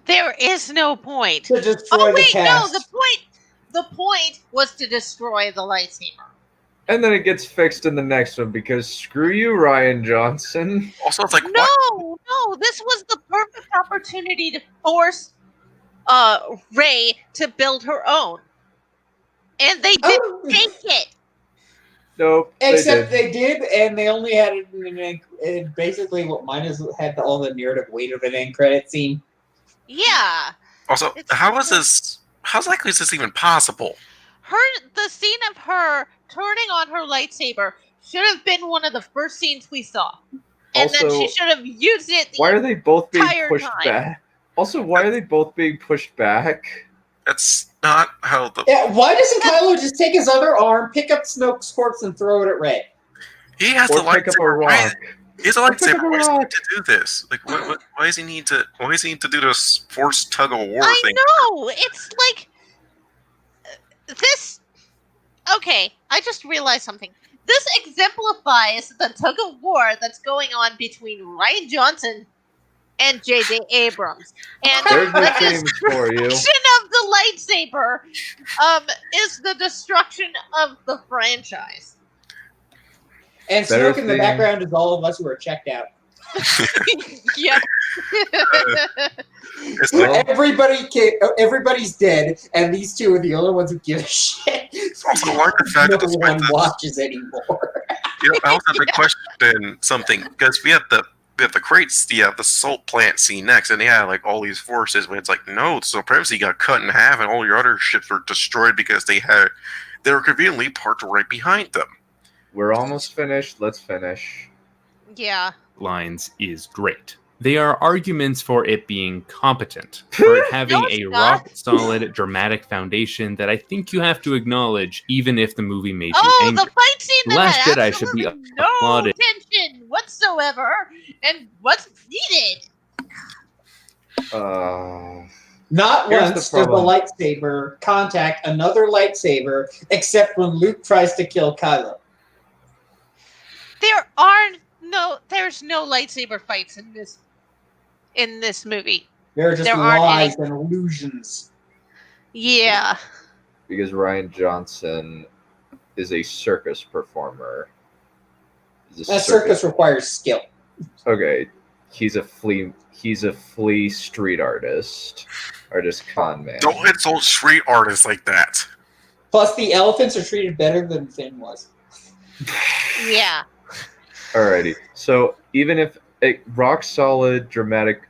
There is no point. To destroy the cast. No, the point was to destroy the lightsaber. And then it gets fixed in the next one because screw you, Rian Johnson. Also, it's like, no, this was the perfect opportunity to force Rey to build her own. And they didn't take it. Nope. Except they did, and they only had it basically what mine is had all the narrative weight of an end credit scene. Yeah. Also, how likely is this even possible? The scene of her turning on her lightsaber should have been one of the first scenes we saw. And then she should have used it why are they both being pushed time. back? Also, why are they both being pushed back? That's not how the... Yeah, why doesn't Kylo just take his other arm, pick up Snoke's corpse, and throw it at Rey? He has Or the pick up a lightsaber. rock. He has a lightsaber. Why does he need to do this? Like, why does he need to? Why does he need to do this forced tug of war thing? I know. It's like this. Okay, I just realized something. This exemplifies the tug of war that's going on between Rian Johnson and J.J. Abrams. And There's the no themes for you. destruction of the lightsaber is the destruction of the franchise. And Better Snoke in the theme. background is all of us who are checked out. Yep. Everybody's dead, and these two are the only ones who give a shit. Also, why the fact no that one watches anymore. I also have to question something because we have the crates, the salt plant scene next, and they had like all these forces. When it's like, no, supremacy got cut in half, and all your other ships were destroyed because they were conveniently parked right behind them. We're almost finished. Let's finish. Yeah. Lines is great. They are arguments for it being competent, for it having No, it's a not. rock-solid dramatic foundation that I think you have to acknowledge, even if the movie made you Oh, angry. the fight scene The that Last had Jedi should be absolutely no applauded. tension whatsoever, and what's needed. Not Here's once the does the problem. lightsaber contact another lightsaber, except when Luke tries to kill Kylo. There's no lightsaber fights in this movie. They're just There aren't lies any. and illusions. Yeah. Because Rian Johnson is a circus performer. That circus requires skill. Okay, he's a flea street artist, or just con man. Don't insult street artists like that. Plus, the elephants are treated better than Finn was. Yeah. Alrighty, so even if a rock solid dramatic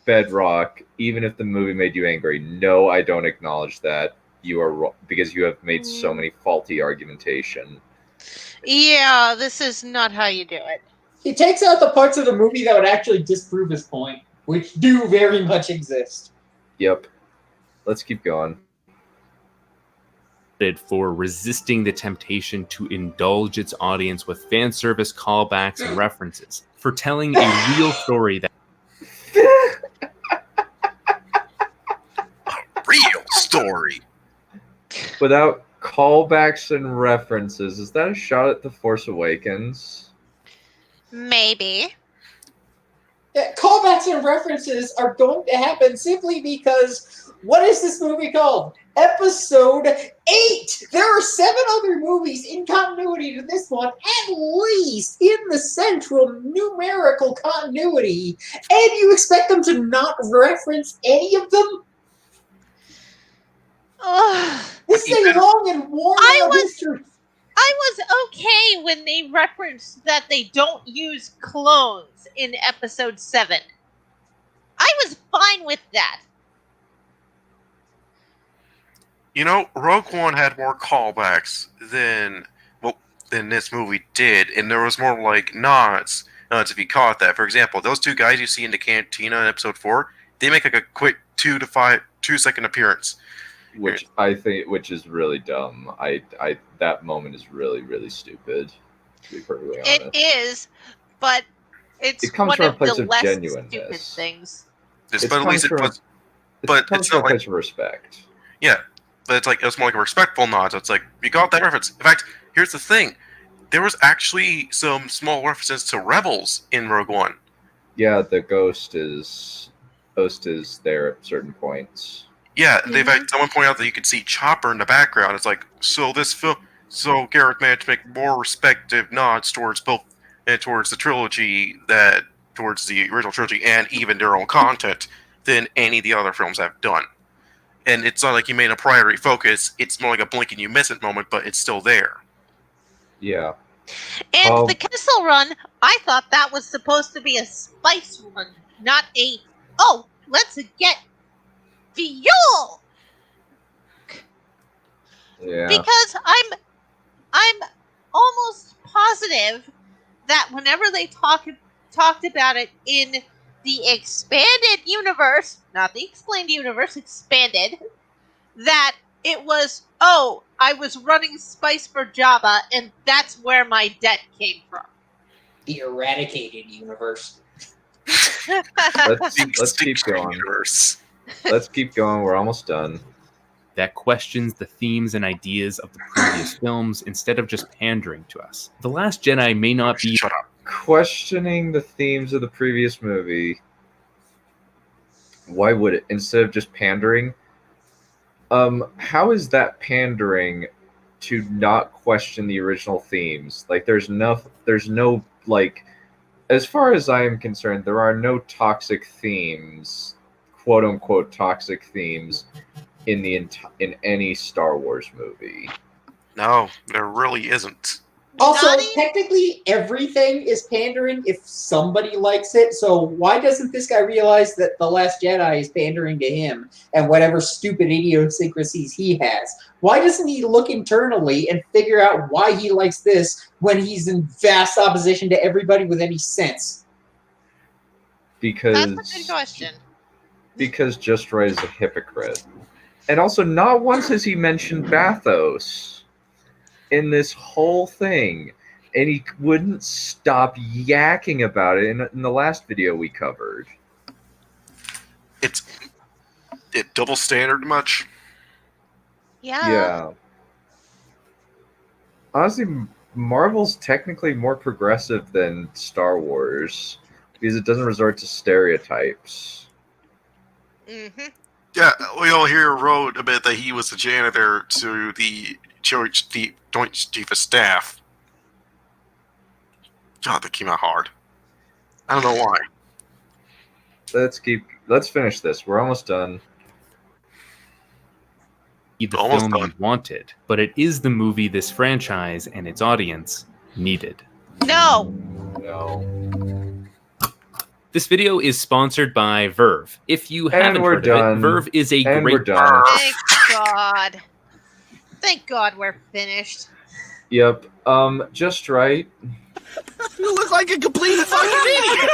bedrock, even if the movie made you angry, no, I don't acknowledge that. you are wrong because you have made so many faulty argumentation. Yeah, this is not how you do it. He takes out the parts of the movie that would actually disprove his point, which do very much exist. Yep. Let's keep going. For resisting the temptation to indulge its audience with fan service callbacks and references, for telling a real story that Real story. Without callbacks and references, is that a shot at The Force Awakens? Maybe. Yeah, callbacks and references are going to happen simply because, what is this movie called? Episode 8! There are 7 other movies in continuity to this one, at least in the central numerical continuity, and you expect them to not reference any of them? This is a long and worn out history. I was okay when they referenced that they don't use clones in episode 7. I was fine with that. You know, Rogue One had more callbacks than this movie did, and there was more like nods if you caught that. For example, those 2 guys you see in the cantina in episode 4, they make like a quick 2-second appearance. Which is really dumb. That moment is really, really stupid, to be perfectly honest. It is, but it comes one from a of place the of less genuineness. stupid things. But at least it's not a place of respect. Yeah, but it's like it was more like a respectful nod. So it's like you got that reference. In fact, here's the thing: there was actually some small references to Rebels in Rogue One. Yeah, the ghost is there at certain points. Yeah, they've had someone point out that you could see Chopper in the background. It's like, so Gareth managed to make more respective nods towards both, towards the trilogy, towards the original trilogy, and even their own content than any of the other films have done. And it's not like you made a priority focus. It's more like a blink and you miss it moment, but it's still there. Yeah. And the Kessel Run, I thought that was supposed to be a spice run, not a, let's get fuel. Yeah. Because I'm almost positive that whenever they talked about it in the expanded universe, not the explained universe, expanded, that it was, I was running spice for Jabba, and that's where my debt came from. The eradicated universe. Let's keep going. Let's keep going. We're almost done. That questions the themes and ideas of the previous films instead of just pandering to us. The Last Jedi may not be questioning the themes of the previous movie. Why would it? Instead of just pandering? How is that pandering to not question the original themes? Like, there's no, like, as far as I am concerned, there are no toxic themes, quote unquote toxic themes, in any Star Wars movie. No, there really isn't. Also, technically, everything is pandering if somebody likes it, so why doesn't this guy realize that The Last Jedi is pandering to him and whatever stupid idiosyncrasies he has? Why doesn't he look internally and figure out why he likes this when he's in vast opposition to everybody with any sense? Because That's a good question. Because Just Write is a hypocrite. And also, not once has he mentioned Bathos in this whole thing, and he wouldn't stop yakking about it in the last video we covered. It double standard much? Yeah. Honestly, Marvel's technically more progressive than Star Wars because it doesn't resort to stereotypes. Mm-hmm. Yeah, we all hear wrote a bit that he was the janitor to the Joint Chief of Staff. God, that came out hard. I don't know why. Let's finish this. We're almost done. The film you wanted, but it is the movie this franchise and its audience needed. No. This video is sponsored by Verve. If you haven't heard of it, Verve is a great... Thank God. thank God we're finished. Yep. Just right. You look like a complete fucking idiot.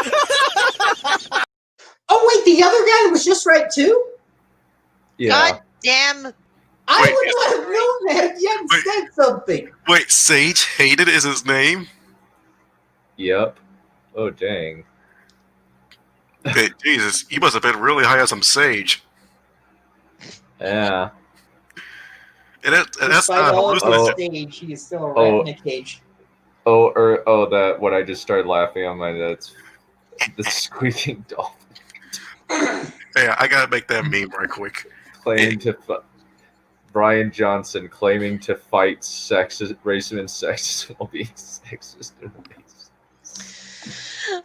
Oh wait, the other guy was just right too. Yeah. God damn. I would not have known that if you hadn't said something. Wait, Sage Hated is his name? Yep. Oh dang. Hey, Jesus, he must have been really high on some sage. Yeah. And that's Despite not all of hallucinating. his stage, he is still a rat in a cage. That what I just started laughing on my that's the squeaking dolphin Yeah, I gotta make that meme right quick. claiming to Brian Johnson claiming to fight sexist racism and sexism while being sexist and racist.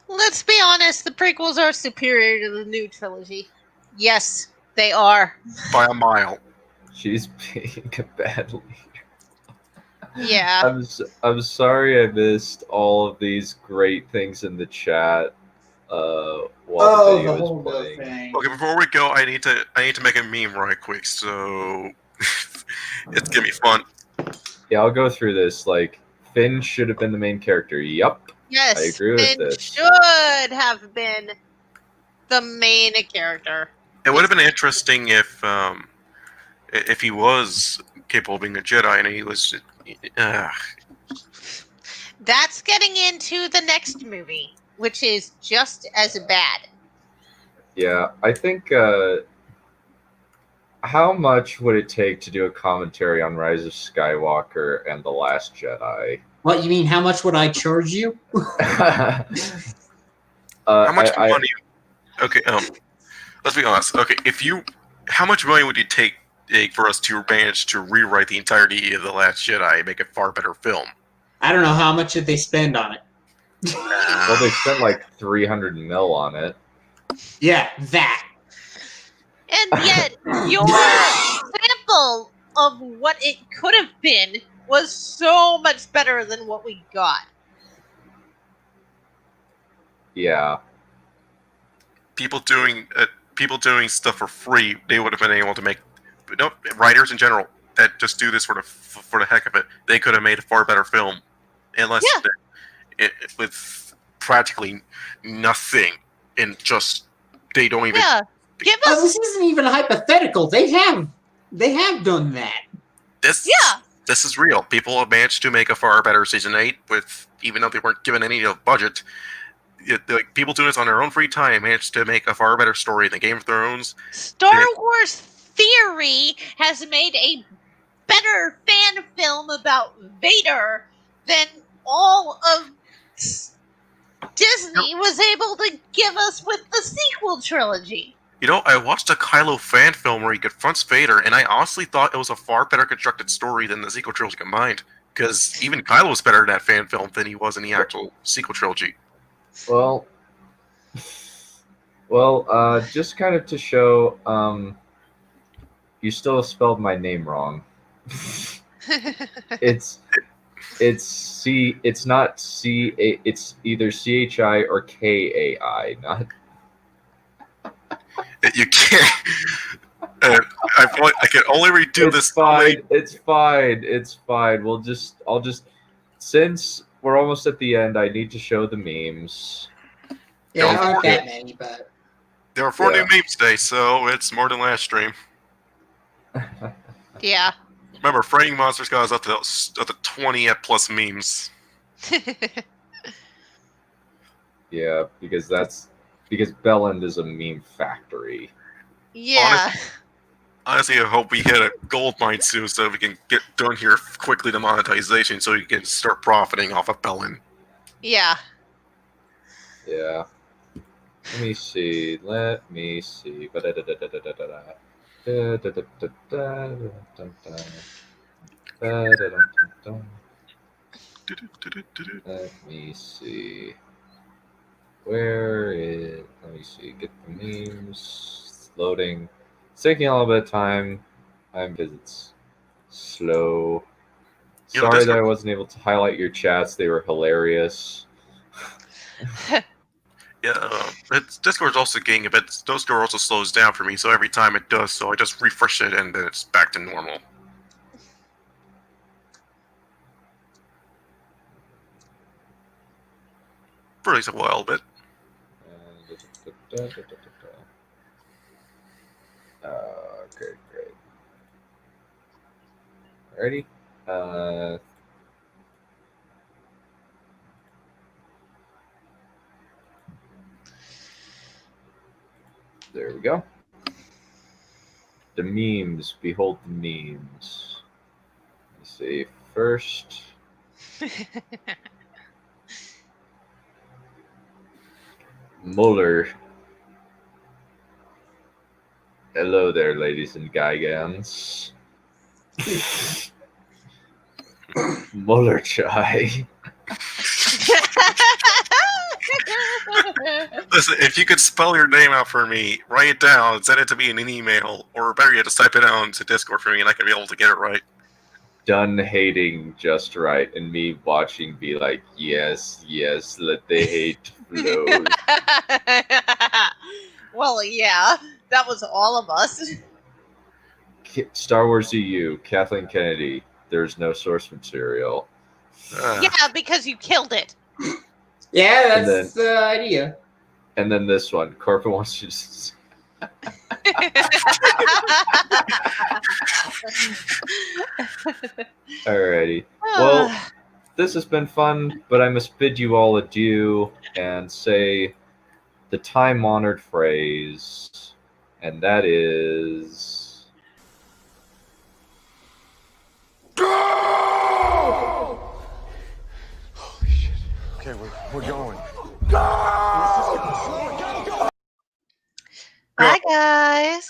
Let's be honest, the prequels are superior to the new trilogy. Yes, they are. By a mile. She's being a bad leader. Yeah. I'm sorry I missed all of these great things in the chat while the video was playing. thing. Okay, before we go, I need to make a meme right quick, so it's gonna be fun. Yeah, I'll go through this. Like, Finn should have been the main character. Yup. Yes, I agree with Finn this. should have been the main character. It would have been interesting if he was capable of being a Jedi and he was. That's getting into the next movie, which is just as bad. Yeah, I think. How much would it take to do a commentary on Rise of Skywalker and The Last Jedi? What, you mean how much would I charge you? How much money? Okay, let's be honest. Okay, how much money would it take for us to manage to rewrite the entirety of The Last Jedi and make a far better film? I don't know how much did they spend on it. Well, they spent like 300 mil on it. Yeah, that. And yet, your sample of what it could have been was so much better than what we got. Yeah. People doing stuff for free, they would have been able to make. No, writers in general that just do this for the heck of it, they could have made a far better film, unless with practically nothing and just they don't even. Yeah, give us. This isn't even hypothetical. They have done that. This is real. People have managed to make a far better season 8 with, even though they weren't given any budget. Like, people doing this on their own free time managed to make a far better story than Game of Thrones. Star Wars Theory has made a better fan film about Vader than all of Disney was able to give us with the sequel trilogy. You know, I watched a Kylo fan film where he confronts Vader, and I honestly thought it was a far better constructed story than the sequel trilogy combined. Because even Kylo was better in that fan film than he was in the actual sequel trilogy. Well, just kind of to show, you still spelled my name wrong. It's not C-A, it's either C-H-I or K-A-I, not... You can't... I can only redo this. It's fine. I'll just... Since we're almost at the end, I need to show the memes. Yeah, there aren't that many, but... There are 4 new memes today, so it's more than last stream. Yeah. Remember, Fraying Monsters got us up to 20 plus memes. Yeah, because Belland is a meme factory. Yeah. Honestly, I hope we hit a gold mine soon so we can get done here quickly to monetization so we can start profiting off of Belland. Yeah. Yeah. Let me see. Let me see. Let me see. Get the memes. Loading. It's taking a little bit of time. Because it's slow. Sorry that I wasn't able to highlight your chats. They were hilarious. Yeah, Discord's also getting a bit. Discord also slows down for me, so every time it does, so I just refresh it and then it's back to normal. For at least a while, but Okay, great. Alrighty. There we go. The memes. Behold the memes. Let's see. First. Muller. Hello there, ladies and gigans. Muller chai. listen, if you could spell your name out for me, write it down, send it to me in an email, or better yet, just type it out into Discord for me, and I can be able to get it right. Done hating Just Right, and me watching be like, yes, let the hate flow. Well, yeah, that was all of us. Star Wars EU, Kathleen Kennedy. There's no source material. Yeah, because you killed it. Yeah, that's the idea. And then this one, Corporate wants you to. Alrighty. Well, this has been fun, but I must bid you all adieu and say the time-honored phrase, and that is... Go! Holy shit. Okay, we're going. Go! Bye, guys.